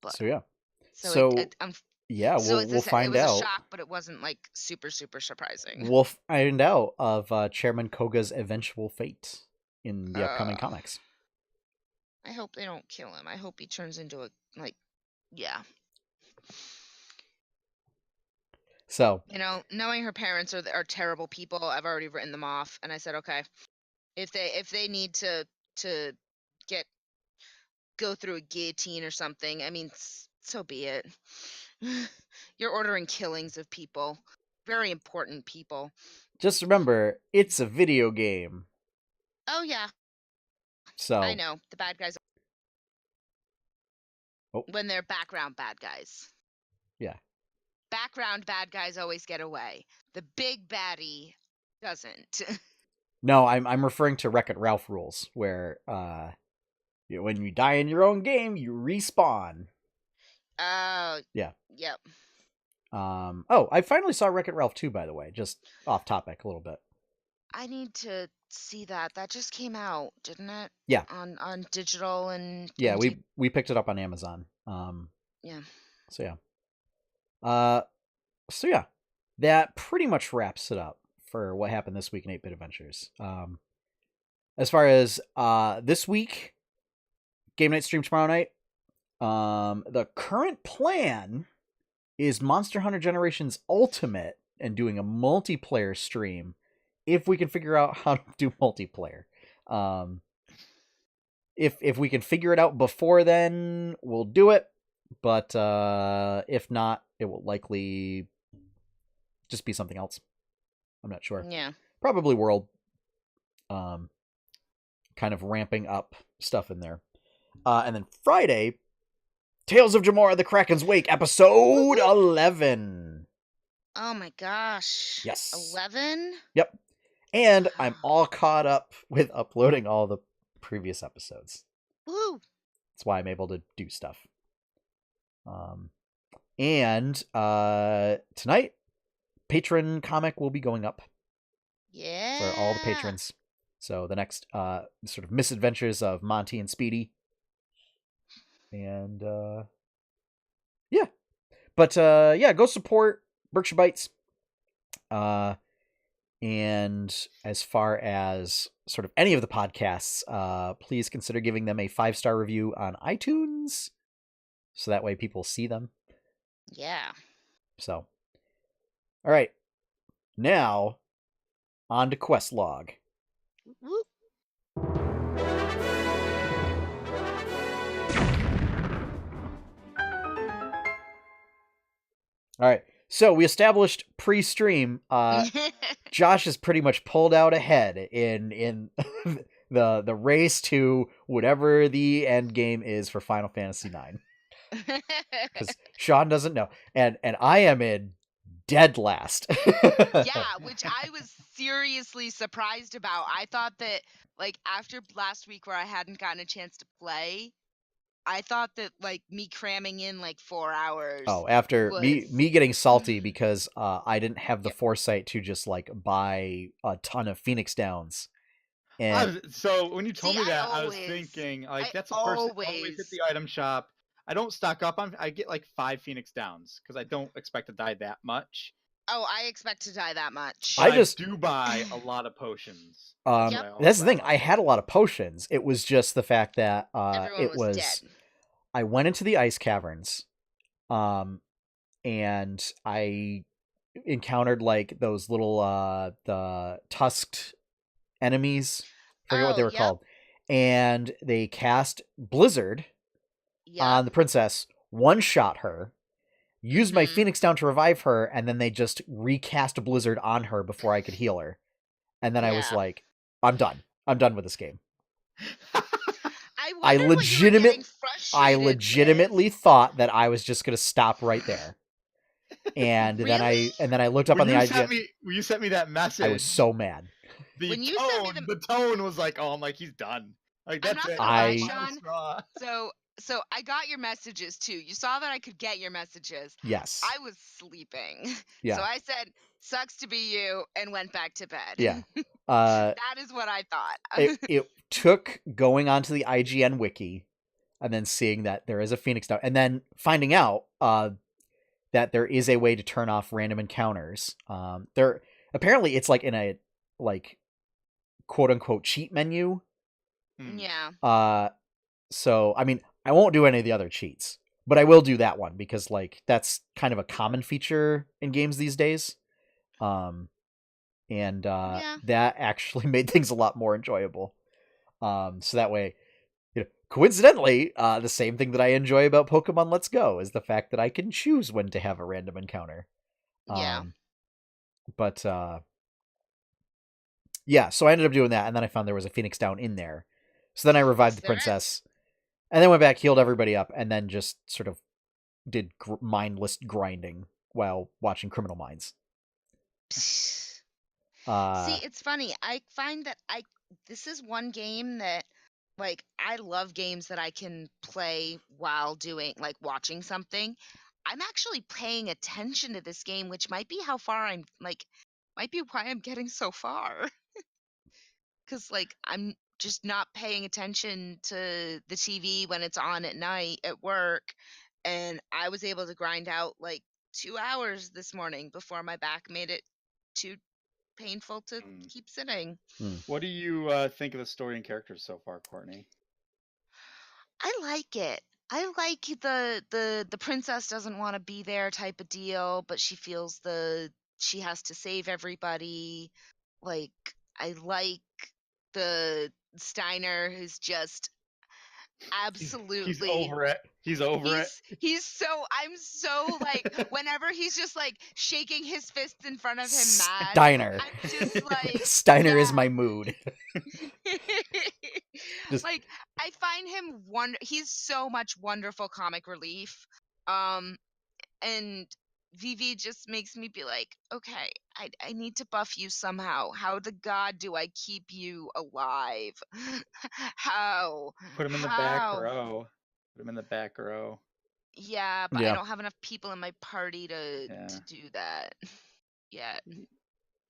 Speaker 1: But, so, yeah.
Speaker 3: We'll
Speaker 1: find out.
Speaker 3: It was a shock, but it wasn't, like, super, super surprising.
Speaker 1: We'll find out of Chairman Koga's eventual fate in the upcoming comics.
Speaker 3: I hope they don't kill him. I hope he turns into a, like, yeah.
Speaker 1: So,
Speaker 3: knowing her parents are terrible people, I've already written them off, and I said, okay, if they need to go through a guillotine or something, I mean, so be it. You're ordering killings of people, very important people.
Speaker 1: Just remember, it's a video game.
Speaker 3: Oh yeah.
Speaker 1: So
Speaker 3: I know the bad guys. When they're background bad guys.
Speaker 1: Yeah.
Speaker 3: Background bad guys always get away. The big baddie doesn't.
Speaker 1: No, I'm referring to Wreck-It Ralph rules, where when you die in your own game, you respawn.
Speaker 3: Oh.
Speaker 1: Yeah.
Speaker 3: Yep.
Speaker 1: I finally saw Wreck-It Ralph 2, by the way. Just off topic a little bit.
Speaker 3: I need to see that. That just came out, didn't it?
Speaker 1: Yeah.
Speaker 3: On digital and
Speaker 1: yeah, we picked it up on Amazon.
Speaker 3: Yeah.
Speaker 1: So yeah, that pretty much wraps it up for what happened this week in 8-Bit Adventures. As far as this week, game night stream tomorrow night. The current plan is Monster Hunter Generations Ultimate and doing a multiplayer stream if we can figure out how to do multiplayer. if we can figure it out before then, we'll do it. But if not, it will likely just be something else. I'm not sure.
Speaker 3: Yeah.
Speaker 1: Probably World. Kind of ramping up stuff in there. And then Friday, Tales of Jamora: The Kraken's Wake, episode 11.
Speaker 3: Oh my gosh.
Speaker 1: Yes.
Speaker 3: 11?
Speaker 1: Yep. And I'm all caught up with uploading all the previous episodes.
Speaker 3: Woo!
Speaker 1: That's why I'm able to do stuff. And tonight, patron comic will be going up.
Speaker 3: Yeah.
Speaker 1: For all the patrons. So the next sort of misadventures of Monty and Speedy. And yeah. But yeah, go support Berkshire Bites. And as far as sort of any of the podcasts, please consider giving them a 5-star review on iTunes. So that way people see them.
Speaker 3: Yeah.
Speaker 1: So. All right. Now, on to Quest Log.
Speaker 3: Whoop.
Speaker 1: All right. So we established pre-stream. Josh is pretty much pulled out ahead in the race to whatever the end game is for Final Fantasy IX. Because Sean doesn't know, and I am in dead last.
Speaker 3: Yeah, which I was seriously surprised about. I thought that, like, after last week where I hadn't gotten a chance to play, I thought that, like, me cramming in, like, 4 hours.
Speaker 1: Oh, after
Speaker 3: was...
Speaker 1: me getting salty because I didn't have the foresight to just, like, buy a ton of Phoenix Downs. And
Speaker 2: so when you told me that, I was thinking, like, that's a person always hit the item shop. I don't stock up on. I get like 5 Phoenix Downs because I don't expect to die that much.
Speaker 3: Oh, I expect to die that much.
Speaker 2: I do buy a lot of potions.
Speaker 1: That's the thing. I had a lot of potions. It was just the fact that
Speaker 3: Everyone was dead.
Speaker 1: I went into the ice caverns, and I encountered like those little the tusked enemies. I forget what they were called. And they cast Blizzard on the princess, one-shot her, used my Phoenix Down to revive her, and then they just recast Blizzard on her before I could heal her. And then I was like, I'm done. I'm done with this game. I legitimately thought that I was just going to stop right there. And then I looked up on the IGN.
Speaker 2: When you sent me that message,
Speaker 1: I was so mad.
Speaker 2: The tone was like, oh, I'm like, he's done. Like, that's it.
Speaker 3: Sean. So I got your messages too. You saw that I could get your messages.
Speaker 1: Yes.
Speaker 3: I was sleeping.
Speaker 1: Yeah.
Speaker 3: So I said, sucks to be you, and went back to bed.
Speaker 1: Yeah.
Speaker 3: That is what I thought.
Speaker 1: It took going onto the IGN wiki and then seeing that there is a Phoenix Down and then finding out that there is a way to turn off random encounters. There apparently it's like in a like quote unquote cheat menu.
Speaker 3: Yeah.
Speaker 1: So I mean, I won't do any of the other cheats, but I will do that one because like that's kind of a common feature in games these days. That actually made things a lot more enjoyable. So that way, coincidentally, the same thing that I enjoy about Pokemon Let's Go is the fact that I can choose when to have a random encounter. But yeah, so I ended up doing that, and then I found there was a Phoenix Down in there. So then I revived the princess, and then went back, healed everybody up, and then just sort of did mindless grinding while watching Criminal Minds.
Speaker 3: See, it's funny. I find that this is one game that, like, I love games that I can play while doing, like, watching something. I'm actually paying attention to this game, which might be how far I'm, like, might be why I'm getting so far. Because, like, I'm just not paying attention to the TV when it's on at night at work. And I was able to grind out, like, 2 hours this morning before my back made it too painful to keep sitting.
Speaker 2: What do you think of the story and characters so far, Courtney?
Speaker 3: I like it. I like the princess doesn't want to be there type of deal, but she feels she has to save everybody. Like, I like the Steiner who's just Absolutely.
Speaker 2: He's over it. He's over it.
Speaker 3: I'm so like, whenever he's just like shaking his fists in front of him mad,
Speaker 1: Steiner.
Speaker 3: I'm just like,
Speaker 1: Steiner is my mood. Just
Speaker 3: like, I find him he's so much wonderful comic relief. And Vivi just makes me be like, okay, I need to buff you somehow. How the god do I keep you alive? How?
Speaker 2: Put him in the back row. Put him in the back row.
Speaker 3: Yeah, but I
Speaker 1: Yeah.
Speaker 3: don't have enough people in my party to do that yet.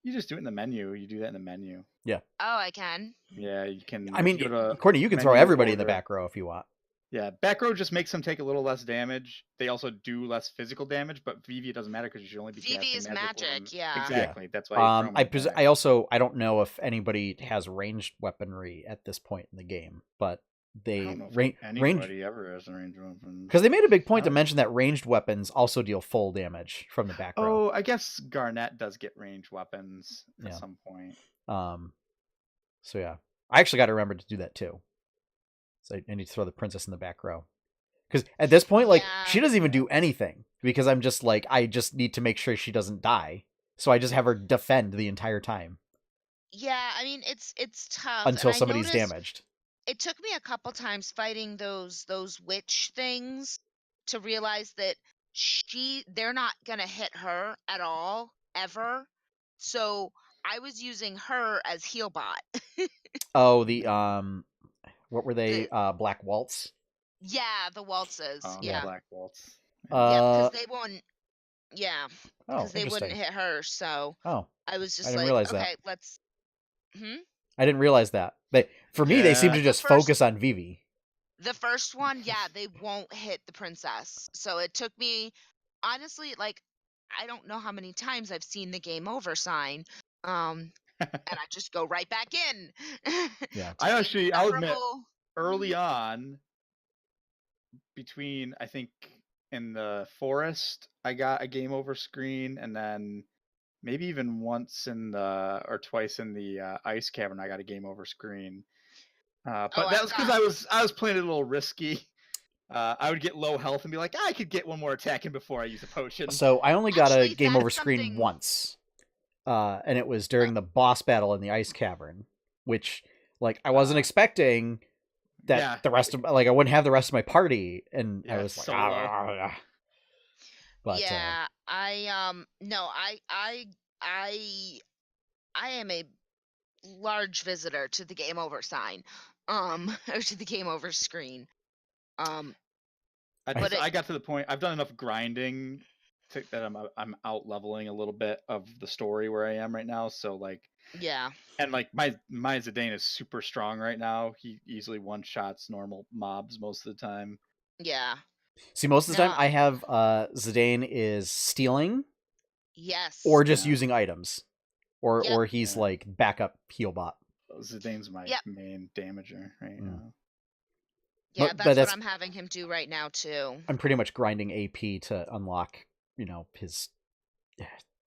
Speaker 2: You just do it in the menu. You do that in the menu.
Speaker 1: Yeah.
Speaker 3: Oh, I can.
Speaker 2: Yeah, you can.
Speaker 1: I mean,
Speaker 2: go to
Speaker 1: Courtney, you can throw
Speaker 2: menu
Speaker 1: everybody in the
Speaker 2: order.
Speaker 1: back row if you want.
Speaker 2: Yeah, back row just makes them take a little less damage. They also do less physical damage, but VV doesn't matter because you should only be
Speaker 3: VV
Speaker 2: casting
Speaker 3: is
Speaker 2: magic.
Speaker 3: magic, yeah.
Speaker 2: Exactly. That's why.
Speaker 1: I don't know if anybody has ranged weaponry at this point in the game, but they
Speaker 2: I don't know if anybody ever has a ranged weapon.
Speaker 1: Because they made a big point to mention that ranged weapons also deal full damage from the back row.
Speaker 2: Oh, I guess Garnet does get ranged weapons at some point.
Speaker 1: So yeah, I actually got to remember to do that too. So I need to throw the princess in the back row. Because at this point, like, she doesn't even do anything. Because I'm just like, I just need to make sure she doesn't die. So I just have her defend the entire time.
Speaker 3: Yeah, I mean, it's tough.
Speaker 1: Until somebody's damaged.
Speaker 3: It took me a couple times fighting those witch things to realize that they're not going to hit her at all, ever. So I was using her as heal bot.
Speaker 1: Oh, what were they? Black Waltz?
Speaker 3: Yeah, the waltzes.
Speaker 2: Oh,
Speaker 3: yeah.
Speaker 2: Black Waltz.
Speaker 3: Yeah, because they won't. Yeah, because they wouldn't
Speaker 1: interesting.
Speaker 3: hit her. So I was just
Speaker 1: I didn't
Speaker 3: like,
Speaker 1: realize
Speaker 3: okay,
Speaker 1: that.
Speaker 3: let's.
Speaker 1: I didn't realize that. They seem to just focus on Vivi.
Speaker 3: The first one, yeah, they won't hit the princess. So it took me, honestly, like, I don't know how many times I've seen the game over sign. And I just go right back in.
Speaker 1: Yeah.
Speaker 2: I'll admit, early on, between, I think, in the forest, I got a game over screen, and then maybe even once or twice in the ice cavern, I got a game over screen. But that was because I was playing it a little risky. I would get low health and be like, I could get one more attack in before I use a potion.
Speaker 1: So I only got a game over screen once. And it was during the boss battle in the ice cavern, which, like, I wasn't expecting that the rest of, like, I wouldn't have the rest of my party, and I was like, But
Speaker 3: yeah, I am a large visitor to the game over sign, or to the game over screen.
Speaker 2: I got to the point. I've done enough grinding that I'm out leveling a little bit of the story where I am right now. So like,
Speaker 3: yeah,
Speaker 2: and like my Zidane is super strong right now. He easily one shots normal mobs most of the time.
Speaker 3: Yeah.
Speaker 1: See, most of the time I have Zidane is stealing.
Speaker 3: Yes.
Speaker 1: Or just using items. Or he's like backup heal bot.
Speaker 2: Zidane's my main damager right now.
Speaker 3: Yeah, that's what I'm having him do right now too.
Speaker 1: I'm pretty much grinding AP to unlock, his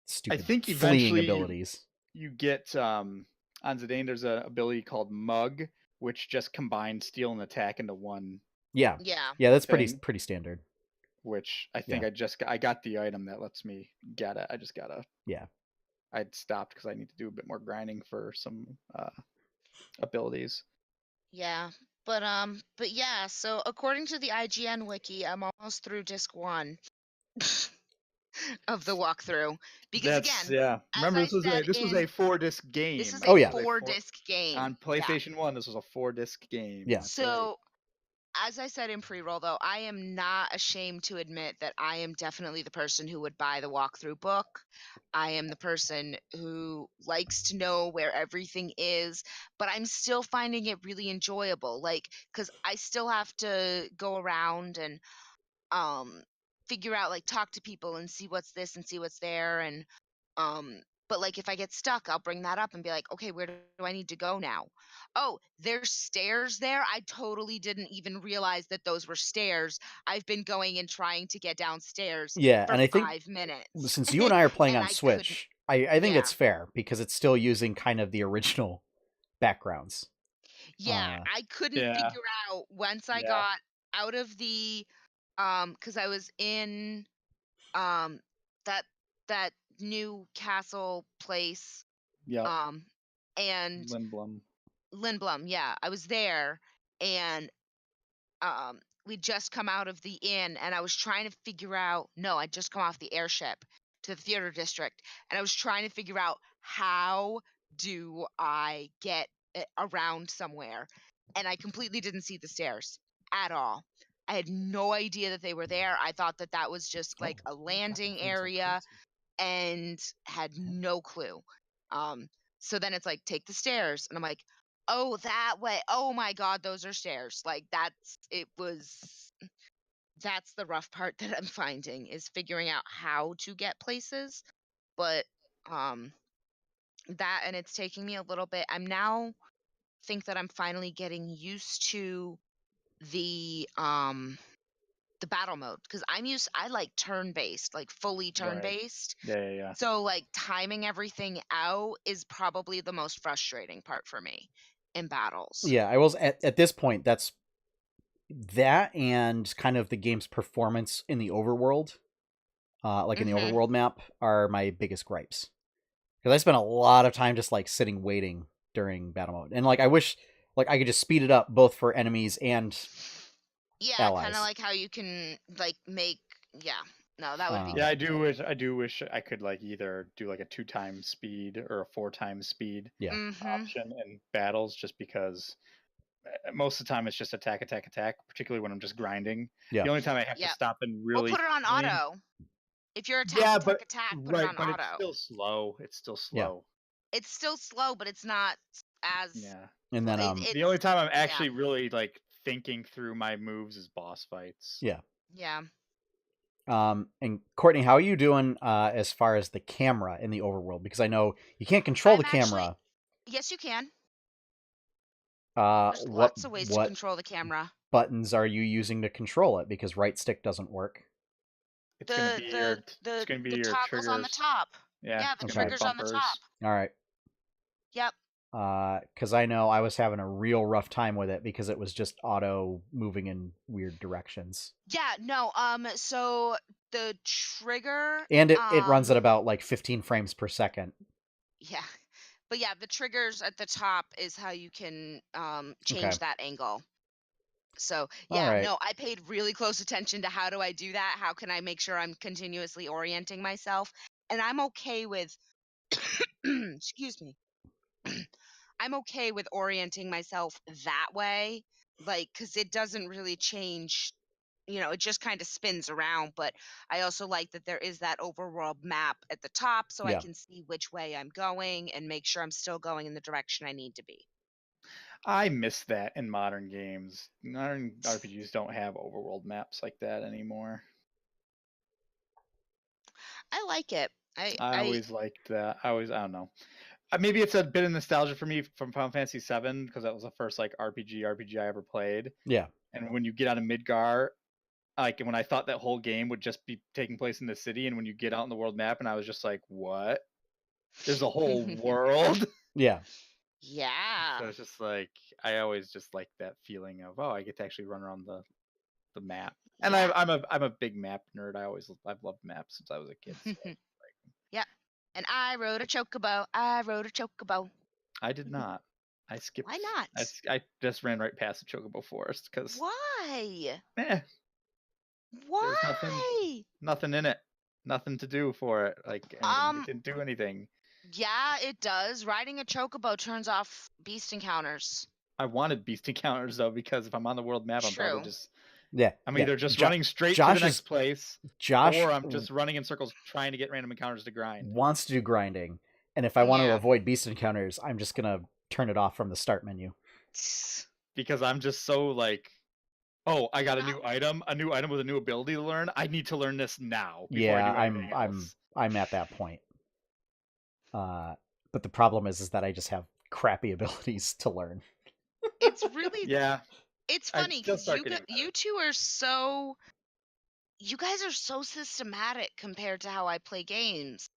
Speaker 1: stupid fleeing abilities.
Speaker 2: You get on Zidane, there's an ability called Mug, which just combines steal and attack into one.
Speaker 1: Yeah, that's pretty standard.
Speaker 2: Which I think I got the item that lets me get it. I just gotta.
Speaker 1: Yeah.
Speaker 2: I'd stopped because I need to do a bit more grinding for some abilities.
Speaker 3: Yeah, but yeah. So according to the IGN wiki, I'm almost through disc 1 of the walkthrough. Because
Speaker 2: remember this was a 4-disc game.
Speaker 3: This is a 4-disc game
Speaker 2: on PlayStation 1. This was a 4-disc game.
Speaker 1: Yeah.
Speaker 3: So, as I said in pre-roll, though, I am not ashamed to admit that I am definitely the person who would buy the walkthrough book. I am the person who likes to know where everything is, but I'm still finding it really enjoyable. Like, because I still have to go around and figure out, like, talk to people and see what's this and see what's there. And but like, if I get stuck, I'll bring that up and be like, okay, where do I need to go now? Oh, there's stairs there. I totally didn't even realize that those were stairs. I've been going and trying to get downstairs for
Speaker 1: and I think
Speaker 3: 5 minutes.
Speaker 1: Since you and I are playing on Switch, I think it's fair because it's still using kind of the original backgrounds.
Speaker 3: Yeah, I couldn't
Speaker 2: Yeah.
Speaker 3: figure out once I
Speaker 2: Yeah.
Speaker 3: got out of the because I was in um that that new castle place
Speaker 2: Yep.
Speaker 3: and
Speaker 2: Lindblom.
Speaker 3: Lindblom, yeah, I was there and we'd just come out of the inn and I was trying to figure out no, I'd just come off the airship to the theater district and I was trying to figure out how do I get around somewhere and I completely didn't see the stairs at all. I had no idea that they were there. I thought that that was just like a landing area and had no clue. So then it's like, take the stairs. And I'm like, oh, that way. Oh my God, those are stairs. Like that's the rough part that I'm finding is figuring out how to get places. But um that and it's taking me a little bit. I'm now think that I'm finally getting used to the um the battle mode because I like turn based, like fully turn
Speaker 2: Right.
Speaker 3: based.
Speaker 2: Yeah.
Speaker 3: So like timing everything out is probably the most frustrating part for me in battles.
Speaker 1: Yeah, I will at this point that's that and kind of the game's performance in the overworld, like in the
Speaker 3: Mhm.
Speaker 1: overworld map, are my biggest gripes. Because I spent a lot of time just like sitting waiting during battle mode, and like I wish like I could just speed it up both for enemies and
Speaker 3: Yeah, kind of
Speaker 1: allies.
Speaker 3: like how you can like make yeah. No, that would be
Speaker 2: Yeah,
Speaker 3: good.
Speaker 2: I do wish I could like either do like a 2 times speed or a 4 times speed
Speaker 1: Yeah.
Speaker 3: Mhm.
Speaker 2: option in battles, just because most of the time it's just attack, particularly when I'm just grinding.
Speaker 1: Yeah.
Speaker 2: The only time I have to
Speaker 3: Yep.
Speaker 2: stop and
Speaker 3: Well,
Speaker 2: really
Speaker 3: put it on
Speaker 2: think,
Speaker 3: auto. If you're
Speaker 2: yeah, but
Speaker 3: attack, put it
Speaker 2: right,
Speaker 3: on
Speaker 2: but it's
Speaker 3: auto.
Speaker 2: still slow. It's still
Speaker 1: Yeah.
Speaker 2: slow.
Speaker 3: It's still slow, but it's not as
Speaker 2: Yeah.
Speaker 1: And then
Speaker 2: The only time I'm
Speaker 3: yeah.
Speaker 2: actually really like thinking through my moves is boss fights.
Speaker 1: yeah.
Speaker 3: Yeah.
Speaker 1: And Courtney, how are you doing as far as the camera in the overworld? Because I know you can't control
Speaker 3: I'm
Speaker 1: the
Speaker 3: actually
Speaker 1: camera.
Speaker 3: yes, you can. There's lots of ways to
Speaker 1: What
Speaker 3: control the camera.
Speaker 1: buttons are you using to control it? Because right stick doesn't work.
Speaker 2: It's gonna be your
Speaker 3: The toggles on the
Speaker 2: triggers.
Speaker 3: top.
Speaker 2: Yeah,
Speaker 3: Yeah,
Speaker 2: it's
Speaker 3: the
Speaker 2: gonna be your
Speaker 3: triggers on the top.
Speaker 2: bumpers.
Speaker 1: All right.
Speaker 3: Yep.
Speaker 1: Because I know I was having a real rough time with it because it was just auto moving in weird directions.
Speaker 3: Yeah, no, so the trigger,
Speaker 1: And it runs at about like 15 frames per second.
Speaker 3: yeah. But yeah, the triggers at the top is how you can change
Speaker 1: Okay.
Speaker 3: that angle. So
Speaker 1: All
Speaker 3: yeah,
Speaker 1: right.
Speaker 3: no, I paid really close attention to how do I do that? How can I make sure I'm continuously orienting myself? And I'm okay with excuse me. I'm okay with orienting myself that way, like, because it doesn't really change. It just kind of spins around. But I also like that there is that overworld map at the top so I
Speaker 1: Yeah.
Speaker 3: can see which way I'm going and make sure I'm still going in the direction I need to be.
Speaker 2: I miss that in modern games. Modern RPGs don't have overworld maps like that anymore.
Speaker 3: I like it.
Speaker 2: I always liked that. I don't know. Maybe it's a bit of nostalgia for me from Final Fantasy VII because that was the first like RPG I ever played.
Speaker 1: Yeah.
Speaker 2: And when you get out of Midgar, like when I thought that whole game would just be taking place in the city, and when you get out in the world map, and I was just like, what? There's a whole world.
Speaker 1: Yeah.
Speaker 3: Yeah.
Speaker 2: So it's just like I always just like that feeling of I get to actually run around the map. And
Speaker 3: Yeah.
Speaker 2: I'm a big map nerd. I've loved maps since I was a kid. So
Speaker 3: Yeah. And I rode a chocobo.
Speaker 2: I did not. I skipped.
Speaker 3: Why not?
Speaker 2: I just ran right past the chocobo forest because
Speaker 3: Why?
Speaker 2: there's
Speaker 3: Why?
Speaker 2: nothing in it, nothing to do for it. Like it didn't do anything.
Speaker 3: Yeah, it does. Riding a chocobo turns off beast encounters.
Speaker 2: I wanted beast encounters though because if I'm on the world map, I'm probably
Speaker 3: True.
Speaker 2: just
Speaker 1: Yeah.
Speaker 2: I'm
Speaker 1: yeah.
Speaker 2: either just running straight to the next place,
Speaker 1: Josh
Speaker 2: or I'm just running in circles trying to get random encounters to grind.
Speaker 1: wants to do grinding, and if I want to
Speaker 3: Yeah.
Speaker 1: avoid beast encounters, I'm just gonna turn it off from the start menu.
Speaker 2: Because I'm just so like, oh, I got a new item with a new ability to learn. I need to learn this now before I do anything else.
Speaker 1: I'm at that point. But the problem is that I just have crappy abilities to learn.
Speaker 3: It's really
Speaker 2: Yeah.
Speaker 3: It's funny because you two are you guys are so systematic compared to how I play games.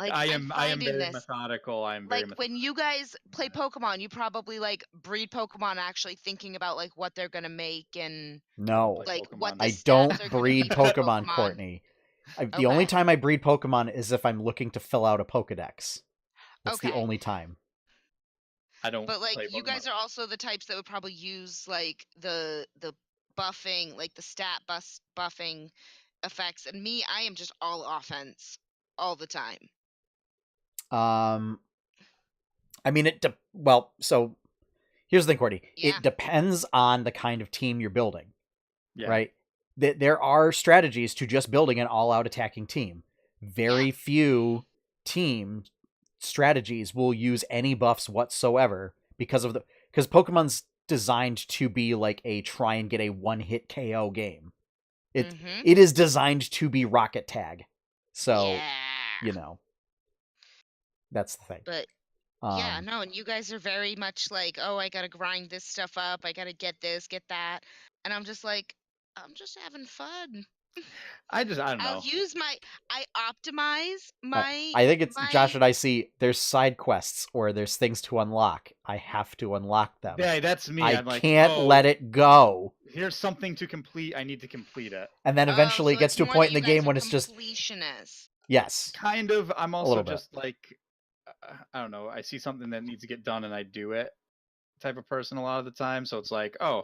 Speaker 3: Like
Speaker 2: I
Speaker 3: I'm
Speaker 2: am
Speaker 3: finding
Speaker 2: very
Speaker 3: this.
Speaker 2: methodical. I'm very
Speaker 3: Like when you guys play Pokemon, you probably like breed Pokemon actually thinking about like what they're gonna make and
Speaker 1: No,
Speaker 2: play
Speaker 3: like what
Speaker 2: Pokemon.
Speaker 3: the
Speaker 1: I
Speaker 3: stats
Speaker 1: don't
Speaker 3: are gonna
Speaker 1: breed
Speaker 3: be for the
Speaker 1: Pokemon,
Speaker 3: Pokemon.
Speaker 1: Courtney. The only
Speaker 3: Okay.
Speaker 1: time I breed Pokemon is if I'm looking to fill out a Pokedex. That's the
Speaker 3: Okay.
Speaker 1: only time.
Speaker 2: I don't
Speaker 3: But like
Speaker 2: play
Speaker 3: you
Speaker 2: Pokemon.
Speaker 3: guys are also the types that would probably use like the buffing, like the stat buffing effects. And me, I am just all offense all the time.
Speaker 1: I mean, so here's the thing, Courtney.
Speaker 3: Yeah.
Speaker 1: It depends on the kind of team you're building,
Speaker 2: Yeah.
Speaker 1: right? There are strategies to just building an all-out attacking team. Very few team strategies will use any buffs whatsoever because Pokemon's designed to be like a try and get a one-hit KO game. It is designed to be rocket tag. So, that's the thing.
Speaker 3: But yeah, no, and you guys are very much like, oh, I gotta grind this stuff up. I gotta get this, get that. And I'm just like, I'm just having fun.
Speaker 2: I don't know.
Speaker 3: I optimize my.
Speaker 1: I think it's Josh and I see there's side quests or there's things to unlock. I have to unlock them.
Speaker 2: Yeah, that's me.
Speaker 1: I
Speaker 2: I'm like,
Speaker 1: can't let it go.
Speaker 2: Here's something to complete. I need to complete it.
Speaker 1: And then eventually it gets to a point in the game when it's just
Speaker 3: completionist.
Speaker 1: Yes.
Speaker 2: Kind of. I'm also just like, I don't know. I see something that needs to get done and I do it type of person a lot of the time. So it's like, oh,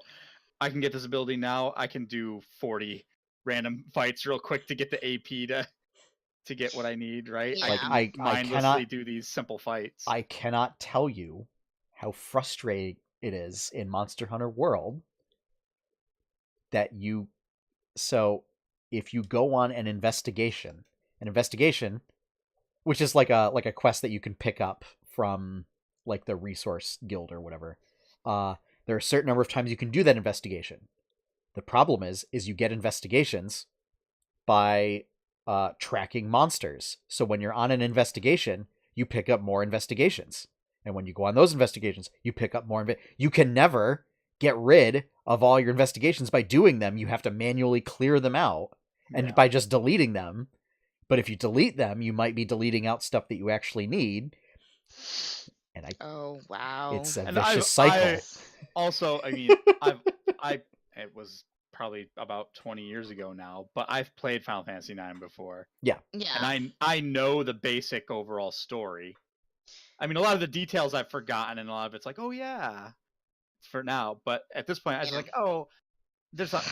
Speaker 2: I can get this ability now. I can do 40 random fights real quick to get the AP to get what I need, right?
Speaker 3: Yeah.
Speaker 2: Like I mindlessly do these simple fights.
Speaker 1: I cannot tell you how frustrating it is in Monster Hunter World that if you go on an investigation, which is like a quest that you can pick up from like the resource guild or whatever. There are a certain number of times you can do that investigation. The problem is you get investigations by tracking monsters. So when you're on an investigation, you pick up more investigations. And when you go on those investigations, you pick up more. You can never get rid of all your investigations by doing them. You have to manually clear them out. And by just deleting them. But if you delete them, you might be deleting out stuff that you actually need. And
Speaker 3: oh wow,
Speaker 1: it's a vicious cycle.
Speaker 2: I mean, it was probably about 20 years ago now, but I've played Final Fantasy IX before.
Speaker 1: Yeah.
Speaker 2: And I know the basic overall story. I mean, a lot of the details I've forgotten, and a lot of it's like, oh yeah, for now. But at this point, I was like, oh, there's a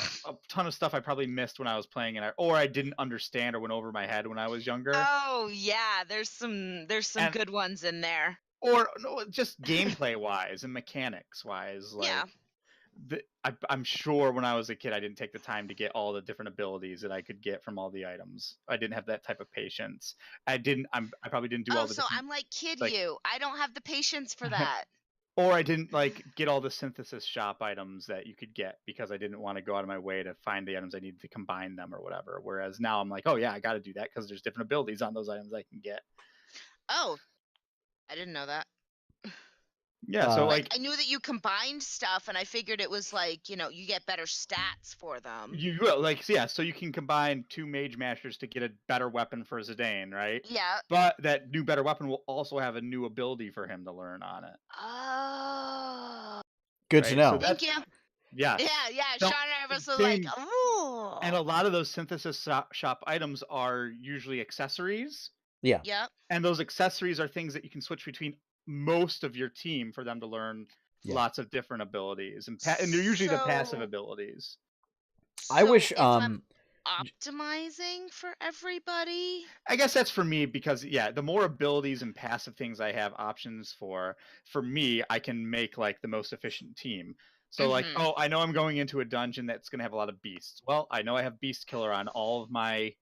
Speaker 2: ton of stuff I probably missed when I was playing it, or I didn't understand or went over my head when I was younger.
Speaker 3: Oh yeah, there's some good ones in there.
Speaker 2: Or no, just gameplay wise and mechanics wise, like I'm sure when I was a kid I didn't take the time to get all the different abilities that I could get from all the items. I didn't have that type of patience. I probably didn't do all the.
Speaker 3: So I'm like, you. I don't have the patience for that.
Speaker 2: Or I didn't like get all the synthesis shop items that you could get because I didn't want to go out of my way to find the items I needed to combine them or whatever. Whereas now I'm like, oh yeah, I got to do that because there's different abilities on those items I can get.
Speaker 3: Oh, I didn't know that.
Speaker 2: Yeah, so
Speaker 3: like I knew that you combined stuff, and I figured it was like, you get better stats for them.
Speaker 2: You will so you can combine 2 Mage Masters to get a better weapon for Zidane, right?
Speaker 3: Yeah.
Speaker 2: But that new better weapon will also have a new ability for him to learn on it.
Speaker 3: Oh.
Speaker 1: Good to know.
Speaker 3: So thank you.
Speaker 2: Yeah.
Speaker 3: Yeah. Sean and I was like, oh.
Speaker 2: And a lot of those synthesis shop items are usually accessories.
Speaker 1: Yeah.
Speaker 3: Yep.
Speaker 2: And those accessories are things that you can switch between most of your team for them to learn lots of different abilities, and they're usually the passive abilities.
Speaker 1: I wish
Speaker 3: I'm optimizing for everybody.
Speaker 2: I guess that's for me because the more abilities and passive things I have options for me, I can make like the most efficient team. So like, oh, I know I'm going into a dungeon that's going to have a lot of beasts. Well, I know I have Beast Killer on all of my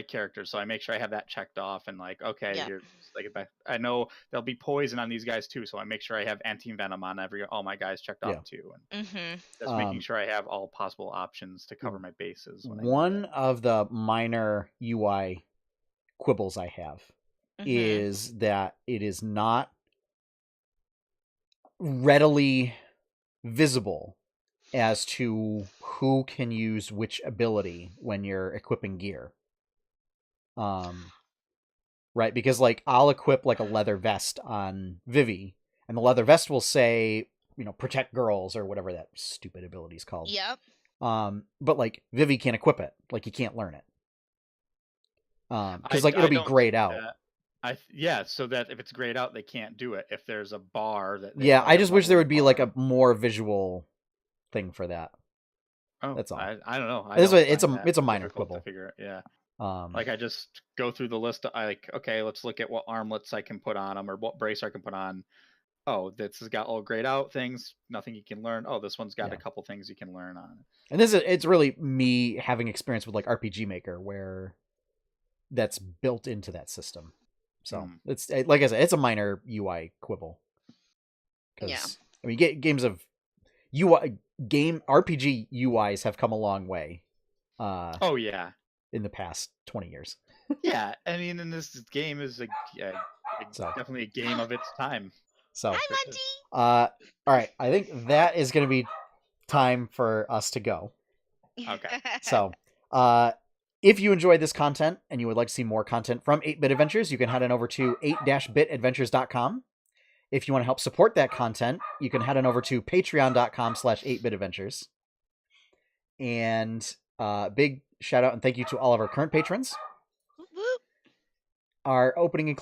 Speaker 2: characters, so I make sure I have that checked off. And like, okay, here's like, I know there'll be poison on these guys too, so I make sure I have anti-venom on all my guys checked off too. And just making sure I have all possible options to cover my bases.
Speaker 1: One of the minor UI quibbles I have is that it is not readily visible as to who can use which ability when you're equipping gear. right? Because like I'll equip like a leather vest on Vivi, and the leather vest will say, protect girls or whatever that stupid ability is called.
Speaker 3: Yep.
Speaker 1: But like Vivi can't equip it. Like he can't learn it. Because like it'll be grayed out.
Speaker 2: So that if it's grayed out, they can't do it. If there's a bar that.
Speaker 1: I just wish there would be like a more visual thing for that.
Speaker 2: Oh, that's all. I don't know.
Speaker 1: It's a minor quibble.
Speaker 2: To figure it. Yeah. Like I just go through the list. Okay, let's look at what armlets I can put on them or what brace I can put on. Oh, this has got all grayed out things. Nothing you can learn. Oh, this one's got a couple things you can learn on.
Speaker 1: And it's really me having experience with like RPG Maker where that's built into that system. So it's like I said, it's a minor UI quibble.
Speaker 3: Yeah.
Speaker 1: I mean, games of RPG UIs have come a long way.
Speaker 2: Oh yeah.
Speaker 1: In the past 20 years.
Speaker 2: Yeah, I mean, and this game is definitely a game of its time.
Speaker 1: So,
Speaker 3: hi, Monty.
Speaker 1: All right, I think that is going to be time for us to go.
Speaker 2: Okay.
Speaker 1: So, if you enjoyed this content and you would like to see more content from 8-Bit Adventures, you can head on over to 8-bitadventures.com. If you want to help support that content, you can head on over to patreon.com/8bitadventures. And big shout out and thank you to all of our current patrons. Our opening and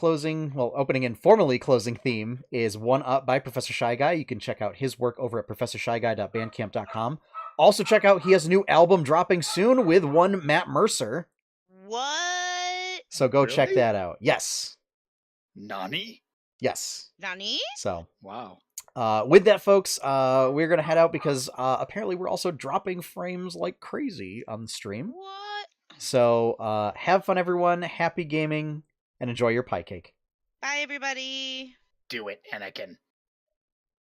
Speaker 1: formally closing theme is One Up by Professor Shy Guy. You can check out his work over at professorshyguy.bandcamp.com. Also check out, he has a new album dropping soon with one Matt Mercer.
Speaker 3: What?
Speaker 1: So go check that out. Yes.
Speaker 2: Nani?
Speaker 1: Yes.
Speaker 3: Nani?
Speaker 1: So.
Speaker 2: Wow.
Speaker 1: With that, folks, we're going to head out because apparently we're also dropping frames like crazy on the stream.
Speaker 3: What?
Speaker 1: So have fun, everyone. Happy gaming. And enjoy your pie cake.
Speaker 3: Bye, everybody.
Speaker 2: Do it, Anakin.